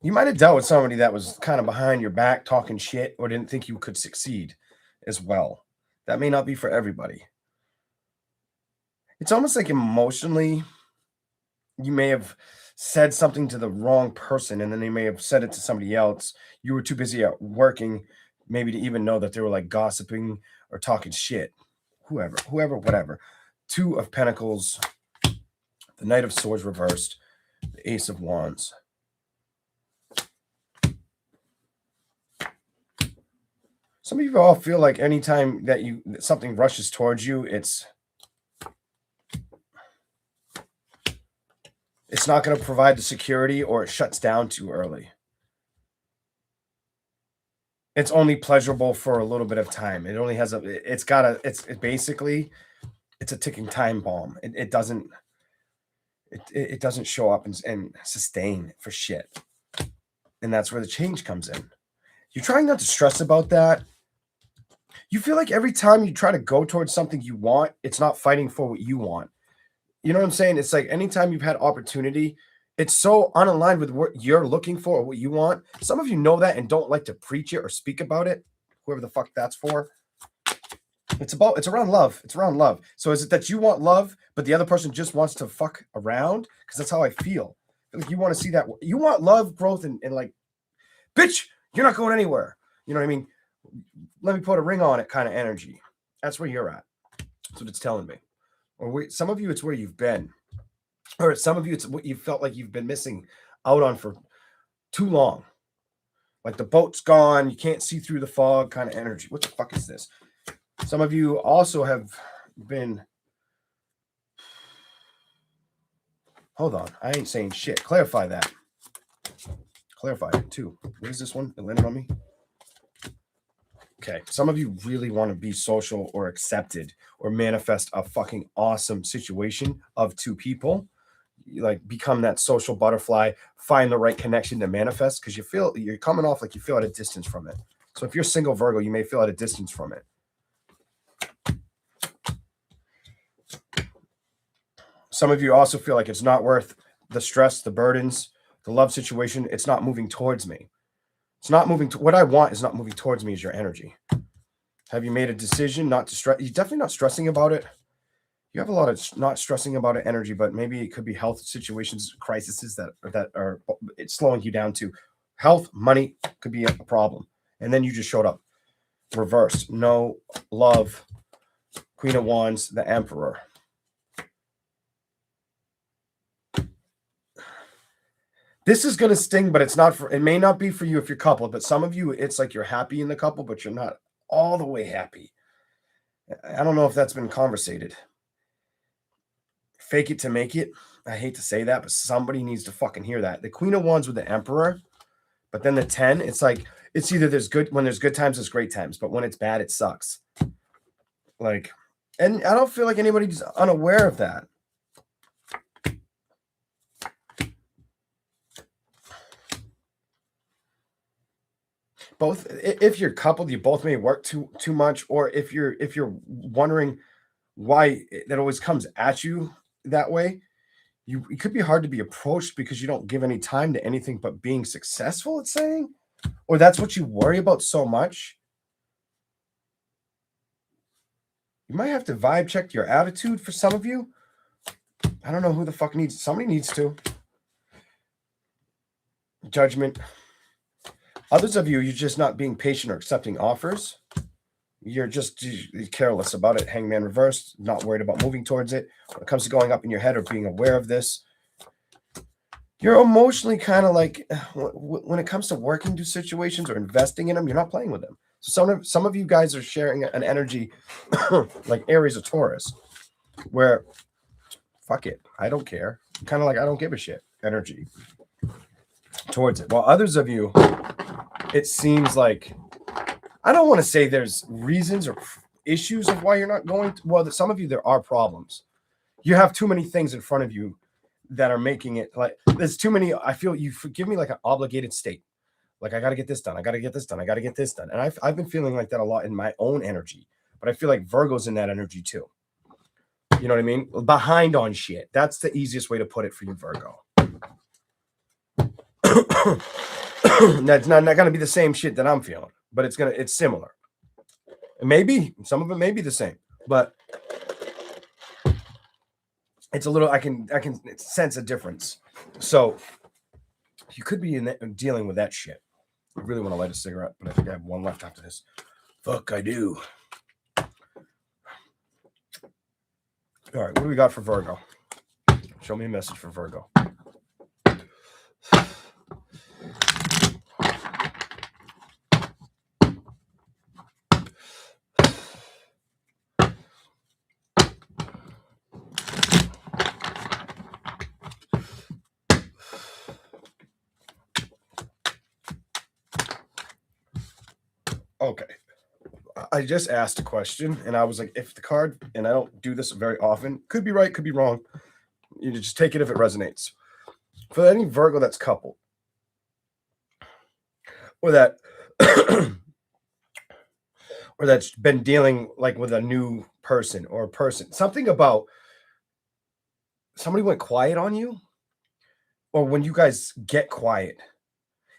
You might have dealt with somebody that was kind of behind your back talking shit or didn't think you could succeed as well. That may not be for everybody. It's almost like emotionally, you may have said something to the wrong person and then they may have said it to somebody else. You were too busy at working, maybe to even know that they were like gossiping or talking shit. Whoever, whatever. Two of Pentacles, the Knight of Swords reversed, the Ace of Wands. Some of you all feel like anytime that something rushes towards you, it's not going to provide the security, or it shuts down too early. It's only pleasurable for a little bit of time. It only has it's basically a ticking time bomb. It doesn't show up and sustain for shit. And that's where the change comes in. You're trying not to stress about that. You feel like every time you try to go towards something you want, it's not fighting for what you want. You know what I'm saying? It's like anytime you've had opportunity, it's so unaligned with what you're looking for or what you want. Some of you know that and don't like to preach it or speak about it. Whoever the fuck that's for. It's around love. It's around love. So is it that you want love, but the other person just wants to fuck around? Because that's how I feel. I feel like you want to see that. You want love, growth, and like, bitch, you're not going anywhere. You know what I mean? Let me put a ring on it kind of energy. That's where you're at. That's what it's telling me. Or some of you, it's where you've been. Or some of you, it's what you felt like you've been missing out on for too long. Like the boat's gone. You can't see through the fog kind of energy. What the fuck is this? Some of you also have been... Hold on. I ain't saying shit. Clarify that. Clarify it too. What is this one? It landed on me. Okay, some of you really want to be social or accepted or manifest a fucking awesome situation of two people. You like become that social butterfly, find the right connection to manifest, because you feel you're coming off like you feel at a distance from it. So if you're single Virgo, you may feel at a distance from it. Some of you also feel like it's not worth the stress, the burdens, the love situation. It's not moving towards me. It's not moving to what I want is not moving towards me is your energy. Have you made a decision not to stress? You're definitely not stressing about it. You have a lot of not stressing about it energy, but maybe it could be health situations, crises that are it's slowing you down too. Health, money could be a problem. And then you just showed up. Reversed. No love. Queen of Wands, the Emperor. This is going to sting, but it's not for, it may not be for you if you're coupled, but some of you, it's like you're happy in the couple, but you're not all the way happy. I don't know if that's been conversated. Fake it to make it. I hate to say that, but somebody needs to fucking hear that. The Queen of Wands with the Emperor, but then the 10, it's like, it's either when there's good times, there's great times, but when it's bad, it sucks. Like, and I don't feel like anybody's unaware of that. Both, if you're coupled, you both may work too much, or if you're wondering why that always comes at you that way, it could be hard to be approached because you don't give any time to anything but being successful, it's saying, or that's what you worry about so much. You might have to vibe check your attitude for some of you. I don't know who the fuck needs. Somebody needs to. Judgment. Others of you, you're just not being patient or accepting offers. You're just careless about it. Hangman reversed, not worried about moving towards it. When it comes to going up in your head or being aware of this, you're emotionally kind of like, when it comes to working through situations or investing in them, you're not playing with them. So some of you guys are sharing an energy like Aries or Taurus, where fuck it, I don't care. Kind of like I don't give a shit energy towards it. While others of you, it seems like, I don't want to say there's reasons or issues of why you're not going. Well, some of you, there are problems. You have too many things in front of you that are making it like there's too many. I feel you forgive me like an obligated state. Like I got to get this done. I got to get this done. I got to get this done. And I've been feeling like that a lot in my own energy, but I feel like Virgo's in that energy too. You know what I mean? Behind on shit. That's the easiest way to put it for you, Virgo. That's not going to be the same shit that I'm feeling, but it's similar. Maybe some of it may be the same, but it's a little, I can sense a difference. So you could be dealing with that shit. I really want to light a cigarette, but I think I have one left after this. Fuck, I do. All right, what do we got for Virgo? Show me a message for Virgo. Okay. I just asked a question and I was like, if the card, and I don't do this very often, could be right, could be wrong. You just take it if it resonates. For any Virgo that's coupled, or that or that's been dealing like with a new person or a person, something about somebody went quiet on you, or when you guys get quiet,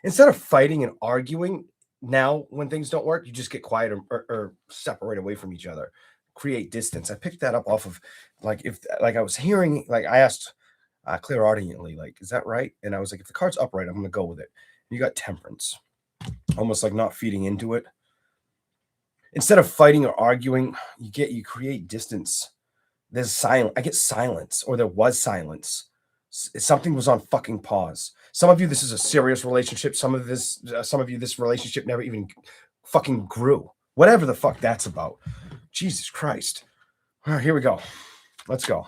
instead of fighting and arguing, now when things don't work, you just get quiet or separate away from each other, create distance. I picked that up off of like, if like I was hearing, like I asked clairaudiently, like, is that right? And I was like, if the card's upright, I'm gonna go with it. You got Temperance, almost like not feeding into it. Instead of fighting or arguing, you create distance. There's silence. I get silence, or there was silence. Something was on fucking pause. Some of you, this is a serious relationship. Some of you, this relationship never even fucking grew. Whatever the fuck that's about. Jesus Christ. All right, here we go. Let's go.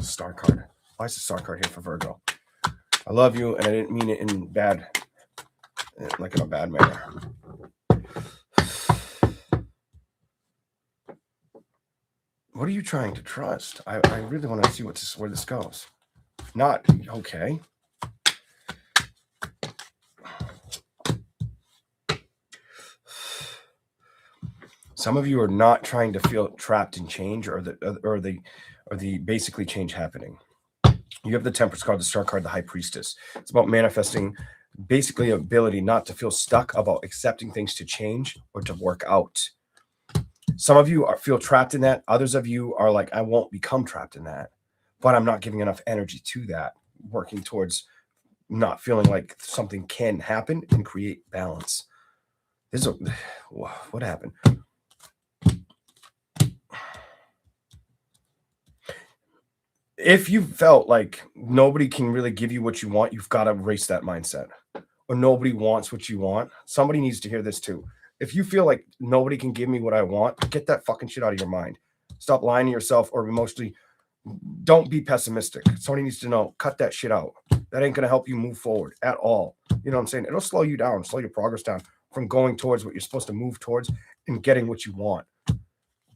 Star card. Why is the star card here for Virgo? I love you, and I didn't mean it in bad, like in a bad manner. What are you trying to trust? I really want to see where this goes. Not okay. Some of you are not trying to feel trapped in change or the basically change happening. You have the Temperance card, the Star card, the High Priestess. It's about manifesting basically ability not to feel stuck, about accepting things to change or to work out. Some of you feel trapped in that. Others of you are like, I won't become trapped in that, but I'm not giving enough energy to that, working towards not feeling like something can happen and create balance. What happened? If you felt like nobody can really give you what you want, you've got to erase that mindset. Or nobody wants what you want. Somebody needs to hear this too. If you feel like nobody can give me what I want, get that fucking shit out of your mind. Stop lying to yourself or emotionally. Don't be pessimistic. Somebody needs to know, cut that shit out. That ain't going to help you move forward at all. You know what I'm saying? It'll slow you down, slow your progress down from going towards what you're supposed to move towards and getting what you want.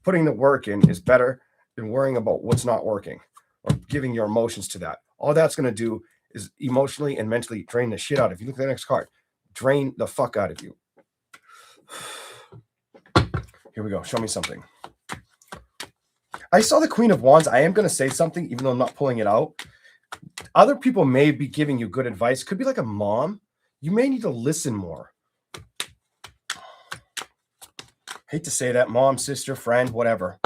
Putting the work in is better than worrying about what's not working or giving your emotions to that. All that's going to do is emotionally and mentally drain the shit out of you. Look at the next card. Drain the fuck out of you. Here we go. Show me something. I saw the Queen of Wands. I am going to say something, even though I'm not pulling it out. Other people may be giving you good advice. Could be like a mom. You may need to listen more. Hate to say that, mom, sister, friend, whatever.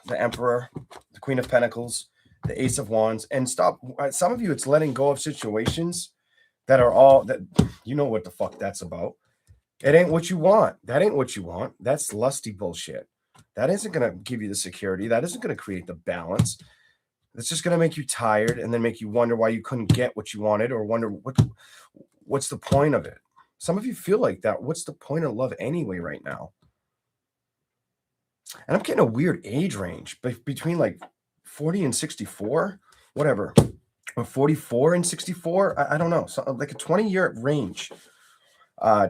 The Emperor, the Queen of Pentacles, the Ace of Wands, and stop. Some of you, it's letting go of situations that are all that you know what the fuck that's about. It ain't what you want. That ain't what you want. That's lusty bullshit. That isn't going to give you the security. That isn't going to create the balance. It's just going to make you tired and then make you wonder why you couldn't get what you wanted or wonder what's the point of it. Some of you feel like that. What's the point of love anyway right now? And I'm getting a weird age range between like 40 and 64, whatever, or 44 and 64. I don't know. So like a 20-year range.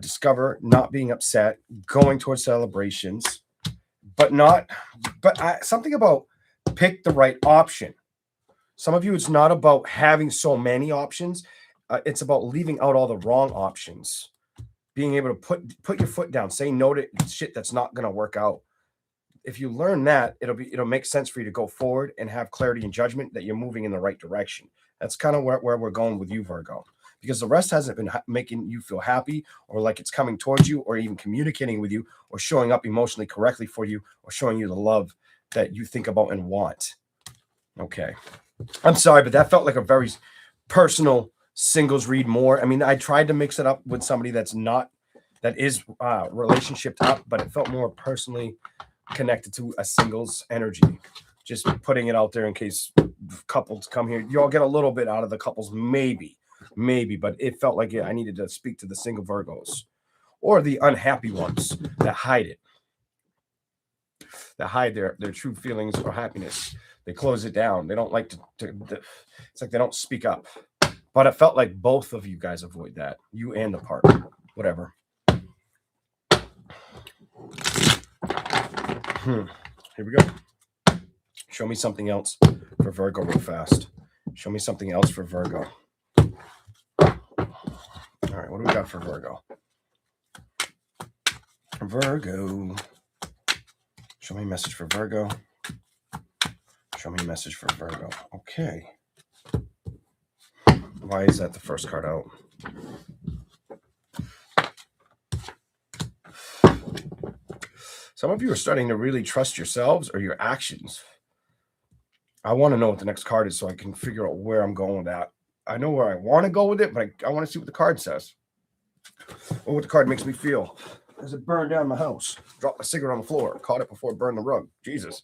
Discover, not being upset, going towards celebrations, but something about pick the right option. Some of you, it's not about having so many options. It's about leaving out all the wrong options. Being able to put your foot down, say no to shit that's not going to work out. If you learn that, it'll make sense for you to go forward and have clarity and judgment that you're moving in the right direction. That's kind of where we're going with you, Virgo, because the rest hasn't been making you feel happy or like it's coming towards you or even communicating with you or showing up emotionally correctly for you or showing you the love that you think about and want. Okay. I'm sorry, but that felt like a very personal singles read more. I mean, I tried to mix it up with somebody that is relationship up, but it felt more personally connected to a singles energy. Just putting it out there in case couples come here. You all get a little bit out of the couples, maybe, but it felt like I needed to speak to the single Virgos or the unhappy ones that hide it, that hide their true feelings or happiness. They close it down. They don't like to it's like they don't speak up. But it felt like both of you guys avoid that. You and the partner. Whatever. Here we go. Show me something else for Virgo real fast. Show me something else for Virgo. All right, what do we got for Virgo? Virgo. Show me a message for Virgo. Show me a message for Virgo. Okay. Why is that the first card out? Some of you are starting to really trust yourselves or your actions. I want to know what the next card is so I can figure out where I'm going with that. I know where I want to go with it, but I want to see what the card says or what the card makes me feel. As it burned down my house, dropped my cigarette on the floor, caught it before it burned the rug. Jesus.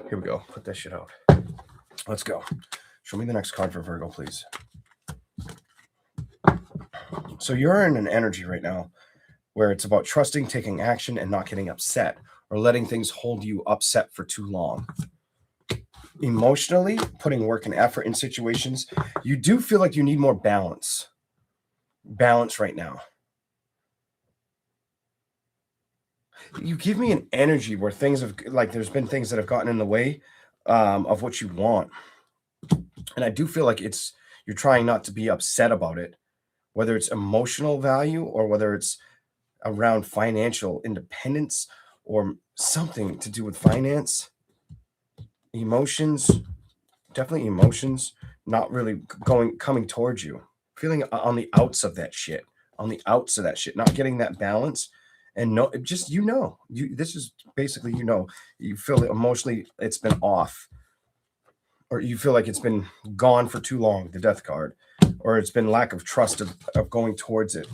Here we go. Put that shit out. Let's go. Show me the next card for Virgo, please. So you're in an energy right now where it's about trusting, taking action, and not getting upset or letting things hold you upset for too long. Emotionally, putting work and effort in situations, you do feel like you need more balance. Balance right now. You give me an energy where things have, like, there's been things that have gotten in the way of what you want. And I do feel like you're trying not to be upset about it, whether it's emotional value or whether it's around financial independence or something to do with finance, emotions, definitely emotions, not really coming towards you, feeling on the outs of that shit, not getting that balance. And no, just, this is basically, you feel that emotionally it's been off, or you feel like it's been gone for too long, the death card, or it's been lack of trust of going towards it.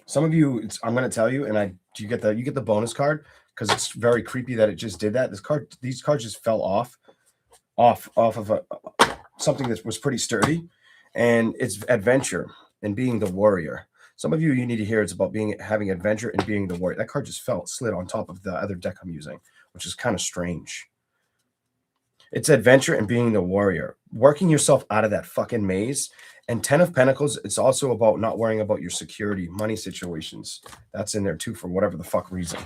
Some of you, I'm going to tell you, and you get the bonus card because it's very creepy that it just did that. These cards just fell off of something that was pretty sturdy, and it's adventure and being the warrior. Some of you need to hear it's about having adventure and being the warrior. That card just slid on top of the other deck I'm using, which is kind of strange. It's adventure and being the warrior, working yourself out of that fucking maze. And 10 of Pentacles, it's also about not worrying about your security, money situations. That's in there too for whatever the fuck reason.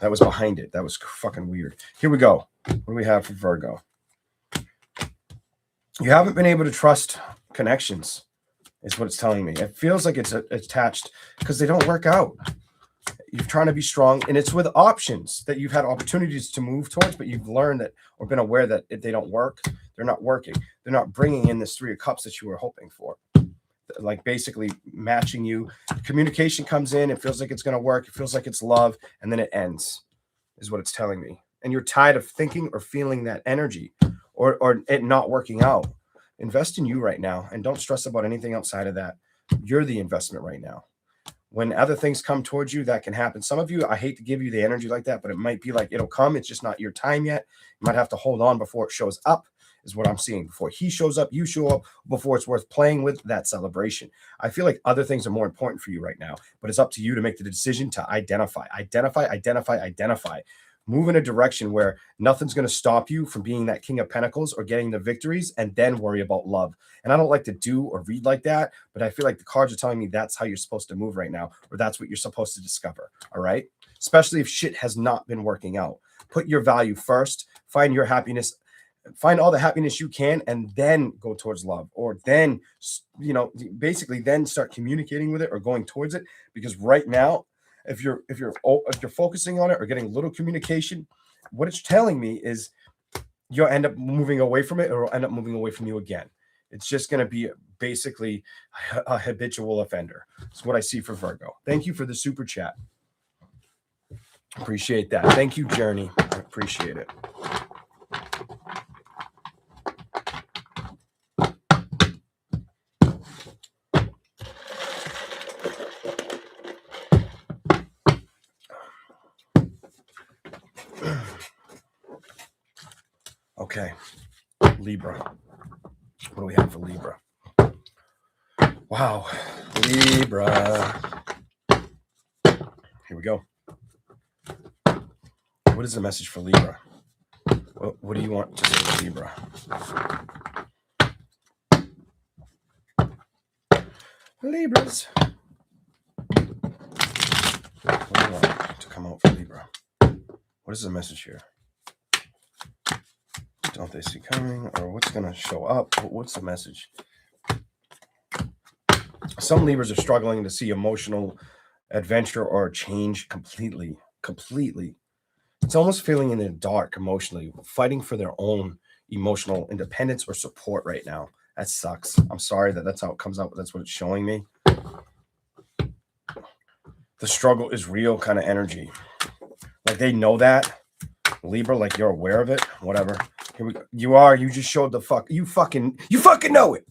That was behind it. That was fucking weird. Here we go. What do we have for Virgo? You haven't been able to trust connections, is what it's telling me. It feels like it's attached because they don't work out. You're trying to be strong, and it's with options that you've had opportunities to move towards, but you've learned that or been aware that if they don't work, They're not working. They're not bringing in this 3 of Cups that you were hoping for. Like basically matching you. Communication comes in. It feels like it's going to work. It feels like it's love. And then it ends is what it's telling me. And you're tired of thinking or feeling that energy or it not working out. Invest in you right now and don't stress about anything outside of that. You're the investment right now. When other things come towards you, that can happen. Some of you, I hate to give you the energy like that, but it might be like it'll come. It's just not your time yet. You might have to hold on before it shows up, is what I'm seeing. Before he shows up, you show up, before it's worth playing with that celebration. I feel like other things are more important for you right now, but it's up to you to make the decision to identify. Move in a direction where nothing's going to stop you from being that King of Pentacles or getting the victories and then worry about love. And I don't like to do or read like that, but I feel like the cards are telling me that's how you're supposed to move right now, or that's what you're supposed to discover. All right. Especially if shit has not been working out. Put your value first, find your happiness, find all the happiness you can, and then go towards love, or then, basically then start communicating with it or going towards it. Because right now, if you're focusing on it or getting little communication, what it's telling me is you'll end up moving away from it, or it'll end up moving away from you again. It's just going to be basically a habitual offender. That's what I see for Virgo. Thank you for the super chat. Appreciate that. Thank you, Journey. I appreciate it. Okay, Libra. What do we have for Libra? Wow, Libra. Here we go. What is the message for Libra? What do you want to say to Libra? Libras. What do you want to come out for Libra? What is the message here? Don't they see coming? Or what's going to show up? What's the message? Some Libras are struggling to see emotional adventure or change completely. It's almost feeling in the dark emotionally, fighting for their own emotional independence or support right now. That sucks. I'm sorry that's how it comes out, but that's what it's showing me. The struggle is real kind of energy. Like they know that. Libra, like you're aware of it. Whatever. Here we go. You just showed the fuck. You fucking know it.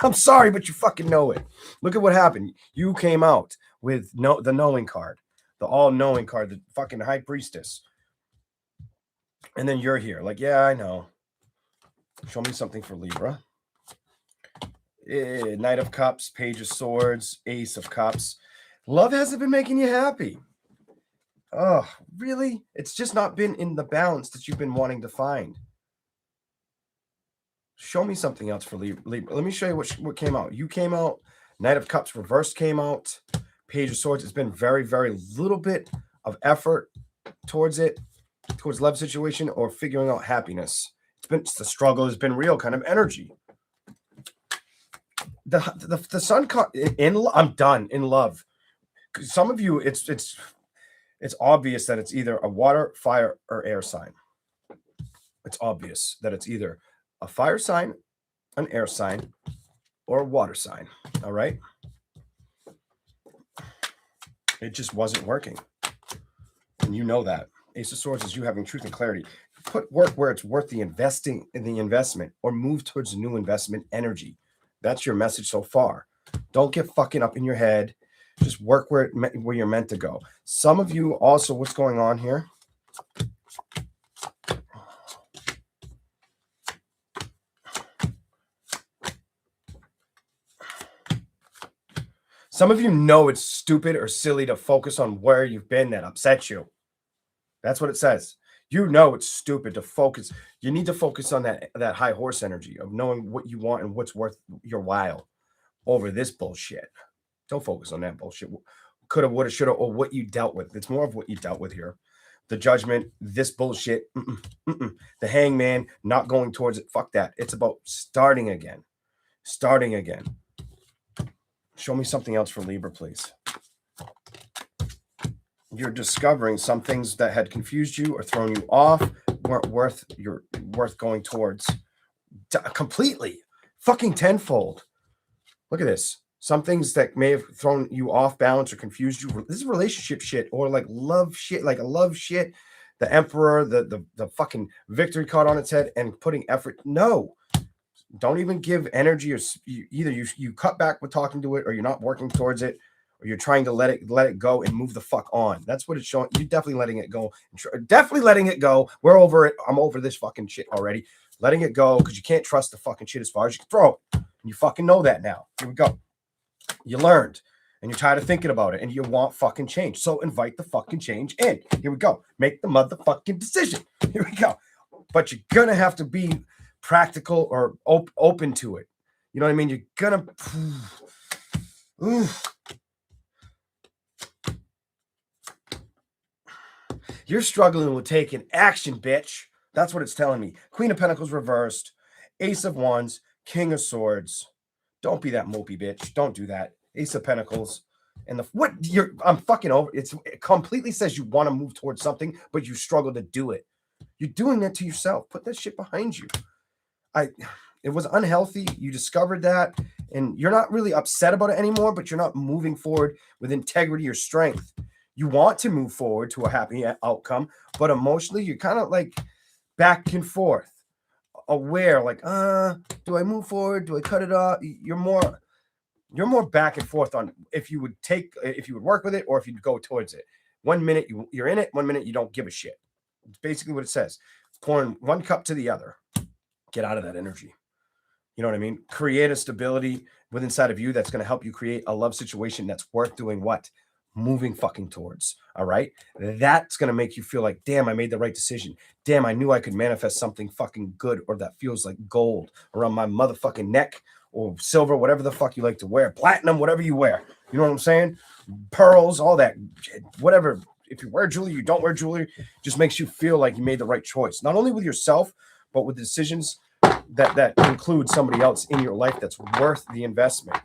I'm sorry, but you fucking know it. Look at what happened. You came out with the knowing card, the all-knowing card, the fucking high priestess. And then you're here. Like, yeah, I know. Show me something for Libra. Knight of Cups, Page of Swords, Ace of Cups. Love hasn't been making you happy. Oh, really? It's just not been in the balance that you've been wanting to find. Show me something else for Libra. Let me show you what came out. You came out. Knight of Cups reversed came out. Page of Swords. It's been very, very little bit of effort towards it, towards love situation or figuring out happiness. The struggle has been real kind of energy. The sun card I'm done in love. Some of you, it's obvious that it's either a water, fire, or air sign. It's obvious that it's either a fire sign, an air sign, or a water sign. All right. It just wasn't working. And you know that. Ace of Swords is you having truth and clarity. Put work where it's worth the investment or move towards a new investment energy. That's your message so far. Don't get fucking up in your head. Just work where you're meant to go. Some of you also, what's going on here? Some of you know it's stupid or silly to focus on where you've been that upsets you. That's what it says. You know it's stupid to focus. You need to focus on that high horse energy of knowing what you want and what's worth your while over this bullshit. Don't focus on that bullshit. Coulda, woulda, shoulda, or what you dealt with. It's more of what you dealt with here. The judgment, this bullshit, the hangman, not going towards it. Fuck that. It's about starting again. Starting again. Show me something else for Libra, please. You're discovering some things that had confused you or thrown you off weren't worth going towards completely, fucking tenfold. Look at this. Some things that may have thrown you off balance or confused you. This is relationship shit or like love shit, like a love shit. The emperor, the fucking victory card on its head and putting effort. No, don't even give energy or either you cut back with talking to it or you're not working towards it or you're trying to let it go and move the fuck on. That's what it's showing. You're definitely letting it go. Definitely letting it go. We're over it. I'm over this fucking shit already. Letting it go because you can't trust the fucking shit as far as you can throw it. And you fucking know that now. Here we go. You learned and you're tired of thinking about it and you want fucking change. So invite the fucking change in. Here we go. Make the motherfucking decision. Here we go. But you're going to have to be practical or open to it. You know what I mean? You're going to... You're struggling with taking action, bitch. That's what it's telling me. Queen of Pentacles reversed. Ace of Wands. King of Swords. Don't be that mopey, bitch. Don't do that. Ace of Pentacles. And I'm fucking over. It completely says you want to move towards something, but you struggle to do it. You're doing that to yourself. Put that shit behind you. It was unhealthy. You discovered that, and you're not really upset about it anymore, but you're not moving forward with integrity or strength. You want to move forward to a happy outcome, but emotionally, you're kind of like back and forth, aware, like, do I move forward? Do I cut it off? You're more back and forth on if you would work with it or if you'd go towards it. 1 minute you're in it, 1 minute you don't give a shit. It's basically what it says. Pouring one cup to the other. Get out of that energy. You know what I mean? Create a stability within inside of you that's going to help you create a love situation that's worth doing what? Moving fucking towards. All right? That's going to make you feel like, damn, I made the right decision. Damn, I knew I could manifest something fucking good or that feels like gold around my motherfucking neck or silver, whatever the fuck you like to wear. Platinum, whatever you wear. You know what I'm saying? Pearls, all that. Whatever. If you wear jewelry, you don't wear jewelry, just makes you feel like you made the right choice. Not only with yourself, but with decisions that include somebody else in your life that's worth the investment.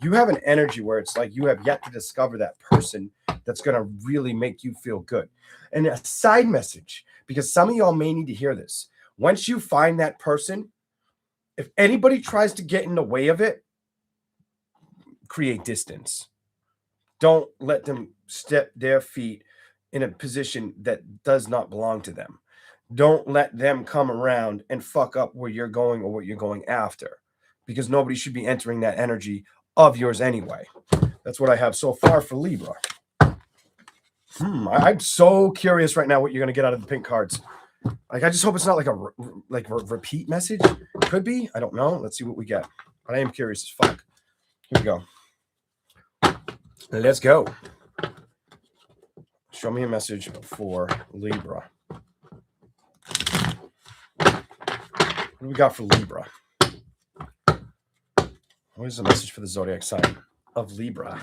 You have an energy where it's like you have yet to discover that person that's going to really make you feel good. And a side message, because some of y'all may need to hear this. Once you find that person, if anybody tries to get in the way of it, create distance. Don't let them step their feet in a position that does not belong to them. Don't let them come around and fuck up where you're going or what you're going after, because nobody should be entering that energy of yours anyway. That's what I have so far for Libra. I'm so curious right now what you're going to get out of the pink cards. Like, I just hope it's not like a repeat message. Could be. I don't know. Let's see what we get. But I am curious as fuck. Here we go. Let's go. Show me a message for Libra. What do we got for Libra? What is the message for the zodiac sign of Libra?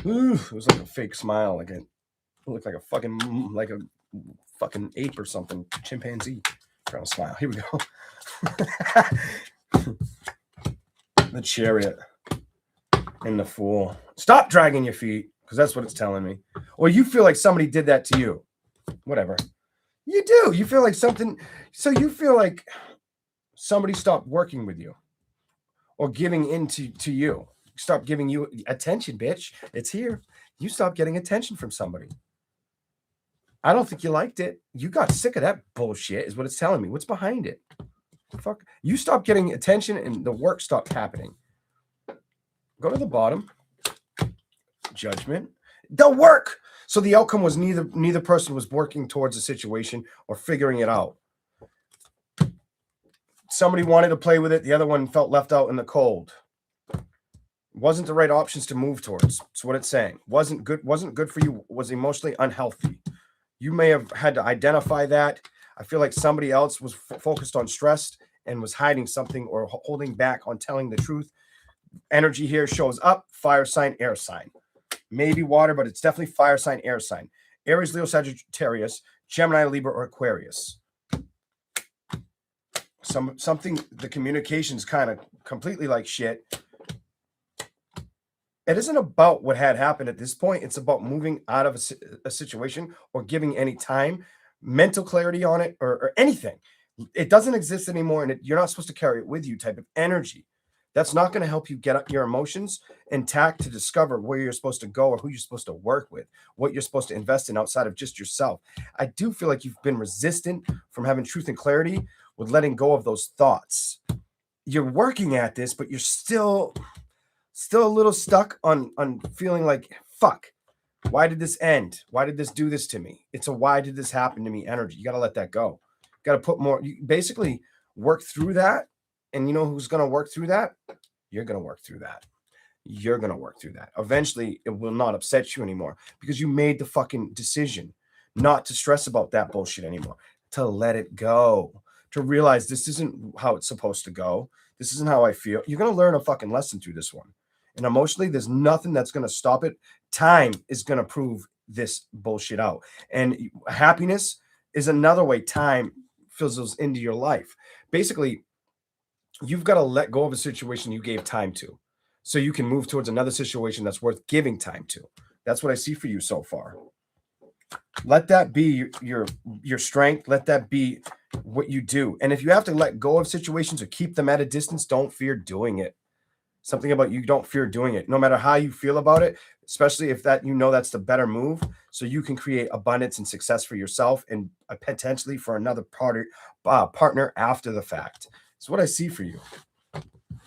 Ooh, it was like a fake smile. It looked like a fucking ape or something. Chimpanzee trying to smile. Here we go. The Chariot and the Fool. Stop dragging your feet, because that's what it's telling me. Or you feel like somebody did that to you. Whatever. You do. You feel like something. So you feel like somebody stopped working with you or giving in to you. Stop giving you attention, bitch. It's here. You stop getting attention from somebody. I don't think you liked it. You got sick of that bullshit is what it's telling me. What's behind it? Fuck. You stop getting attention and the work stopped happening. Go to the bottom. Judgment. The work. So the outcome was neither person was working towards a situation or figuring it out. Somebody wanted to play with it. The other one felt left out in the cold. Wasn't the right options to move towards. That's what it's saying. Wasn't good for you. Was emotionally unhealthy. You may have had to identify that. I feel like somebody else was focused on stress and was hiding something or holding back on telling the truth. Energy here shows up. Fire sign, air sign. Maybe water, but it's definitely fire sign, air sign. Aries, Leo, Sagittarius, Gemini, Libra, or Aquarius. Something, the communication's kind of completely like shit. It isn't about what had happened at this point. It's about moving out of a situation or giving any time, mental clarity on it, or anything. It doesn't exist anymore, and you're not supposed to carry it with you type of energy. That's not going to help you get up your emotions intact to discover where you're supposed to go or who you're supposed to work with, what you're supposed to invest in outside of just yourself. I do feel like you've been resistant from having truth and clarity with letting go of those thoughts. You're working at this, but you're still a little stuck on feeling like, fuck, why did this end? Why did this do this to me? It's a why did this happen to me energy. You got to let that go. You got to put more, you basically work through that. And you know who's going to work through that? You're going to work through that. You're going to work through that. Eventually, it will not upset you anymore because you made the fucking decision not to stress about that bullshit anymore, to let it go, to realize this isn't how it's supposed to go. This isn't how I feel. You're going to learn a fucking lesson through this one. And emotionally, there's nothing that's going to stop it. Time is going to prove this bullshit out. And happiness is another way time fizzles into your life. Basically, you've got to let go of a situation you gave time to so you can move towards another situation that's worth giving time to. That's what I see for you so far. Let that be your strength. Let that be what you do. And if you have to let go of situations or keep them at a distance, don't fear doing it. Something about you, don't fear doing it, no matter how you feel about it, especially if that that's the better move, so you can create abundance and success for yourself and potentially for another partner after the fact. It's what I see for you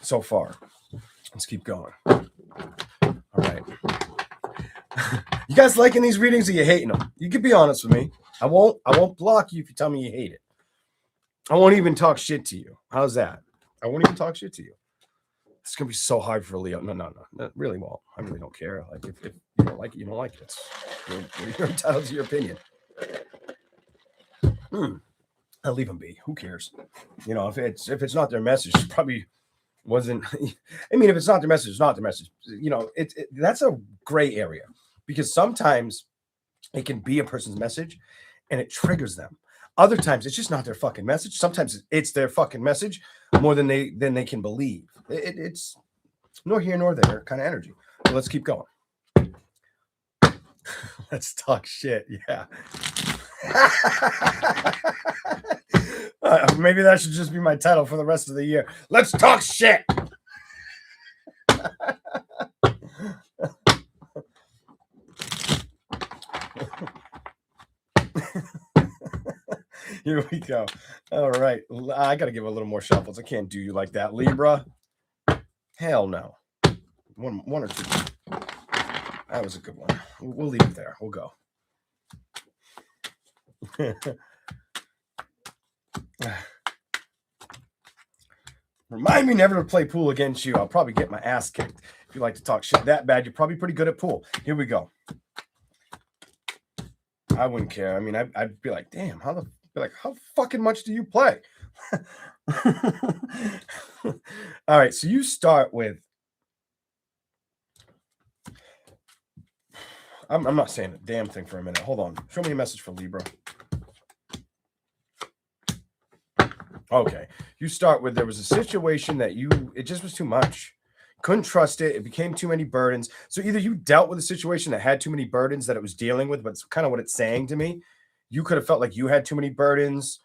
so far. Let's keep going. All right. You guys liking these readings or you hating them? You can be honest with me. I won't block you if you tell me you hate it. I won't even talk shit to you. How's that? I won't even talk shit to you. It's going to be so hard for Leo. No. That really won't. I really don't care. Like, if you don't like it, you don't like it. You're entitled to your opinion. I'll leave them be. Who cares? If it's not their message, it probably wasn't. I mean, if it's not their message, it's not their message. That's a gray area because sometimes it can be a person's message and it triggers them. Other times it's just not their fucking message. Sometimes it's their fucking message more than they can believe. It's nor here nor there kind of energy. So let's keep going. Let's talk shit. Yeah. Maybe that should just be my title for the rest of the year. Let's talk shit. Here we go. All right. I got to give a little more shuffles. I can't do you like that. Libra. Hell no. One or two. That was a good one. We'll leave it there. We'll go. Remind me never to play pool against you. I'll probably get my ass kicked. If you like to talk shit that bad, you're probably pretty good at pool. Here we go. I wouldn't care. I mean, I'd be like, damn, how fucking much do you play? All right, so you start with. I'm not saying a damn thing for a minute. Hold on. Show me a message for Libra. Okay, you start with there was a situation that it just was too much. Couldn't trust it. It became too many burdens. So either you dealt with a situation that had too many burdens that it was dealing with, but it's kind of what it's saying to me. You could have felt like you had too many burdens,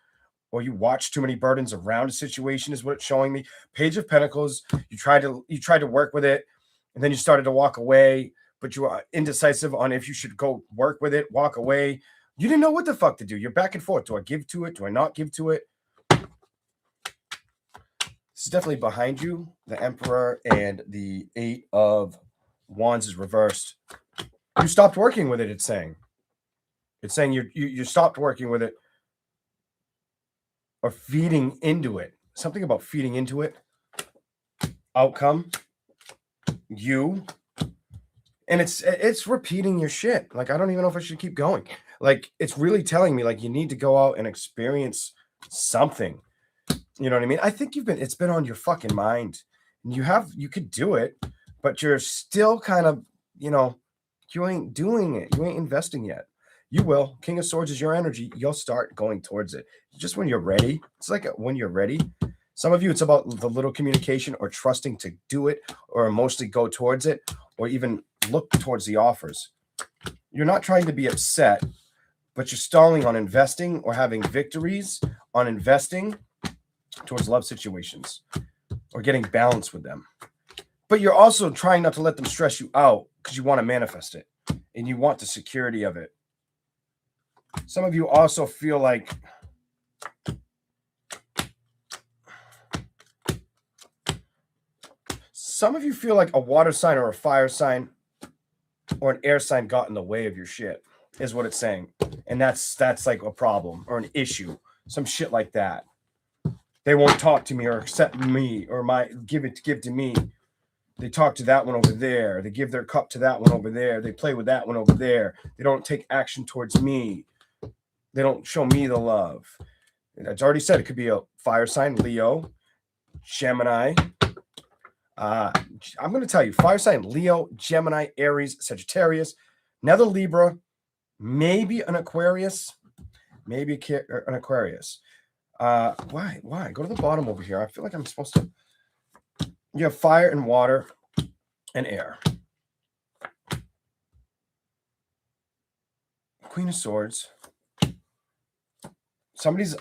or you watched too many burdens around a situation is what it's showing me. Page of Pentacles. You tried to work with it, and then you started to walk away, but you were indecisive on if you should go work with it, walk away. You didn't know what the fuck to do. You're back and forth. Do I give to it? Do I not give to it? This is definitely behind you. The Emperor and the 8 of Wands is reversed. You stopped working with it, it's saying. It's saying you stopped working with it or feeding into it. Something about feeding into it. Outcome. You. And it's repeating your shit. Like, I don't even know if I should keep going. Like, it's really telling me, like, you need to go out and experience something. You know what I mean? I think it's been on your fucking mind. You could do it, but you're still kind of, you ain't doing it. You ain't investing yet. You will. King of Swords is your energy. You'll start going towards it. Just when you're ready. It's like when you're ready. Some of you, it's about the little communication or trusting to do it or emotionally go towards it or even look towards the offers. You're not trying to be upset, but you're stalling on investing or having victories on investing towards love situations or getting balance with them. But you're also trying not to let them stress you out because you want to manifest it and you want the security of it. Some of you also feel like a water sign or a fire sign or an air sign got in the way of your shit, is what it's saying. And that's like a problem or an issue, some shit like that. They won't talk to me or accept me or give to me. They talk to that one over there. They give their cup to that one over there. They play with that one over there. They don't take action towards me. They don't show me the love. And I already said it could be a fire sign, Leo, Gemini. I'm going to tell you, fire sign, Leo, Gemini, Aries, Sagittarius, another Libra, maybe an Aquarius, maybe an Aquarius. Why? Go to the bottom over here. I feel like I'm supposed to. You have fire and water and air. Queen of Swords. Somebody's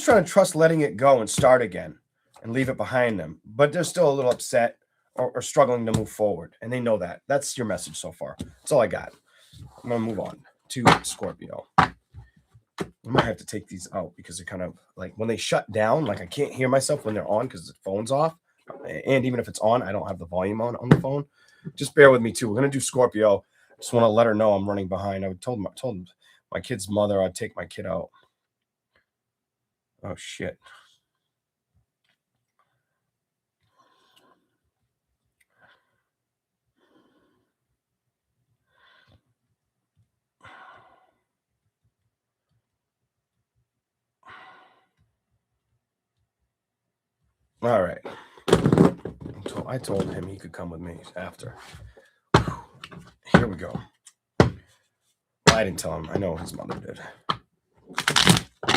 trying to trust letting it go and start again and leave it behind them, but they're still a little upset or struggling to move forward, and they know that. That's your message so far. That's all I got. I'm going to move on to Scorpio. I might have to take these out because they're kind of like when they shut down, like I can't hear myself when they're on because the phone's off. And even if it's on, I don't have the volume on the phone. Just bear with me too. We're going to do Scorpio. Just want to let her know I'm running behind. I told my kid's mother I'd take my kid out. Oh, shit. All right. I told him he could come with me after. Here we go. Well, I didn't tell him. I know his mother did.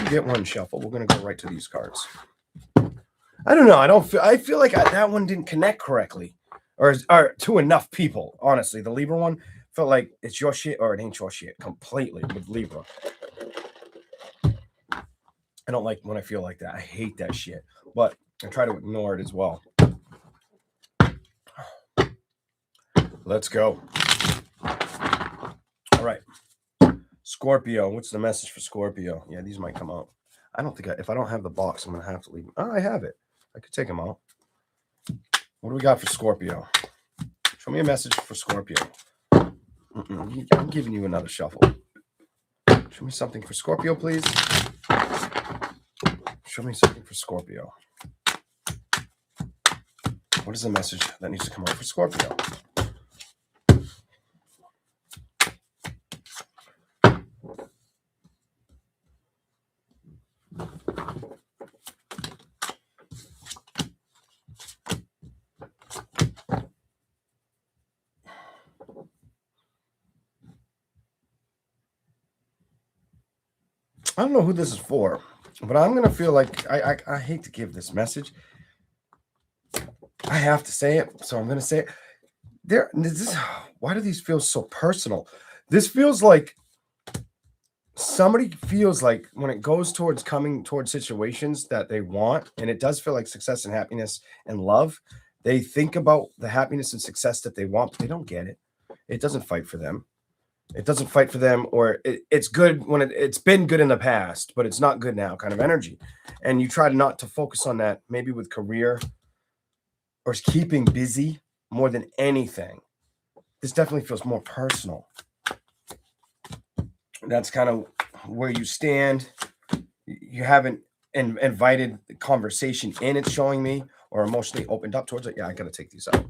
You get one shuffle. We're going to go right to these cards. I don't know. I feel like that one didn't connect correctly or to enough people. Honestly, the Libra one felt like it's your shit or it ain't your shit completely with Libra. I don't like when I feel like that. I hate that shit, but I try to ignore it as well. Let's go. All right. Scorpio. What's the message for Scorpio? Yeah, these might come out. I don't think if I don't have the box, I'm going to have to leave them. Oh, I have it. I could take them out. What do we got for Scorpio? Show me a message for Scorpio. I'm giving you another shuffle. Show me something for Scorpio, please. Show me something for Scorpio. What is the message that needs to come out for Scorpio? I don't know who this is for, but I'm going to feel like I hate to give this message. I have to say it, so I'm going to say it. Why do these feel so personal? This feels like somebody feels like when it goes towards coming towards situations that they want, and it does feel like success and happiness and love, they think about the happiness and success that they want, but they don't get it. It doesn't fight for them. It doesn't fight for them, or it's good when it's been good in the past, but it's not good now kind of energy. And you try not to focus on that, maybe with career or keeping busy more than anything. This definitely feels more personal. That's kind of where you stand. You haven't invited the conversation in, it's showing me, or emotionally opened up towards it. Yeah, I got to take these out.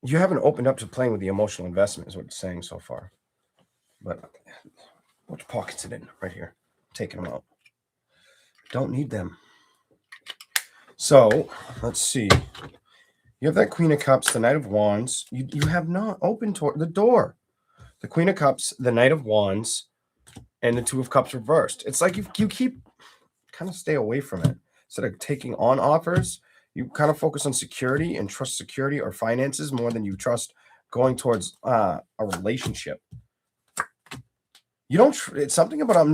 You haven't opened up to playing with the emotional investment is what it's saying so far. But which pocket's it in? Right here. Taking them out. Don't need them. So, let's see. You have that Queen of Cups, the Knight of Wands. You have not opened the door. The Queen of Cups, the Knight of Wands, and the Two of Cups reversed. It's like you keep kind of stay away from it. Instead of taking on offers, you kind of focus on security and trust security or finances more than you trust going towards a relationship. You don't, it's something about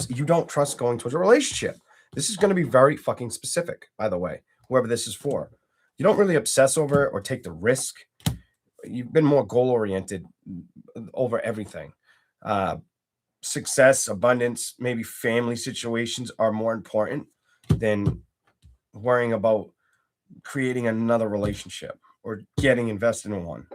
you don't trust going towards a relationship. This is going to be very fucking specific, by the way, whoever this is for. You don't really obsess over it or take the risk. You've been more goal oriented over everything. Success, abundance, maybe family situations are more important than worrying about creating another relationship or getting invested in one.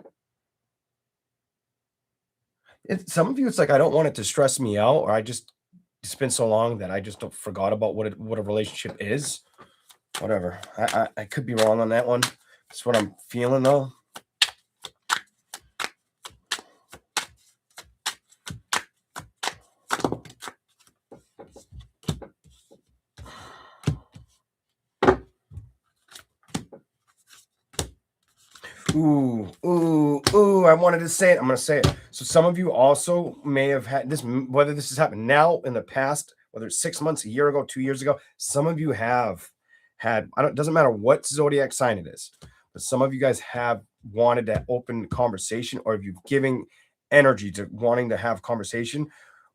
Some of you, it's like, I don't want it to stress me out, or it's been so long that I just forgot about what a relationship is. Whatever. I could be wrong on that one. That's what I'm feeling though. Ooh, I wanted to say it. I'm going to say it. So some of you also may have had this, whether this has happened now, in the past, whether it's 6 months, a year ago, 2 years ago, some of you have had, it doesn't matter what zodiac sign it is, but some of you guys have wanted to open conversation, or if you've given energy to wanting to have conversation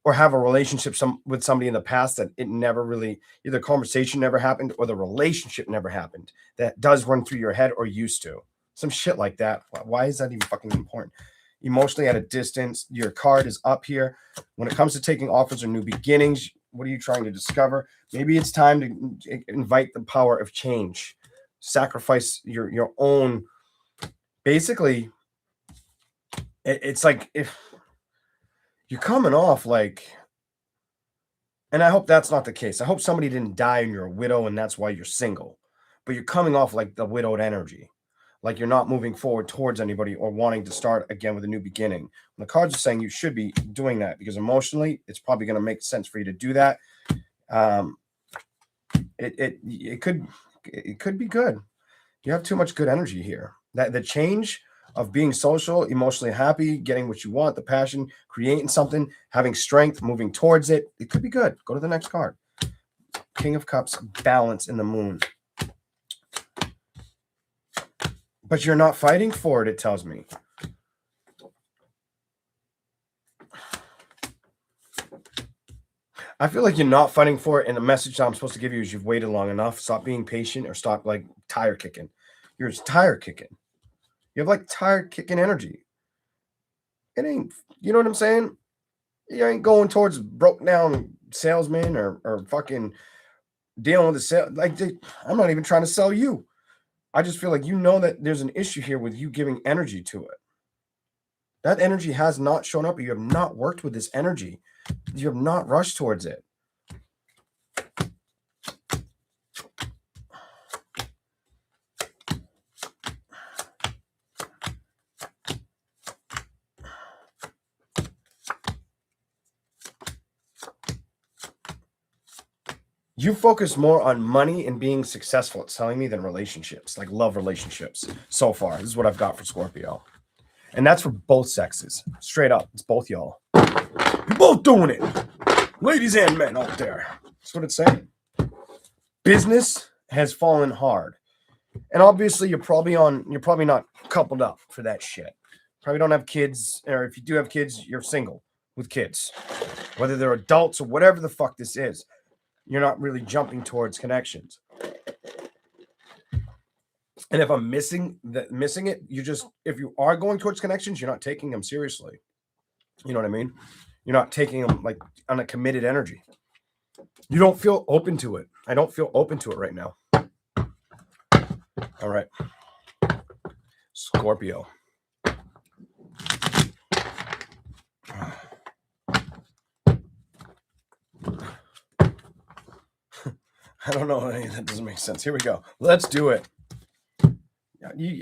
or have a relationship with somebody in the past that it never really, either conversation never happened or the relationship never happened. That does run through your head, or used to. Some shit like that. Why is that even fucking important? Emotionally at a distance. Your card is up here. When it comes to taking offers or new beginnings, what are you trying to discover? Maybe it's time to invite the power of change. Sacrifice your own. Basically, it's like, if you're coming off like, and I hope that's not the case. I hope somebody didn't die and you're a widow and that's why you're single. But you're coming off like the widowed energy. Like you're not moving forward towards anybody or wanting to start again with a new beginning. And the cards are saying you should be doing that, because emotionally, it's probably going to make sense for you to do that. It could be good. You have too much good energy here. That the change of being social, emotionally happy, getting what you want, the passion, creating something, having strength, moving towards it. It could be good. Go to the next card. King of Cups, balance in the moon. But you're not fighting for it, it tells me. I feel like you're not fighting for it, and the message I'm supposed to give you is you've waited long enough. Stop being patient, or stop like tire kicking. You're just tire kicking. You have like tire kicking energy. It ain't, you know what I'm saying? You ain't going towards broke down salesman or fucking dealing with the sale. Like, I'm not even trying to sell you. I just feel like you know that there's an issue here with you giving energy to it. That energy has not shown up. You have not worked with this energy. You have not rushed towards it. You focus more on money and being successful, it's telling me, than relationships, like love relationships so far. This is what I've got for Scorpio. And that's for both sexes. Straight up. It's both y'all. You're both doing it. Ladies and men out there. That's what it's saying. Business has fallen hard. And obviously you're probably not coupled up for that shit. Probably don't have kids, or if you do have kids, you're single with kids. Whether they're adults or whatever the fuck this is. You're not really jumping towards connections. And if I'm missing it, if you are going towards connections, you're not taking them seriously. You know what I mean? You're not taking them like on a committed energy. You don't feel open to it. I don't feel open to it right now. All right. Scorpio. I don't know. That doesn't make sense. Here we go. Let's do it.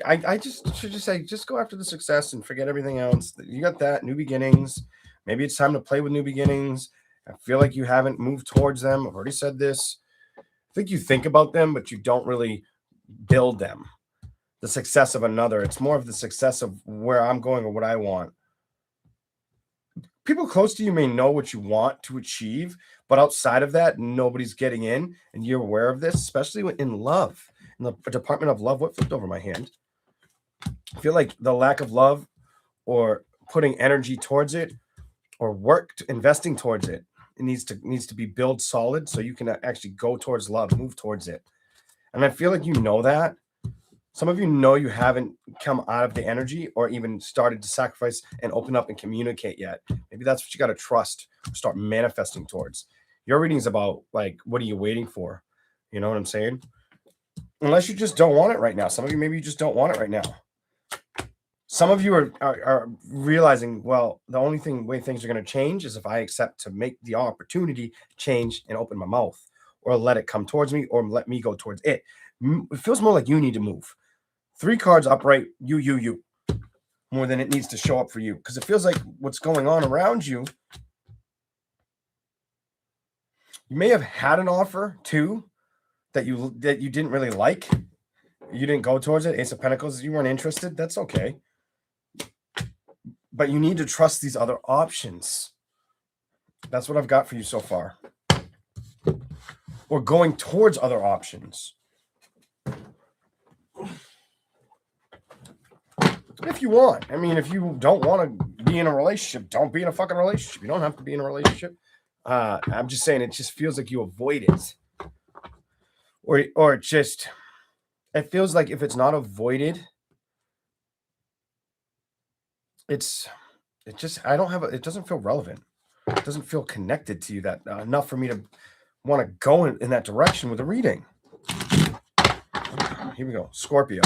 I should just say, just go after the success and forget everything else. You got that. New beginnings. Maybe it's time to play with new beginnings. I feel like you haven't moved towards them. I've already said this. I think you think about them, but you don't really build them. The success of another. It's more of the success of where I'm going or what I want. People close to you may know what you want to achieve, but outside of that, nobody's getting in, and you're aware of this, especially in love. In the department of love, what flipped over my hand? I feel like the lack of love or putting energy towards it or investing towards it. It needs to be built solid so you can actually go towards love, move towards it. And I feel like you know that. Some of you know you haven't come out of the energy or even started to sacrifice and open up and communicate yet. Maybe that's what you got to trust, start manifesting towards. Your reading is about, like, what are you waiting for? You know what I'm saying? Unless you just don't want it right now. Some of you, maybe you just don't want it right now. Some of you are realizing, well, the only way things are going to change is if I accept to make the opportunity change and open my mouth, or let it come towards me, or let me go towards it. It feels more like you need to move. 3 cards upright, you, more than it needs to show up for you. Because it feels like what's going on around you. You may have had an offer too that you didn't really like. You didn't go towards it. Ace of Pentacles, you weren't interested. That's okay. But you need to trust these other options. That's what I've got for you so far. Or going towards other options. If you want. I mean, if you don't want to be in a relationship, don't be in a fucking relationship. You don't have to be in a relationship. I'm just saying, it just feels like you avoid it. Or it feels like if it's not avoided, it doesn't feel relevant. It doesn't feel connected to you that enough for me to want to go in that direction with a reading. Here we go. Scorpio.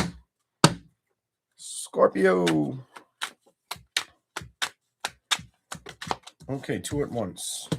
Okay, 2 at once.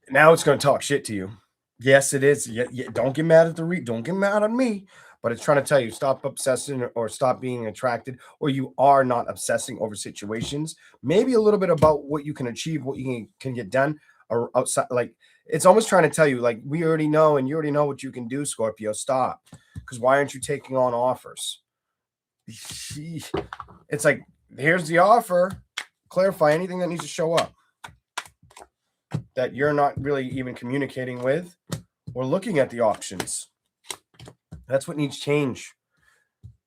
Now it's going to talk shit to you. Yes, it is. Yeah, don't get mad at don't get mad on me. But it's trying to tell you, stop obsessing or stop being attracted, or you are not obsessing over situations. Maybe a little bit about what you can achieve, what you can get done, or outside. Like, it's almost trying to tell you, like, we already know, and you already know what you can do, Scorpio. Stop. Because why aren't you taking on offers? It's like, here's the offer. Clarify anything that needs to show up that you're not really even communicating with or looking at the options. That's what needs change.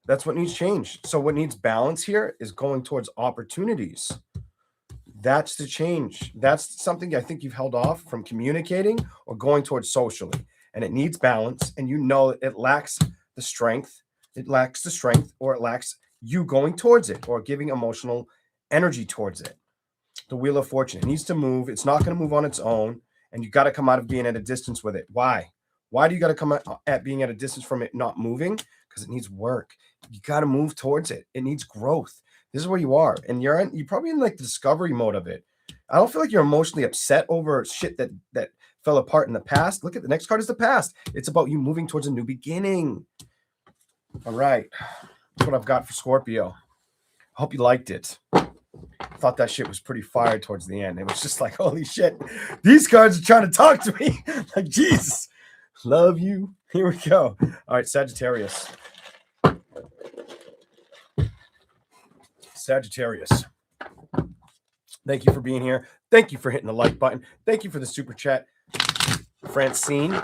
So what needs balance here is going towards opportunities. That's the change. That's something I think you've held off from communicating or going towards socially. And it needs balance. And you know it lacks the strength. Or it lacks you going towards it or giving emotional energy towards it. The Wheel of Fortune. It needs to move. It's not going to move on its own. And you got to come out of being at a distance with it. Why? Why do you got to come at being at a distance from it not moving? Because it needs work. You got to move towards it. It needs growth. This is where you are. And you're probably in like the discovery mode of it. I don't feel like you're emotionally upset over shit that fell apart in the past. Look at the next card is the past. It's about you moving towards a new beginning. All right. That's what I've got for Scorpio. I hope you liked it. Thought that shit was pretty fire towards the end. It was just like, holy shit, these cards are trying to talk to me. Like, Jesus, love you. Here we go. All right, Sagittarius. Thank you for being here. Thank you for hitting the like button. Thank you for the super chat, Francine.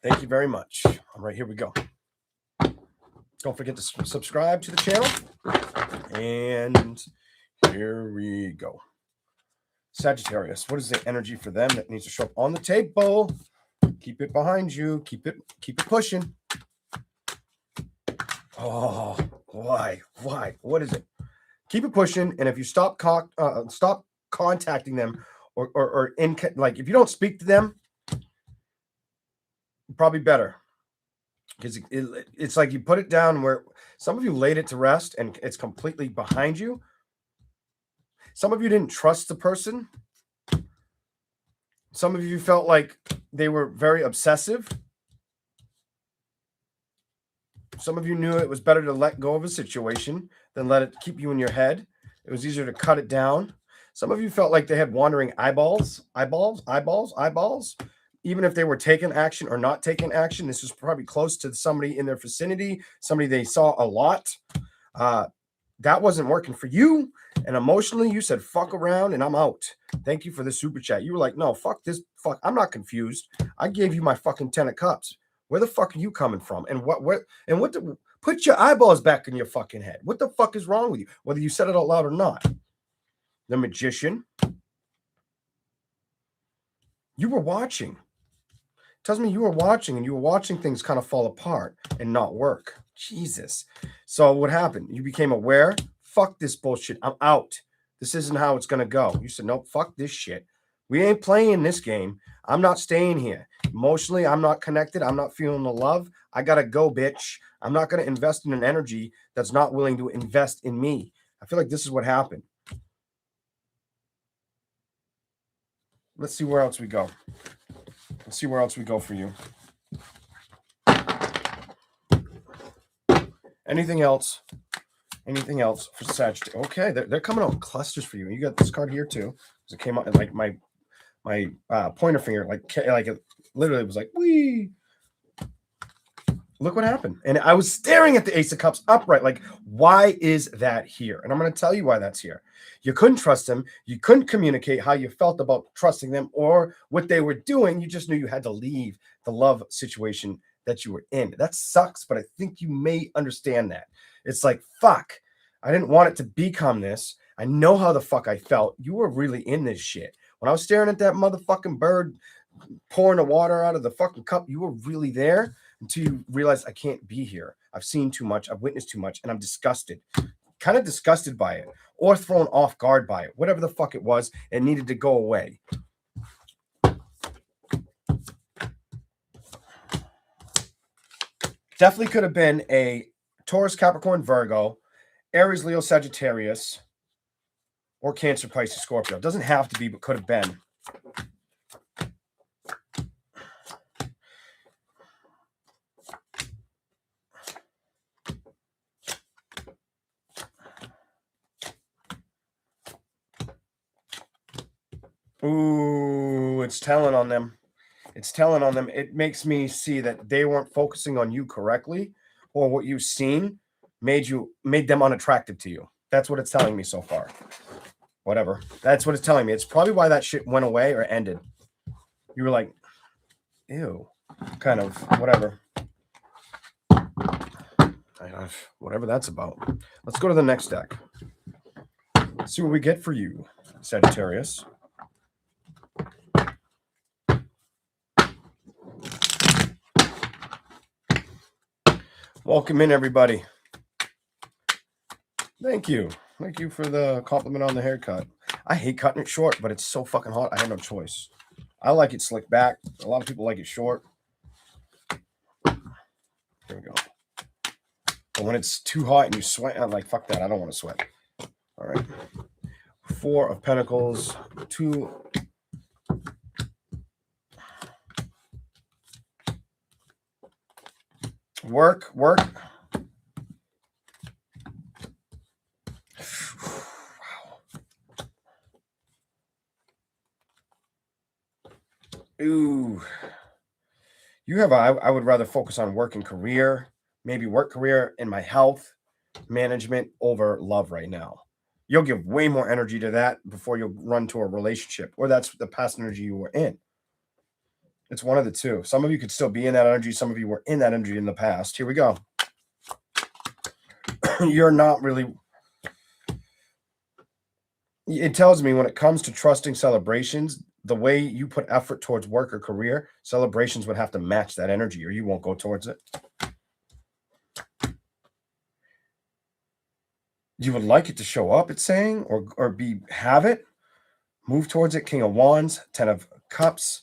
Thank you very much. All right, here we go. Don't forget to subscribe to the channel. And here we go. Sagittarius, what is the energy for them that needs to show up on the table? Keep it behind you. Keep it pushing. Oh, why? What is it? Keep it pushing. And if you stop contacting them or if you don't speak to them, probably better. Because it's like you put it down where some of you laid it to rest and it's completely behind you. Some of you didn't trust the person. Some of you felt like they were very obsessive. Some of you knew it was better to let go of a situation than let it keep you in your head. It was easier to cut it down. Some of you felt like they had wandering eyeballs. Even if they were taking action or not taking action, this was probably close to somebody in their vicinity, somebody they saw a lot. That wasn't working for you. And emotionally, you said, fuck around and I'm out. Thank you for the super chat. You were like, no, fuck this. Fuck. I'm not confused. I gave you my fucking 10 of cups. Where the fuck are you coming from? And put your eyeballs back in your fucking head. What the fuck is wrong with you? Whether you said it out loud or not. The Magician. You were watching. Tells me you were watching, and you were watching things kind of fall apart and not work. Jesus. So what happened? You became aware. Fuck this bullshit. I'm out. This isn't how it's going to go. You said, nope, fuck this shit. We ain't playing this game. I'm not staying here. Emotionally, I'm not connected. I'm not feeling the love. I got to go, bitch. I'm not going to invest in an energy that's not willing to invest in me. I feel like this is what happened. Let's see where else we go. Let's see where else we go for you. Anything else? Anything else for Sagittarius? Okay, they're coming out clusters for you. You got this card here too. It came out like my pointer finger, like it literally was like, wee. Look what happened. And I was staring at the Ace of Cups upright. Like, why is that here? And I'm going to tell you why that's here. You couldn't trust them. You couldn't communicate how you felt about trusting them or what they were doing. You just knew you had to leave the love situation that you were in. That sucks, but I think you may understand that. It's like, fuck, I didn't want it to become this. I know how the fuck I felt. You were really in this shit. When I was staring at that motherfucking bird pouring the water out of the fucking cup, you were really there until you realize I can't be here. I've seen too much. I've witnessed too much, and I'm disgusted. Kind of disgusted by it or thrown off guard by it. Whatever the fuck it was, it needed to go away. Definitely could have been a Taurus, Capricorn, Virgo, Aries, Leo, Sagittarius, or Cancer, Pisces, Scorpio. It doesn't have to be, but could have been. Ooh, it's telling on them. It's telling on them. It makes me see that they weren't focusing on you correctly, or what you've seen made them unattractive to you. That's what it's telling me so far. Whatever. That's what it's telling me. It's probably why that shit went away or ended. You were like, ew, kind of, whatever. Whatever that's about. Let's go to the next deck. Let's see what we get for you, Sagittarius. Welcome in, everybody. Thank you. Thank you for the compliment on the haircut. I hate cutting it short, but it's so fucking hot. I had no choice. I like it slicked back. A lot of people like it short. There we go. But when it's too hot and you sweat, I'm like, fuck that. I don't want to sweat. All right. 4 of Pentacles. 2. Work. Wow. Ooh. You have I would rather focus on work and career, maybe work, career, and my health management over love right now. You'll give way more energy to that before you'll run to a relationship, or that's the past energy you were in. It's one of the two. Some of you could still be in that energy. Some of you were in that energy in the past. Here we go. You're not really. It tells me when it comes to trusting celebrations, the way you put effort towards work or career, celebrations would have to match that energy or you won't go towards it. You would like it to show up, it's saying, or have it. Move towards it. King of Wands, 10 of Cups.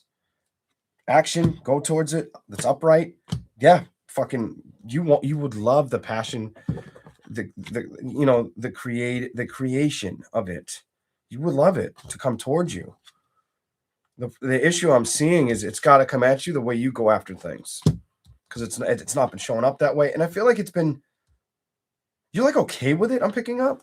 Action, go towards it. That's upright. Yeah, fucking you would love the passion, the creation of it. You would love it to come towards you. The issue I'm seeing is it's got to come at you the way you go after things, because it's not been showing up that way, and I feel like it's been. You're like okay with it. I'm picking up.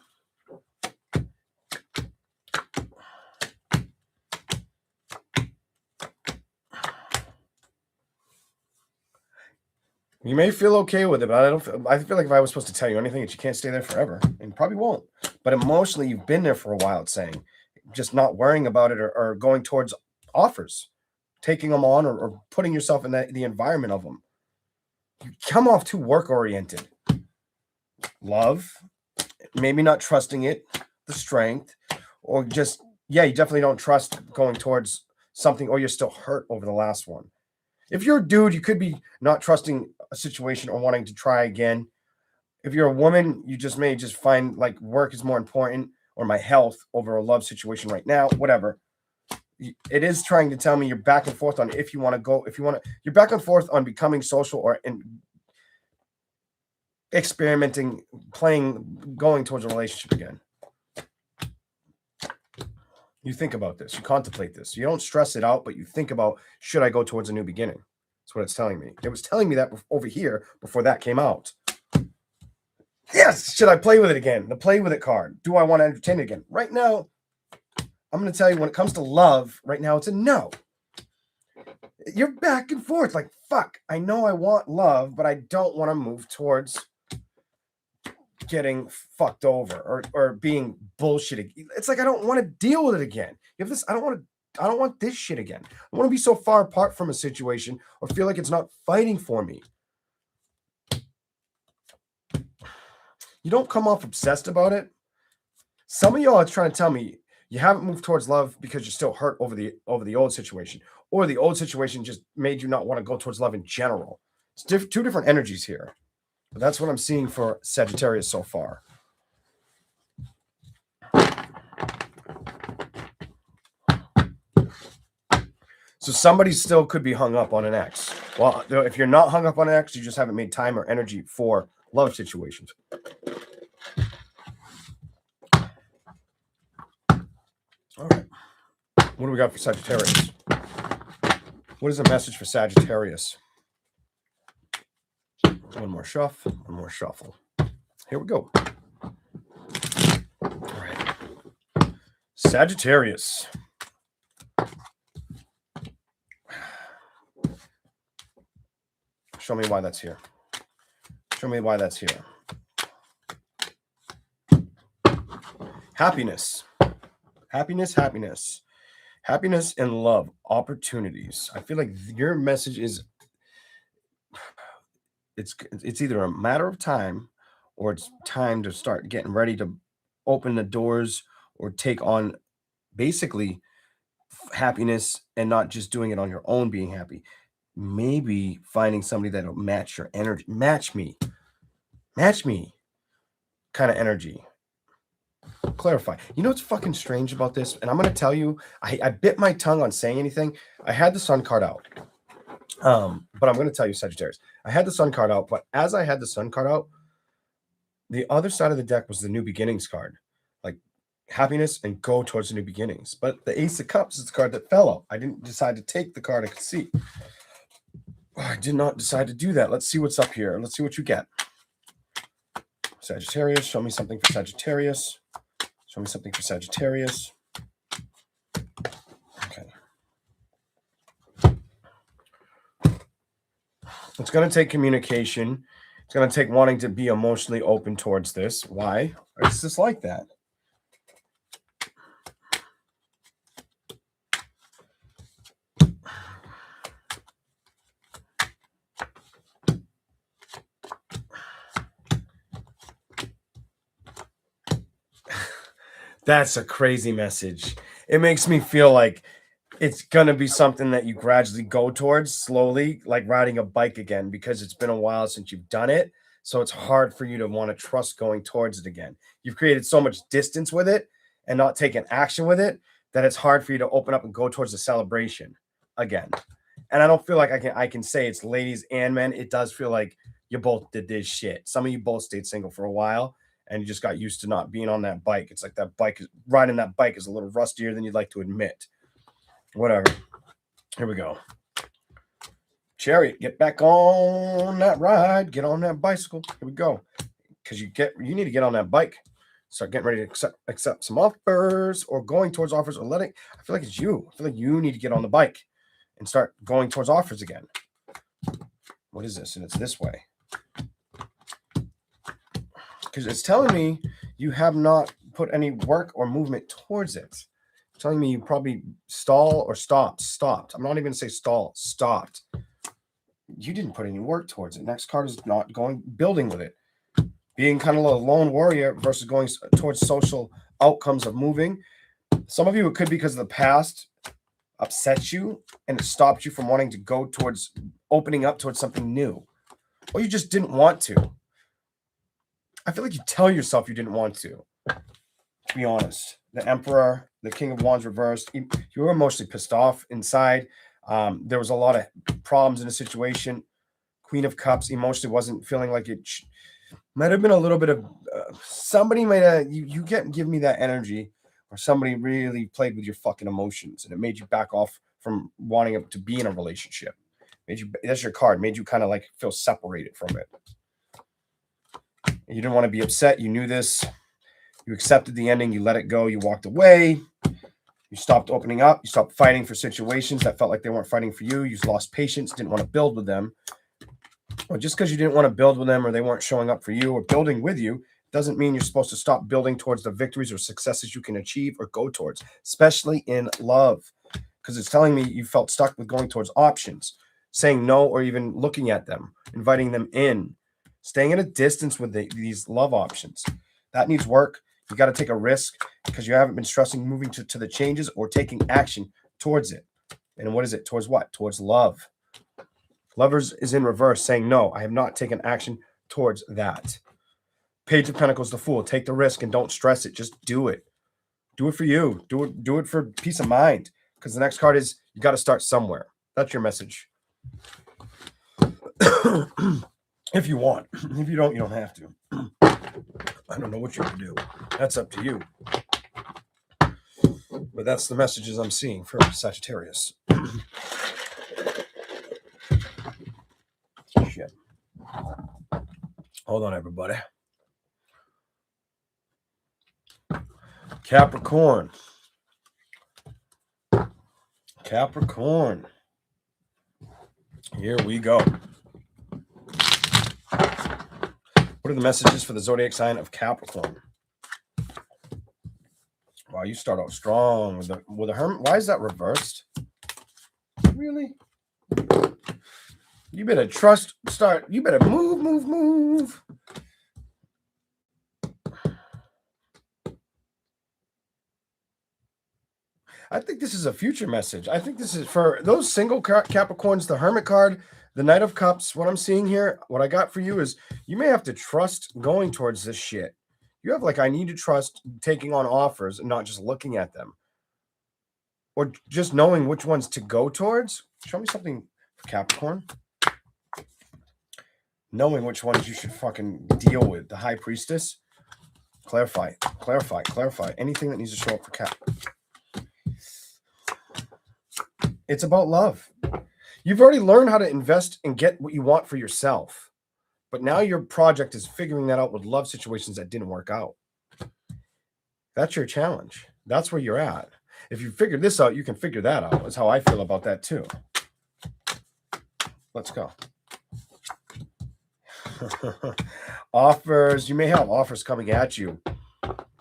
You may feel okay with it, but I feel like if I was supposed to tell you anything, that you can't stay there forever, and probably won't. But emotionally, you've been there for a while. It's saying, just not worrying about it or going towards offers, taking them on or putting yourself in the environment of them. You come off too work oriented. Love, maybe not trusting it, the strength, or just, yeah, you definitely don't trust going towards something, or you're still hurt over the last one. If you're a dude, you could be not trusting a situation or wanting to try again. If you're a woman, you just may just find like work is more important or my health over a love situation right now, whatever. It is trying to tell me you're back and forth on if you want to go, if you want to, you're back and forth on becoming social or in experimenting, playing, going towards a relationship again. You think about this, you contemplate this. You don't stress it out, but you think about, should I go towards a new beginning? That's what it's telling me. It was telling me that over here before that came out. Yes, should I play with it again? The play with it card. Do I want to entertain it again? Right now, I'm going to tell you, when it comes to love, right now it's a no. You're back and forth like, fuck, I know I want love, but I don't want to move towards getting fucked over or being bullshit. It's like I don't want to deal with it again. You have this, I don't want this shit again. I want to be so far apart from a situation or feel like it's not fighting for me. You don't come off obsessed about it. Some of y'all are trying to tell me you haven't moved towards love because you're still hurt over the old situation, or the old situation just made you not want to go towards love in general. It's two different energies here. But that's what I'm seeing for Sagittarius so far. So somebody still could be hung up on an ex. Well, if you're not hung up on an ex, you just haven't made time or energy for love situations. All right. What do we got for Sagittarius? What is the message for Sagittarius? One more shuffle. One more shuffle. Here we go. All right. Sagittarius. Show me why that's here. Show me why that's here. Happiness. Happiness, happiness. Happiness and love. Opportunities. I feel like your message is it's either a matter of time or it's time to start getting ready to open the doors or take on basically happiness and not just doing it on your own, being happy. Maybe finding somebody that'll match your energy. Match me kind of energy. Clarify. You know what's fucking strange about this? And I'm going to tell you, I bit my tongue on saying anything. I had the sun card out. But I'm going to tell you, Sagittarius, I had the sun card out, but as I had the sun card out, the other side of the deck was the new beginnings card, like happiness and go towards the new beginnings. But the Ace of Cups is the card that fell out. I didn't decide to take the card I could see. I did not decide to do that. Let's see what's up here. Let's see what you get. Sagittarius, show me something for Sagittarius. Show me something for Sagittarius. Okay. It's going to take communication. It's going to take wanting to be emotionally open towards this. Why? It's just like that. That's a crazy message. It makes me feel like it's going to be something that you gradually go towards slowly, like riding a bike again, because it's been a while since you've done it. So it's hard for you to want to trust going towards it again. You've created so much distance with it and not taken action with it that it's hard for you to open up and go towards the celebration again. And I don't feel like I can say it's ladies and men. It does feel like you both did this shit. Some of you both stayed single for a while and you just got used to not being on that bike. It's like that bike is riding that bike is a little rustier than you'd like to admit. Whatever. Here we go. Chariot, get back on that ride. Get on that bicycle. Here we go. Because you need to get on that bike. Start getting ready to accept some offers or going towards offers or letting. I feel like it's you. I feel like you need to get on the bike and start going towards offers again. What is this? And it's this way. Because it's telling me you have not put any work or movement towards it. telling me you probably stall or stopped. I'm not even going to say stall. Stopped. You didn't put any work towards it. Next card is not building with it. Being kind of a lone warrior versus going towards social outcomes of moving. Some of you, it could be because the past upset you and it stopped you from wanting to go towards opening up towards something new. Or you just didn't want to. I feel like you tell yourself you didn't want to be honest. The Emperor, the King of Wands reversed. You were emotionally pissed off inside. There was a lot of problems in the situation. Queen of Cups emotionally wasn't feeling like it. Might have been a little bit of somebody might have give me that energy, or somebody really played with your fucking emotions and it made you back off from wanting to be in a relationship. That's your card. Made you kind of like feel separated from it. You didn't want to be upset. You knew this. You accepted the ending. You let it go. You walked away. You stopped opening up. You stopped fighting for situations that felt like they weren't fighting for you. You lost patience. Didn't want to build with them. Well, just because you didn't want to build with them or they weren't showing up for you or building with you doesn't mean you're supposed to stop building towards the victories or successes you can achieve or go towards, especially in love. Because it's telling me you felt stuck with going towards options, saying no or even looking at them, inviting them in, staying at a distance with these love options. That needs work. You got to take a risk because you haven't been stressing moving to the changes or taking action towards it. And what is it? Towards what? Towards love. Lovers is in reverse, saying, no, I have not taken action towards that. Page of Pentacles, the Fool. Take the risk and don't stress it. Just do it. Do it for you. Do it for peace of mind. Because the next card is, you got to start somewhere. That's your message. If you want. If you don't have to. I don't know what you're going to do. That's up to you. But that's the messages I'm seeing for Sagittarius. Shit. Hold on, everybody. Capricorn. Here we go. What are the messages for the zodiac sign of Capricorn? Wow, you start out strong with the Hermit. Why is that reversed? Really? You better you better move. I think this is a future message. I think this is for those single Capricorns, the Hermit card, the Knight of Cups. What I'm seeing here, what I got for you is you may have to trust going towards this shit. You have I need to trust taking on offers and not just looking at them. Or just knowing which ones to go towards. Show me something for Capricorn. Knowing which ones you should fucking deal with. The High Priestess. Clarify. Anything that needs to show up for Cap. It's about love. You've already learned how to invest and get what you want for yourself. But now your project is figuring that out with love situations that didn't work out. That's your challenge. That's where you're at. If you figure this out, you can figure that out. That's how I feel about that too. Let's go. Offers. You may have offers coming at you.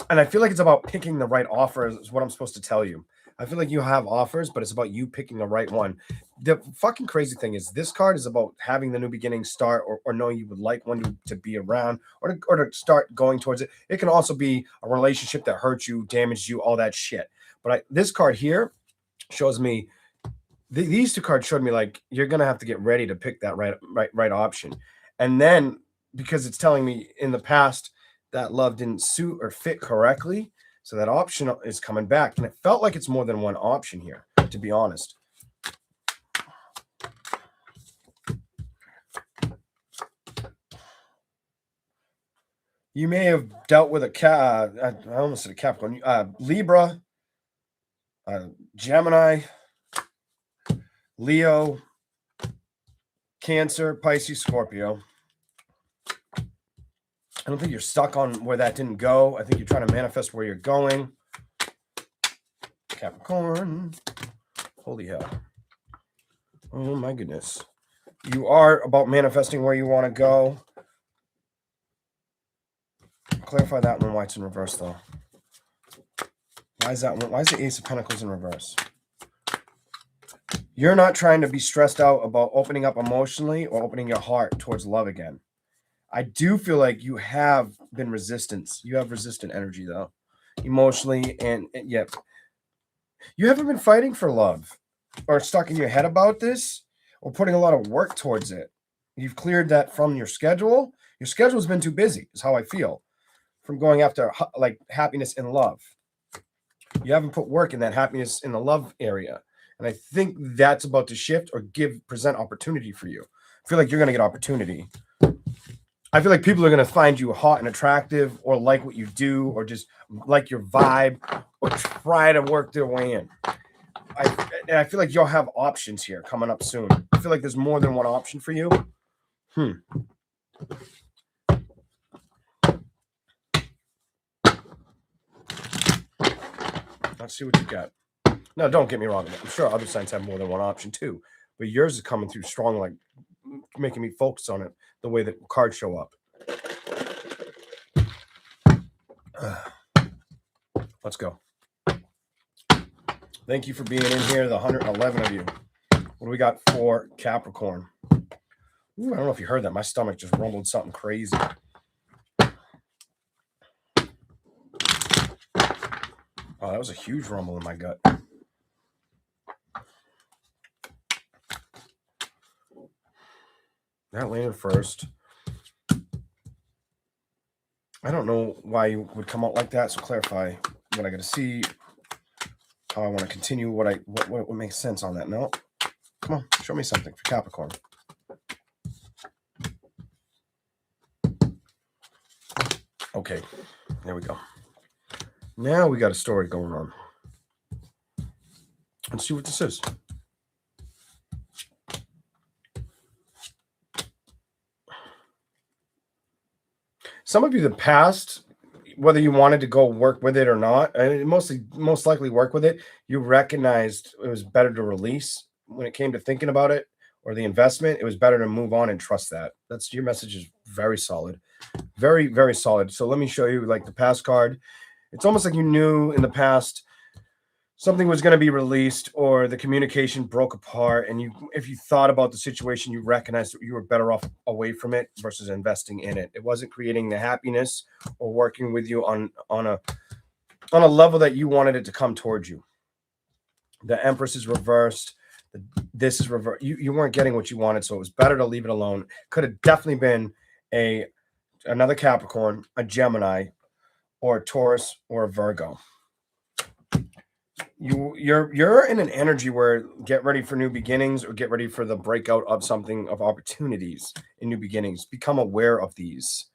And I feel like it's about picking the right offer is what I'm supposed to tell you. I feel like you have offers, but it's about you picking the right one. The fucking crazy thing is this card is about having the new beginning start or knowing you would like one to be around or to start going towards it. It can also be a relationship that hurt you, damaged you, all that shit. But this card here shows me, these two cards showed me you're going to have to get ready to pick that right option. And then because it's telling me in the past that love didn't suit or fit correctly, so that option is coming back. And it felt like it's more than one option here, to be honest. You may have dealt with I almost said a Capricorn, Libra, Gemini, Leo, Cancer, Pisces, Scorpio. I don't think you're stuck on where that didn't go. I think you're trying to manifest where you're going. Capricorn. Holy hell. Oh my goodness. You are about manifesting where you want to go. Clarify that one, why it's in reverse though. Why is that? Why is the Ace of Pentacles in reverse? You're not trying to be stressed out about opening up emotionally or opening your heart towards love again. I do feel like you have been resistant. You have resistant energy though, emotionally, and yet you haven't been fighting for love or stuck in your head about this or putting a lot of work towards it. You've cleared that from your schedule. Your schedule's been too busy, is how I feel, from going after like happiness and love. You haven't put work in that happiness in the love area. And I think that's about to shift or present opportunity for you. I feel like you're going to get opportunity. I feel like people are going to find you hot and attractive or like what you do or just like your vibe or try to work their way in. I feel like you'll have options here coming up soon. I feel like there's more than one option for you. Let's see what you got. No, don't get me wrong. I'm sure other signs have more than one option too. But yours is coming through strong, like making me focus on it the way that cards show up. Let's go. Thank you for being in here, the 111 of you. What do we got for Capricorn? Ooh, I don't know if you heard that. My stomach just rumbled something crazy. Oh, that was a huge rumble in my gut. That landed first. I don't know why you would come out like that, so clarify what I got to see, how I want to continue, what makes sense on that. No, come on, show me something for Capricorn. Okay, there we go. Now we got a story going on. Let's see what this is. Some of you, the past, whether you wanted to go work with it or not, and most likely work with it, you recognized it was better to release when it came to thinking about it or the investment. It was better to move on and trust that. That's your message is very solid. Very, very solid. So let me show you like the past card. It's almost like you knew in the past something was going to be released or the communication broke apart. And if you thought about the situation, you recognized that you were better off away from it versus investing in it. It wasn't creating the happiness or working with you on a level that you wanted it to come towards you. The Empress is reversed. This is reversed. You weren't getting what you wanted, so it was better to leave it alone. Could have definitely been another Capricorn, a Gemini, or a Taurus, or a Virgo. You're in an energy where get ready for new beginnings or get ready for the breakout of something, of opportunities in new beginnings. Become aware of these.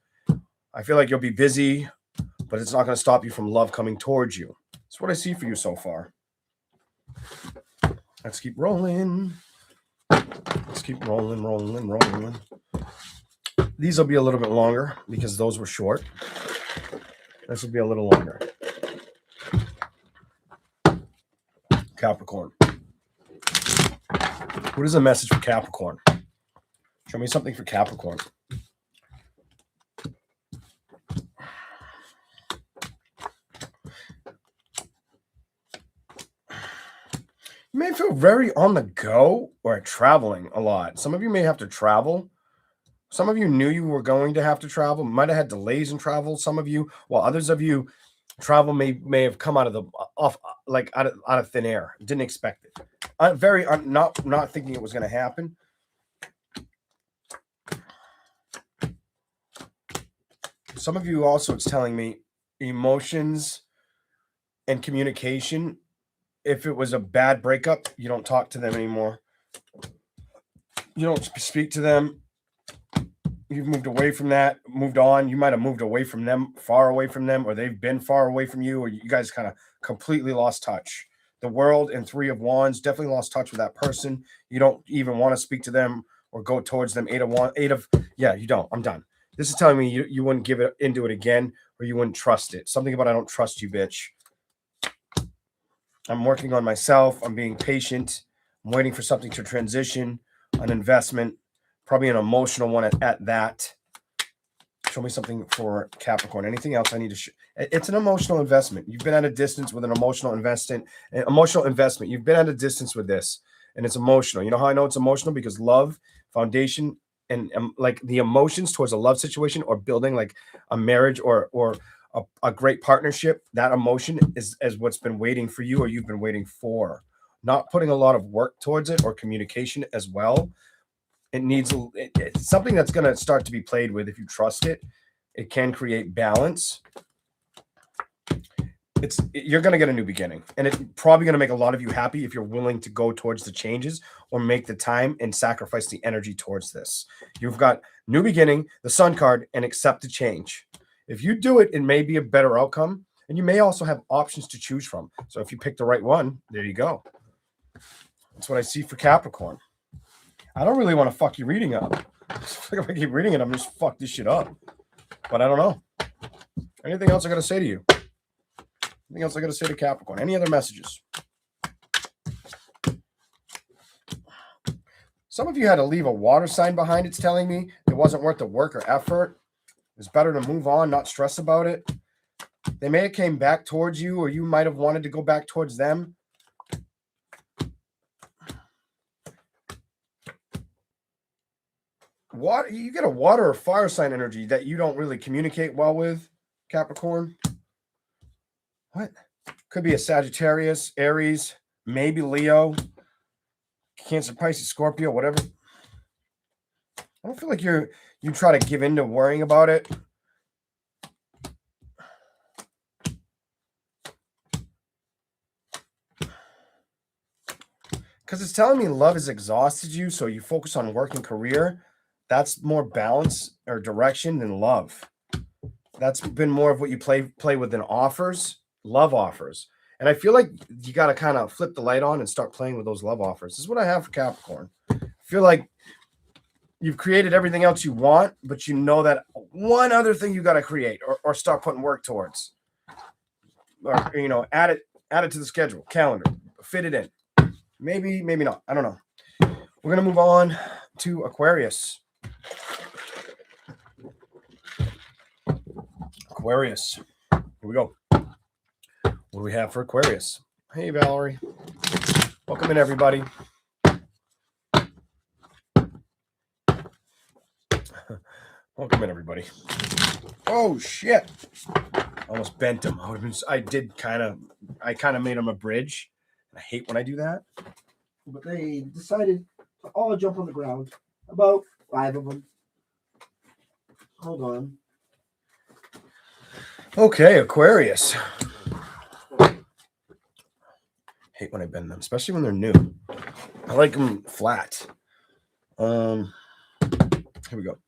I feel like you'll be busy, but it's not going to stop you from love coming towards you. That's what I see for you so far. Let's keep rolling. Let's keep rolling. These will be a little bit longer because those were short. This will be a little longer. Capricorn. What is the message for Capricorn? Show me something for Capricorn. You may feel very on the go or traveling a lot. Some of you may have to travel. Some of you knew you were going to have to travel, might have had delays in travel. Some of you, while others of you, travel may have come out of thin air. Didn't expect it. Not thinking it was going to happen. Some of you also, it's telling me emotions and communication. If it was a bad breakup, you don't talk to them anymore. You don't speak to them. You've moved away from that, moved on. You might have moved away from them, far away from them, or they've been far away from you, or you guys kind of completely lost touch. The World and Three of Wands definitely lost touch with that person. You don't even want to speak to them or go towards them. You don't. I'm done. This is telling me you wouldn't give it into it again, or you wouldn't trust it. Something about I don't trust you, bitch. I'm working on myself. I'm being patient. I'm waiting for something to transition, an investment. Probably an emotional one at that. Show me something for Capricorn. Anything else I need to It's an emotional investment. You've been at a distance with an emotional investment. You've been at a distance with this, and it's emotional. You know how I know it's emotional? Because love, foundation, and like the emotions towards a love situation or building like a marriage or a great partnership, that emotion is what's been waiting for you or you've been waiting for. Not putting a lot of work towards it or communication as well. It's something that's going to start to be played with if you trust it. It can create balance. You're going to get a new beginning, and it's probably going to make a lot of you happy if you're willing to go towards the changes or make the time and sacrifice the energy towards this. You've got new beginning, the Sun card, and accept the change. If you do it, it may be a better outcome, and you may also have options to choose from. So if you pick the right one, there you go. That's what I see for Capricorn. I don't really want to fuck your reading up. If I keep reading it, I'm just fuck this shit up. But I don't know. Anything else I got to say to you? Anything else I got to say to Capricorn? Any other messages? Some of you had to leave a water sign behind. It's telling me it wasn't worth the work or effort. It's better to move on, not stress about it. They may have came back towards you, or you might have wanted to go back towards them. You get a water or fire sign energy that you don't really communicate well with, Capricorn. What? Could be a Sagittarius, Aries, maybe Leo, Cancer, Pisces, Scorpio, whatever. I don't feel like you try to give in to worrying about it. Because it's telling me love has exhausted you, so you focus on work and career. That's more balance or direction than love. That's been more of what you play with than offers, love offers. And I feel like you got to kind of flip the light on and start playing with those love offers. This is what I have for Capricorn. I feel like you've created everything else you want, but you know that one other thing you got to create or start putting work towards. Or, add it to the schedule, calendar, fit it in. Maybe not. I don't know. We're going to move on to Aquarius. Aquarius. Here we go. What do we have for Aquarius? Hey, Valerie. Welcome in, everybody. Welcome in, everybody. Oh, shit. Almost bent him. I kind of made him a bridge. I hate when I do that. But they decided to all jump on the ground. About 5 of them. Hold on. Okay, Aquarius. Hate when I bend them, especially when they're new. I like them flat. Here we go.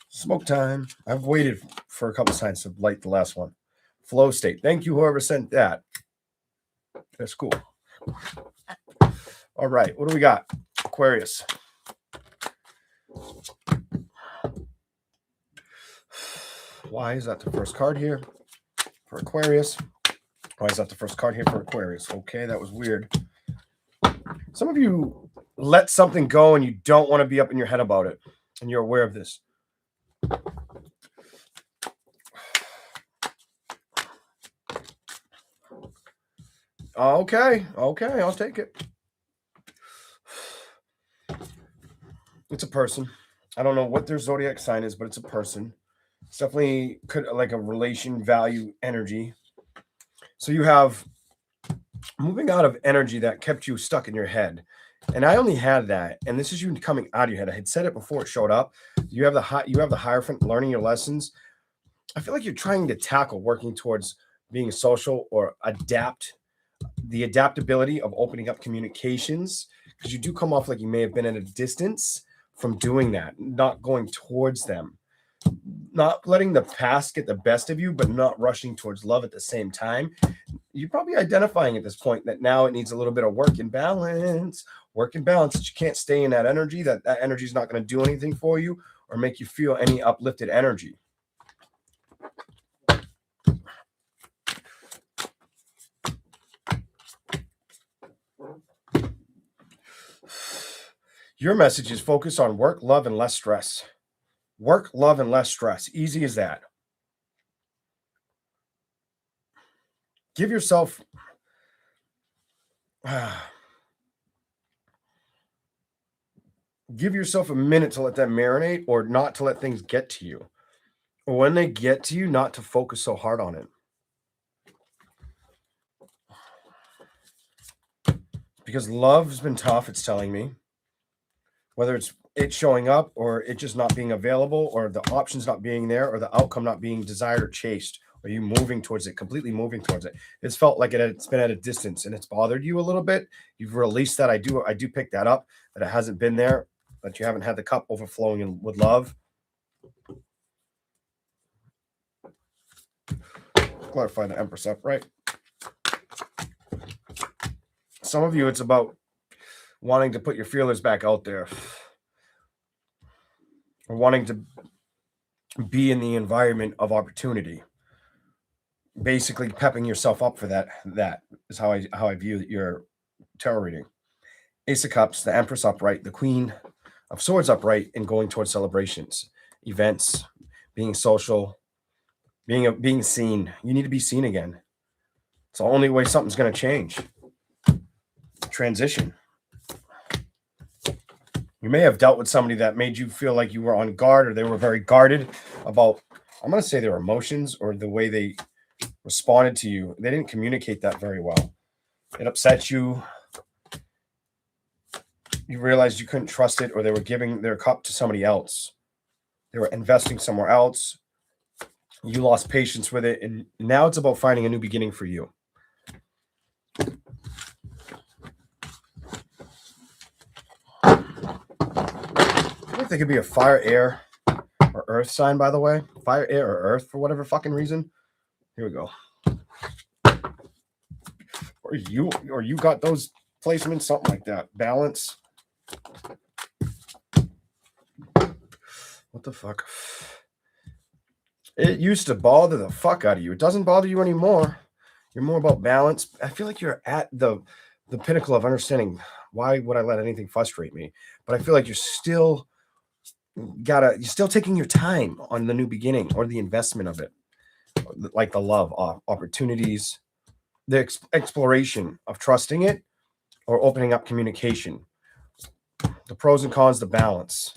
Smoke time. I've waited for a couple signs to light the last one. Flow state. Thank you, whoever sent that. That's cool. All right, what do we got? Aquarius. Why is that the first card here for Aquarius? Why is that the first card here for Aquarius? Okay, that was weird. Some of you let something go and you don't want to be up in your head about it, and you're aware of this. Okay, I'll take it. It's a person. I don't know what their zodiac sign is, but it's a person. It's definitely like a relation value energy. So you have moving out of energy that kept you stuck in your head. And I only had that, and this is you coming out of your head. I had said it before it showed up. You have the Hierophant learning your lessons. I feel like you're trying to tackle working towards being social or the adaptability of opening up communications, because you do come off like you may have been at a distance from doing that, not going towards them, not letting the past get the best of you, but not rushing towards love at the same time. You're probably identifying at this point that now it needs a little bit of work and balance, that you can't stay in that energy, that energy is not going to do anything for you or make you feel any uplifted energy. Your message is focus on work, love, and less stress. Work, love, and less stress. Easy as that. Give yourself give yourself a minute to let that marinate, or not to let things get to you. Or when they get to you, not to focus so hard on it. Because love's been tough, it's telling me. Whether it's it showing up, or it just not being available, or the options not being there, or the outcome not being desired or chased, or you moving towards it, completely moving towards it. It's felt like it's been at a distance and it's bothered you a little bit. You've released that. I do pick that up, that it hasn't been there, that you haven't had the cup overflowing with love. Clarify the Empress upright. Some of you, it's about wanting to put your feelers back out there, or wanting to be in the environment of opportunity. Basically pepping yourself up for that. That is how I view your tarot reading. Ace of Cups, the Empress upright, the Queen of Swords upright, and going towards celebrations, events, being social, being seen. You need to be seen again. It's the only way something's going to change. Transition. You may have dealt with somebody that made you feel like you were on guard, or they were very guarded about, I'm going to say, their emotions or the way they responded to you. They didn't communicate that very well. It upset you. You realized you couldn't trust it, or they were giving their cup to somebody else. They were investing somewhere else. You lost patience with it, and now it's about finding a new beginning for you. I think they could be a fire, air, or earth sign, by the way. Fire, air, or earth for whatever fucking reason. Here we go. Or you got those placements, something like that. Balance. What the fuck? It used to bother the fuck out of you. It doesn't bother you anymore. You're more about balance. I feel like you're at the pinnacle of understanding. Why would I let anything frustrate me? But I feel like you're still taking your time on the new beginning, or the investment of it, like the love opportunities, the exploration of trusting it, or opening up communication, the pros and cons, the balance.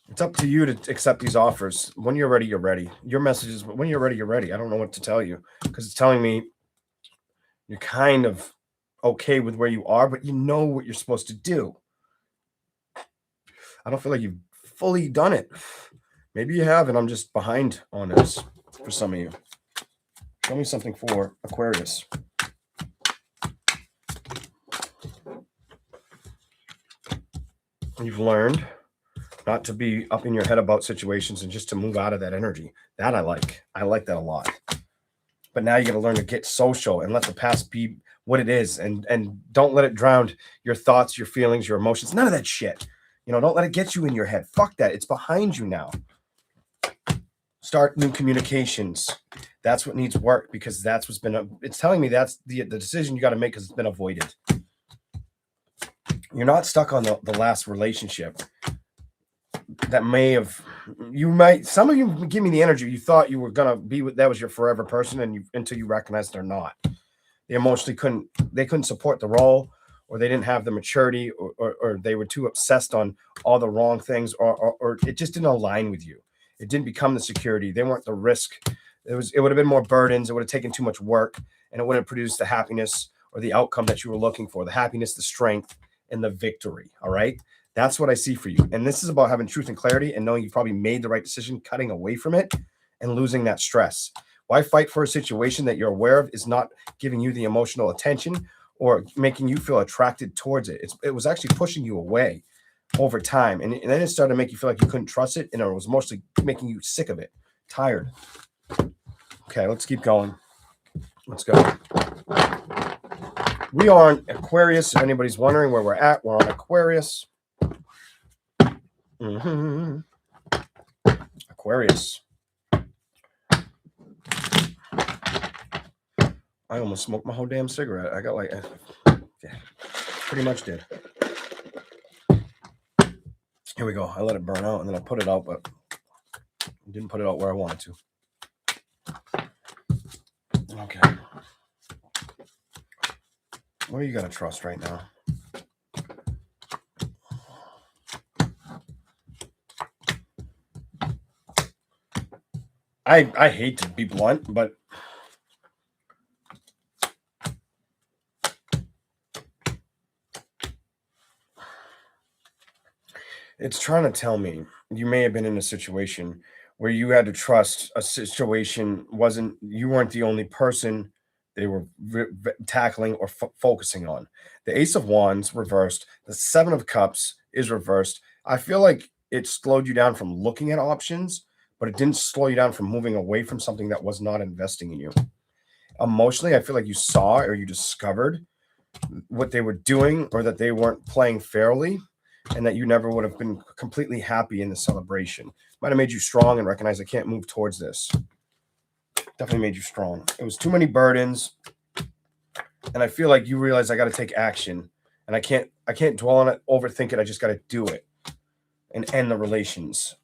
It's up to you to accept these offers. When you're ready, you're ready. Your message is, when you're ready, you're ready. I don't know what to tell you, because it's telling me you're kind of okay with where you are, but you know what you're supposed to do. I don't feel like you've fully done it. Maybe you have, and I'm just behind on this for some of you. Show me something for Aquarius. You've learned not to be up in your head about situations, and just to move out of that energy. That I like. I like that a lot. But now you got to learn to get social and let the past be what it is, and don't let it drown your thoughts, your feelings, your emotions. None of that shit. Don't let it get you in your head. Fuck that. It's behind you now. Start new communications. That's what needs work, because that's what's been. It's telling me that's the decision you got to make, because it's been avoided. You're not stuck on the last relationship. That may have, some of you give me the energy you thought you were gonna be with, that was your forever person, and until you recognize they're not. They emotionally couldn't support the role, or they didn't have the maturity, or they were too obsessed on all the wrong things, or it just didn't align with you. It didn't become the security. They weren't the risk. It would have been more burdens. It would have taken too much work, and it wouldn't have produced the happiness or the outcome that you were looking for. The happiness, the strength, and the victory. All right. That's what I see for you. And this is about having truth and clarity, and knowing you probably made the right decision, cutting away from it and losing that stress. Why fight for a situation that you're aware of is not giving you the emotional attention or making you feel attracted towards it? It was actually pushing you away over time. And then it started to make you feel like you couldn't trust it. And it was mostly making you sick of it, tired. Okay, let's keep going. Let's go. We are on Aquarius. If anybody's wondering where we're at, we're on Aquarius. Aquarius. I almost smoked my whole damn cigarette. I got pretty much did. Here we go. I let it burn out, and then I put it out, but I didn't put it out where I wanted to. Okay. What do you got to trust right now? I hate to be blunt, but it's trying to tell me you may have been in a situation where you had to trust a situation wasn't you weren't the only person they were tackling or focusing on. The Ace of Wands reversed, the Seven of Cups is reversed. I feel like it slowed you down from looking at options, but it didn't slow you down from moving away from something that was not investing in you. Emotionally, I feel like you saw or you discovered what they were doing or that they weren't playing fairly and that you never would have been completely happy in the celebration. Might have made you strong and recognize I can't move towards this. Definitely made you strong. It was too many burdens, and I feel like you realize I got to take action, and I can't dwell on it, overthink it. I just got to do it and end the relations.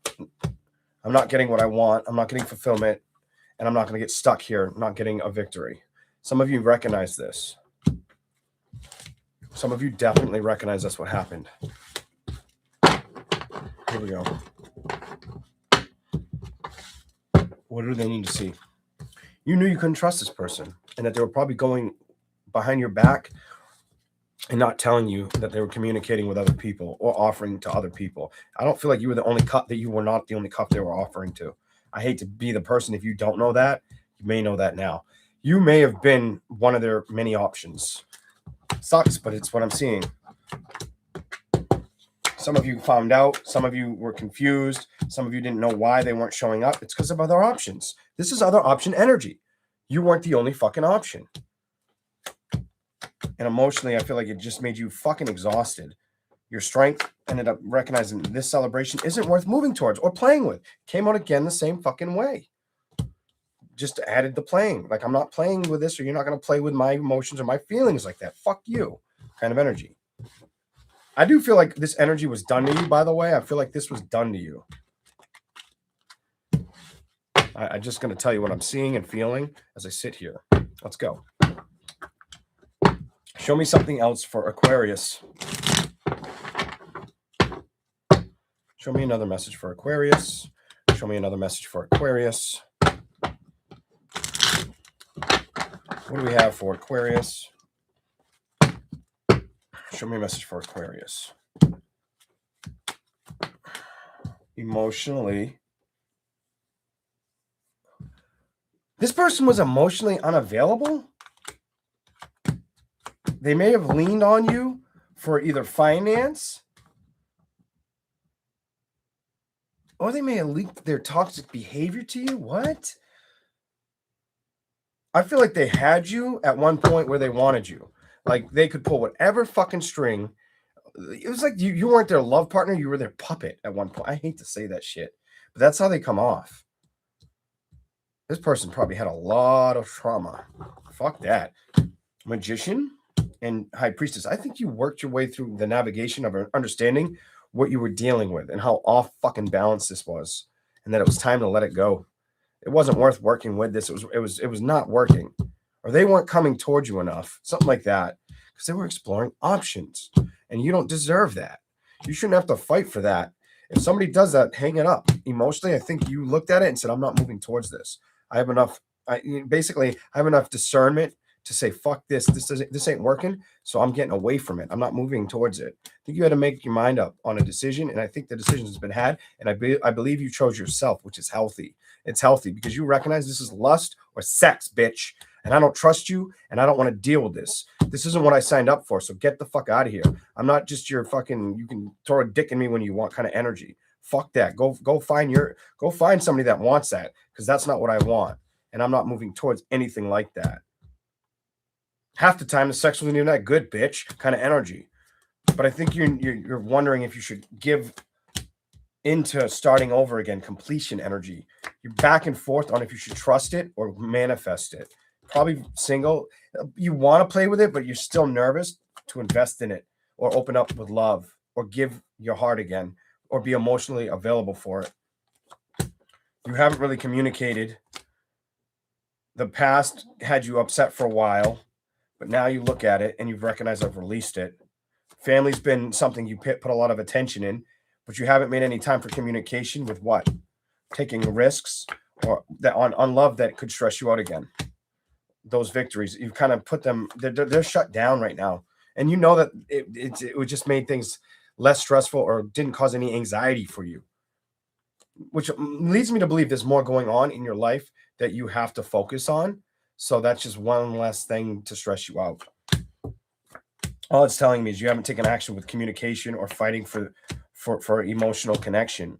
I'm not getting what I want. I'm not getting fulfillment, and I'm not going to get stuck here, not getting a victory. Some of you recognize this. Some of you definitely recognize that's what happened. Here we go. What do they need to see? You knew you couldn't trust this person and that they were probably going behind your back and not telling you that they were communicating with other people or offering to other people. I don't feel like you were the only cup that you were not the only cup they were offering to. I hate to be the person. If you don't know that, you may know that now. You may have been one of their many options. Sucks, but it's what I'm seeing. Some of you found out. Some of you were confused. Some of you didn't know why they weren't showing up. It's because of other options. This is other option energy. You weren't the only fucking option. And emotionally, I feel like it just made you fucking exhausted. Your strength ended up recognizing this celebration isn't worth moving towards or playing with. Came out again the same fucking way. Just added the playing. Like, I'm not playing with this, or you're not going to play with my emotions or my feelings like that. Fuck you kind of energy. I do feel like this energy was done to you, by the way. I feel like this was done to you. I'm just going to tell you what I'm seeing and feeling as I sit here. Let's go. Show me something else for Aquarius. Show me another message for Aquarius. Show me another message for Aquarius. What do we have for Aquarius? Show me a message for Aquarius. Emotionally. This person was emotionally unavailable. They may have leaned on you for either finance, or they may have leaked their toxic behavior to you. What? I feel like they had you at one point where they wanted you. Like, they could pull whatever fucking string. It was like you weren't their love partner. You were their puppet at one point. I hate to say that shit, but that's how they come off. This person probably had a lot of trauma. Fuck that. Magician and High Priestess. I think you worked your way through the navigation of understanding what you were dealing with and how off fucking balance this was, and that it was time to let it go. It wasn't worth working with this. It was not working, or they weren't coming towards you enough, something like that, because they were exploring options, and you don't deserve that. You shouldn't have to fight for that. If somebody does that, hang it up. Emotionally, I think you looked at it and said, "I'm not moving towards this. I have enough. I have enough discernment to say, fuck this. This ain't working. So I'm getting away from it. I'm not moving towards it." I think you had to make your mind up on a decision, and I think the decision has been had. And I believe you chose yourself, which is healthy. It's healthy because you recognize this is lust or sex, bitch. And I don't trust you, and I don't want to deal with this. This isn't what I signed up for. So get the fuck out of here. I'm not just your fucking, you can throw a dick in me when you want kind of energy. Fuck that. Go find somebody that wants that, because that's not what I want. And I'm not moving towards anything like that. Half the time the sex wasn't even that good, bitch, kind of energy. But I think you're wondering if you should give into starting over again, completion energy. You're back and forth on if you should trust it or manifest it. Probably single. You want to play with it, but you're still nervous to invest in it or open up with love or give your heart again or be emotionally available for it. You haven't really communicated. The past had you upset for a while, But now you look at it and you've recognized I've released it. Family's been something you put a lot of attention in, but you haven't made any time for communication with what? Taking risks or that on love that could stress you out again. Those victories, you kind of put them, they're shut down right now. And you know that it would just made things less stressful or didn't cause any anxiety for you, which leads me to believe there's more going on in your life that you have to focus on. So that's just one less thing to stress you out. All it's telling me is you haven't taken action with communication or fighting for emotional connection.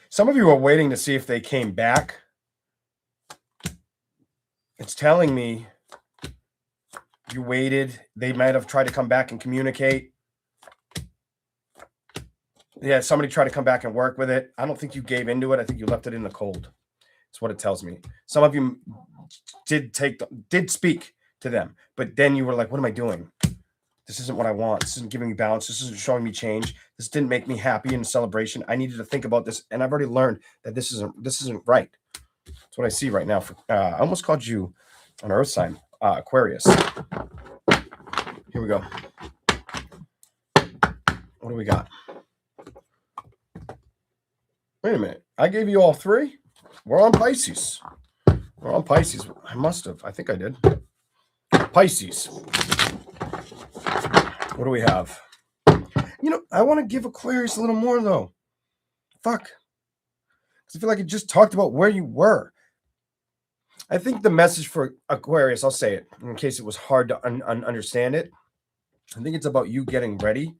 Some of you are waiting to see if they came back. It's telling me you waited. They might have tried to come back and communicate. Yeah, somebody tried to come back and work with it. I don't think you gave into it. I think you left it in the cold. That's what it tells me. Some of you did speak to them, but then you were like, what am I doing? This isn't what I want. This isn't giving me balance. This isn't showing me change. This didn't make me happy in celebration. I needed to think about this, and I've already learned that this isn't right. That's what I see right now. I almost called you an earth sign, Aquarius. Here we go. What do we got? Wait a minute. I gave you all three? We're on Pisces. We're on Pisces. I must have. I think I did. Pisces. What do we have? I want to give Aquarius a little more, though. Fuck. Because I feel like it just talked about where you were. I think the message for Aquarius, I'll say it in case it was hard to understand it. I think it's about you getting ready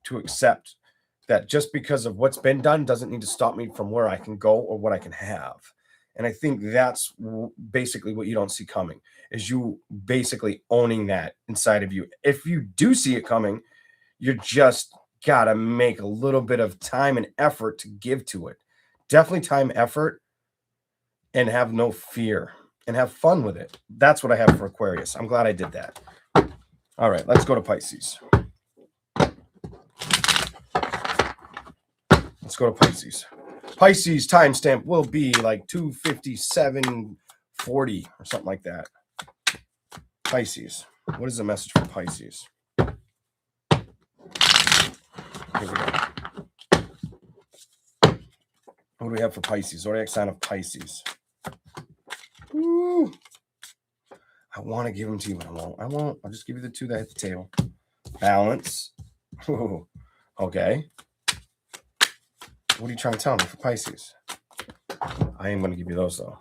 to accept that just because of what's been done doesn't need to stop me from where I can go or what I can have. And I think that's basically what you don't see coming, is you basically owning that inside of you. If you do see it coming, you just got to make a little bit of time and effort to give to it. Definitely time, effort, and have no fear and have fun with it. That's what I have for Aquarius. I'm glad I did that. All right, let's go to Pisces. Let's go to Pisces. Pisces timestamp will be like 2:57:40 or something like that. Pisces. What is the message for Pisces? Here we go. What do we have for Pisces? Zodiac sign of Pisces. Woo. I want to give them to you, but I won't. I'll just give you the two that hit the table. Balance. Ooh. Okay. What are you trying to tell me for Pisces? I am going to give you those, though.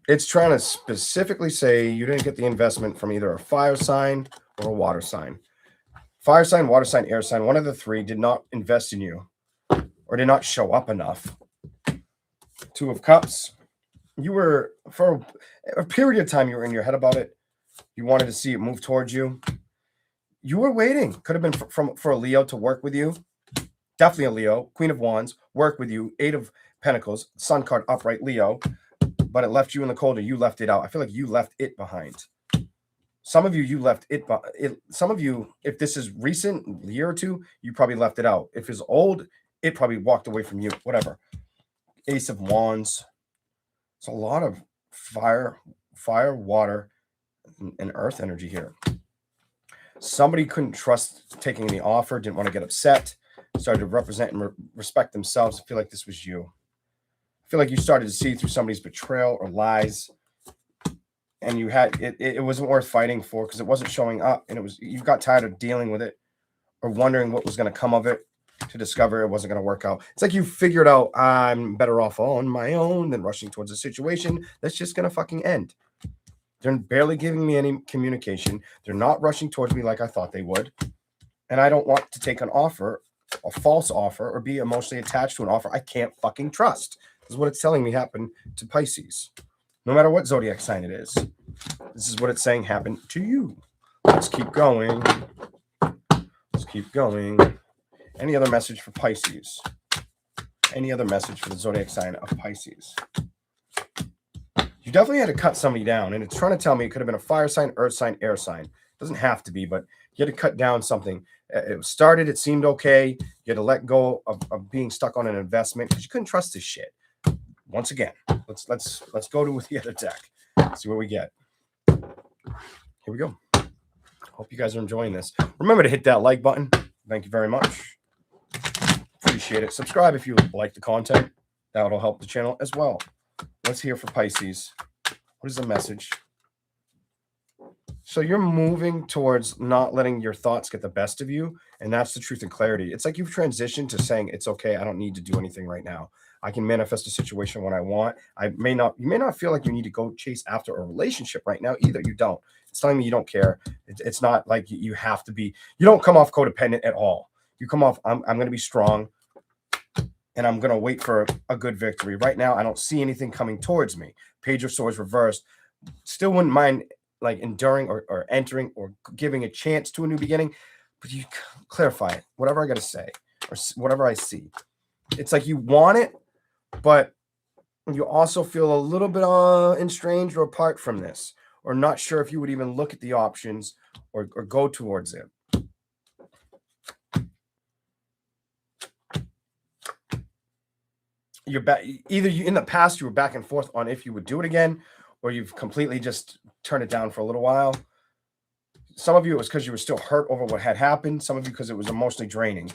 It's trying to specifically say you didn't get the investment from either a fire sign or a water sign. Fire sign, water sign, air sign, one of the three did not invest in you or did not show up enough. Two of Cups. You were, for a period of time, you were in your head about it. You wanted to see it move towards you. You were waiting. Could have been for a Leo to work with you. Definitely a Leo. Queen of Wands, work with you. Eight of Pentacles, Sun card, upright Leo. But it left you in the cold, or you left it out. I feel like you left it behind. Some of you left it. Some of you, if this is recent, a year or two, you probably left it out. If it's old, it probably walked away from you. Whatever. Ace of Wands. It's a lot of fire, water, and earth energy here. Somebody couldn't trust taking the offer, didn't want to get upset, started to represent and respect themselves. I feel like this was you. I feel like you started to see through somebody's betrayal or lies, and you had it wasn't worth fighting for because it wasn't showing up, and you got tired of dealing with it or wondering what was going to come of it to discover it wasn't going to work out. It's like you figured out I'm better off on my own than rushing towards a situation that's just going to fucking end. They're barely giving me any communication. They're not rushing towards me like I thought they would. And I don't want to take an offer, a false offer, or be emotionally attached to an offer I can't fucking trust. This is what it's telling me happened to Pisces. No matter what zodiac sign it is. This is what it's saying happened to you. Let's keep going. Let's keep going. Any other message for Pisces? Any other message for the zodiac sign of Pisces? You definitely had to cut somebody down, and it's trying to tell me it could have been a fire sign, earth sign, air sign. It doesn't have to be, but you had to cut down something It started, it seemed okay. You had to let go of being stuck on an investment because you couldn't trust this shit. Once again, let's go to the other deck. See what we get. Here we go. Hope you guys are enjoying this. Remember to hit that like button. Thank you very much. Appreciate it. Subscribe if you like the content. That'll help the channel as well. Let's hear for Pisces. What is the message? So you're moving towards not letting your thoughts get the best of you, and that's the truth and clarity. It's like you've transitioned to saying it's okay. I don't need to do anything right now. I can manifest a situation when I want. You may not feel like you need to go chase after a relationship right now either. You don't. It's telling me you don't care. It's not like you have to be. You don't come off codependent at all. You come off. I'm going to be strong, and I'm going to wait for a good victory. Right now, I don't see anything coming towards me. Page of Swords reversed. Still wouldn't mind like enduring or entering or giving a chance to a new beginning, but you clarify it. Whatever I got to say or whatever I see, it's like you want it, but you also feel a little bit estranged or apart from this, or not sure if you would even look at the options or go towards it. You're back. Either you in the past you were back and forth on if you would do it again, or you've completely just turned it down for a little while. Some of you it was because you were still hurt over what had happened. Some of you because it was emotionally draining.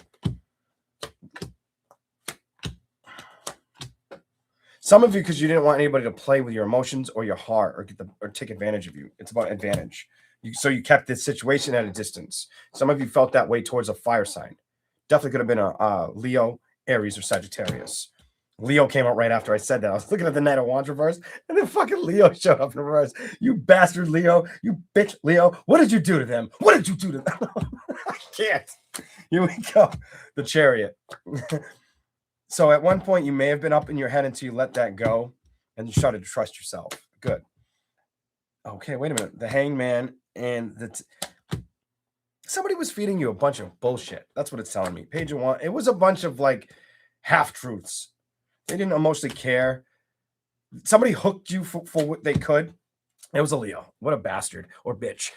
Some of you because you didn't want anybody to play with your emotions or your heart or take advantage of you. It's about advantage. So you kept this situation at a distance. Some of you felt that way towards a fire sign. Definitely could have been a Leo, Aries, or Sagittarius. Leo came out right after I said that. I was looking at the Knight of Wands reverse, and then fucking Leo showed up in reverse. You bastard, Leo. You bitch, Leo. What did you do to them? What did you do to them? I can't. Here we go. The Chariot. So at one point, you may have been up in your head until you let that go, and you started to trust yourself. Good. Okay, wait a minute. The Hangman and somebody was feeding you a bunch of bullshit. That's what it's telling me. Page of Wands. It was a bunch of like half-truths. They didn't emotionally care. Somebody hooked you for what they could. It was a Leo. What a bastard or bitch.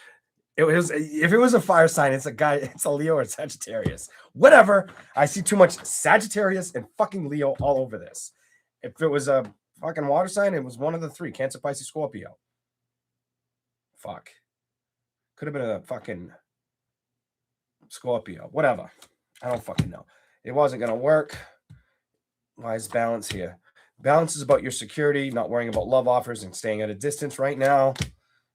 It was, if it was a fire sign, it's a guy, it's a Leo or a Sagittarius. Whatever. I see too much Sagittarius and fucking Leo all over this. If it was a fucking water sign, it was one of the three. Cancer, Pisces, Scorpio. Fuck. Could have been a fucking Scorpio. Whatever. I don't fucking know. It wasn't going to work. Why is balance here? Balance is about your security, not worrying about love offers and staying at a distance right now,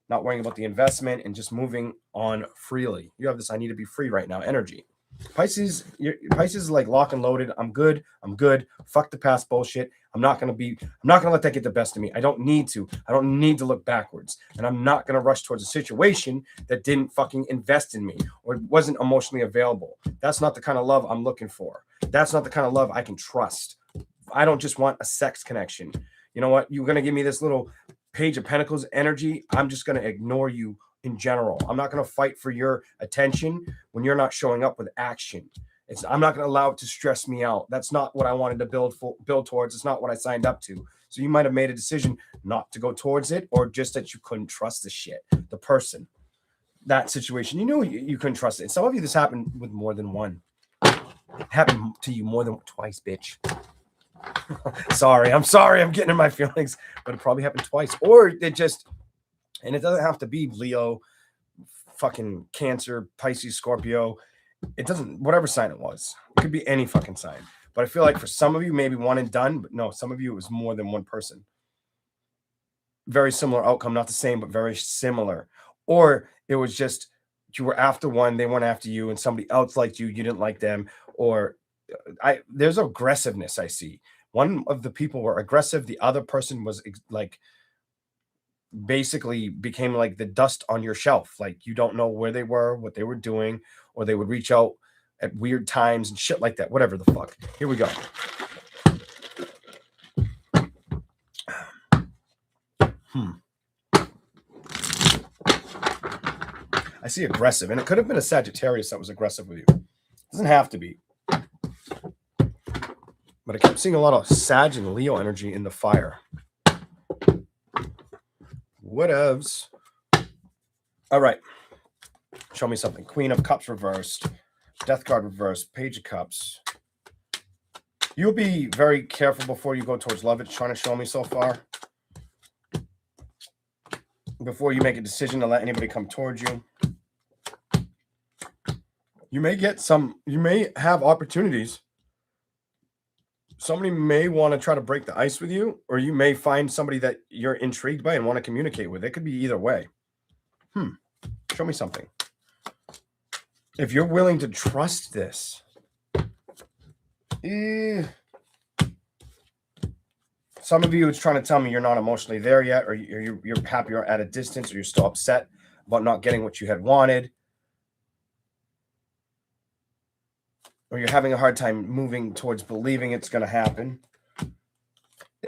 not worrying about the investment and just moving on freely. You have this I need to be free right now energy. Pisces is like lock and loaded. I'm good. Fuck the past bullshit. I'm not going to let that get the best of me. I don't need to look backwards. And I'm not going to rush towards a situation that didn't fucking invest in me or wasn't emotionally available. That's not the kind of love I'm looking for. That's not the kind of love I can trust. I don't just want a sex connection. You know what? You're going to give me this little Page of Pentacles energy. I'm just going to ignore you in general. I'm not going to fight for your attention when you're not showing up with action. I'm not going to allow it to stress me out. That's not what I wanted to build towards. It's not what I signed up to. So you might have made a decision not to go towards it, or just that you couldn't trust the shit, the person, that situation. You knew you couldn't trust it. Some of you, this happened with more than one. It happened to you more than twice, bitch. I'm sorry. I'm getting in my feelings, but it probably happened twice. Or it just, and it doesn't have to be Leo, fucking Cancer, Pisces, Scorpio. It doesn't, whatever sign it was. It could be any fucking sign. But I feel like for some of you, maybe one and done, but no, some of you, it was more than one person. Very similar outcome, not the same, but very similar. Or it was just, you were after one, they went after you, and somebody else liked you, you didn't like them. Or there's aggressiveness I see. One of the people were aggressive. The other person was like, basically became like the dust on your shelf. Like you don't know where they were, what they were doing, or they would reach out at weird times and shit like that. Whatever the fuck. Here we go. I see aggressive, and it could have been a Sagittarius that was aggressive with you. It doesn't have to be. But I kept seeing a lot of Sag and Leo energy in the fire. Whatevs. All right. Show me something. Queen of Cups reversed. Death card reverse. Page of Cups. You'll be very careful before you go towards love. It's trying to show me so far. Before you make a decision to let anybody come towards you. You may have opportunities. Somebody may want to try to break the ice with you, or you may find somebody that you're intrigued by and want to communicate with. It could be either way. Show me something. If you're willing to trust this, some of you, it's trying to tell me you're not emotionally there yet, or you're happy you're at a distance, or you're still upset about not getting what you had wanted, or you're having a hard time moving towards believing it's going to happen.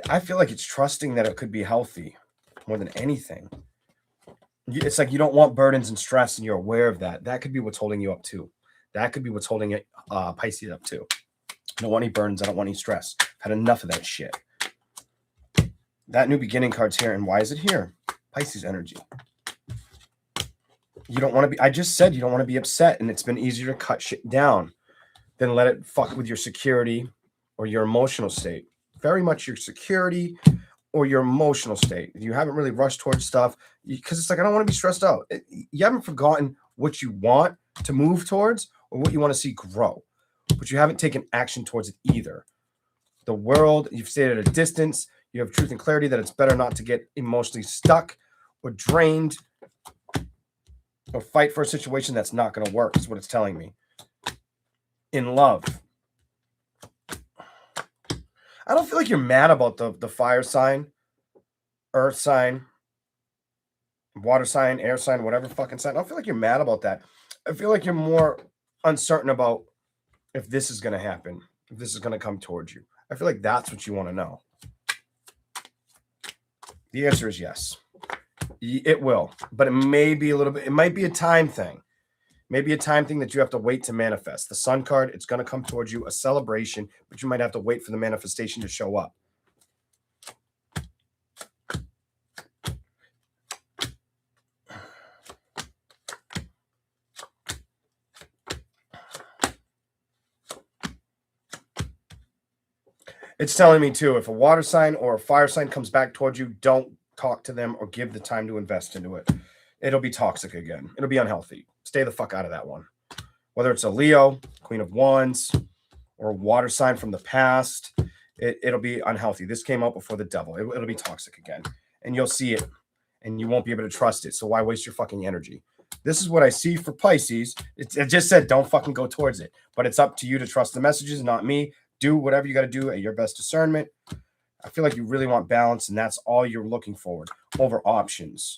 I feel like it's trusting that it could be healthy more than anything. It's like you don't want burdens and stress, and you're aware of that. That could be what's holding you up too. That could be what's holding Pisces up too. I don't want any burdens. I don't want any stress. I've had enough of that shit. That new beginning card's here. And why is it here? Pisces energy. You don't want to be, I just said you don't want to be upset, and it's been easier to cut shit down than let it fuck with your security or your emotional state. Very much your security or your emotional state. You haven't really rushed towards stuff because it's like, I don't want to be stressed out. You haven't forgotten what you want to move towards or what you want to see grow, but you haven't taken action towards it either. The world, you've stayed at a distance. You have truth and clarity that it's better not to get emotionally stuck or drained or fight for a situation that's not going to work, is what it's telling me. In love, I don't feel like you're mad about the fire sign, earth sign, water sign, air sign, whatever fucking sign. I don't feel like you're mad about that. I feel like you're more uncertain about if this is going to happen, if this is going to come towards you. I feel like that's what you want to know. The answer is yes. It will, but it may be a little bit, it might be a time thing. Maybe a time thing that you have to wait to manifest. The Sun card, it's going to come towards you, a celebration, but you might have to wait for the manifestation to show up. It's telling me too, if a water sign or a fire sign comes back towards you, don't talk to them or give the time to invest into it. It'll be toxic again. It'll be unhealthy. Stay the fuck out of that one. Whether it's a Leo, Queen of Wands, or a water sign from the past, it'll be unhealthy. This came out before the devil. It'll be toxic again. And you'll see it, and you won't be able to trust it. So why waste your fucking energy? This is what I see for Pisces. It just said don't fucking go towards it. But it's up to you to trust the messages, not me. Do whatever you got to do at your best discernment. I feel like you really want balance, and that's all you're looking for over options.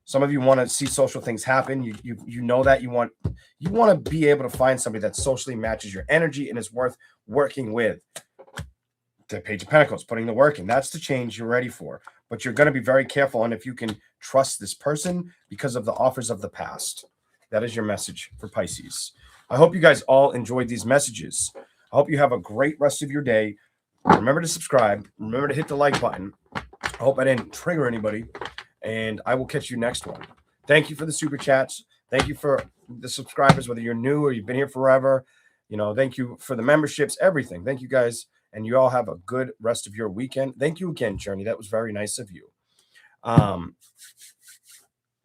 Some of you want to see social things happen. You know that you want to be able to find somebody that socially matches your energy and is worth working with. The Page of Pentacles, putting the work in. That's the change you're ready for. But you're going to be very careful on if you can trust this person because of the offers of the past. That is your message for Pisces. I hope you guys all enjoyed these messages. I hope you have a great rest of your day. Remember to subscribe. Remember to hit the like button. I hope I didn't trigger anybody. And I will catch you next one. Thank you for the super chats. Thank you for the subscribers, whether you're new or you've been here forever. Thank you for the memberships, everything. Thank you guys. And you all have a good rest of your weekend. Thank you again, Journey. That was very nice of you. I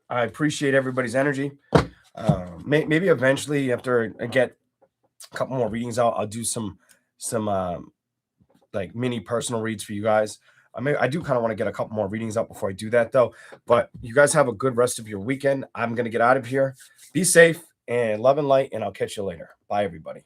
appreciate everybody's energy. Maybe eventually, after I get a couple more readings out, I'll do some like mini personal reads for you guys. I do kind of want to get a couple more readings out before I do that, though. But you guys have a good rest of your weekend. I'm going to get out of here. Be safe and love and light, and I'll catch you later. Bye, everybody.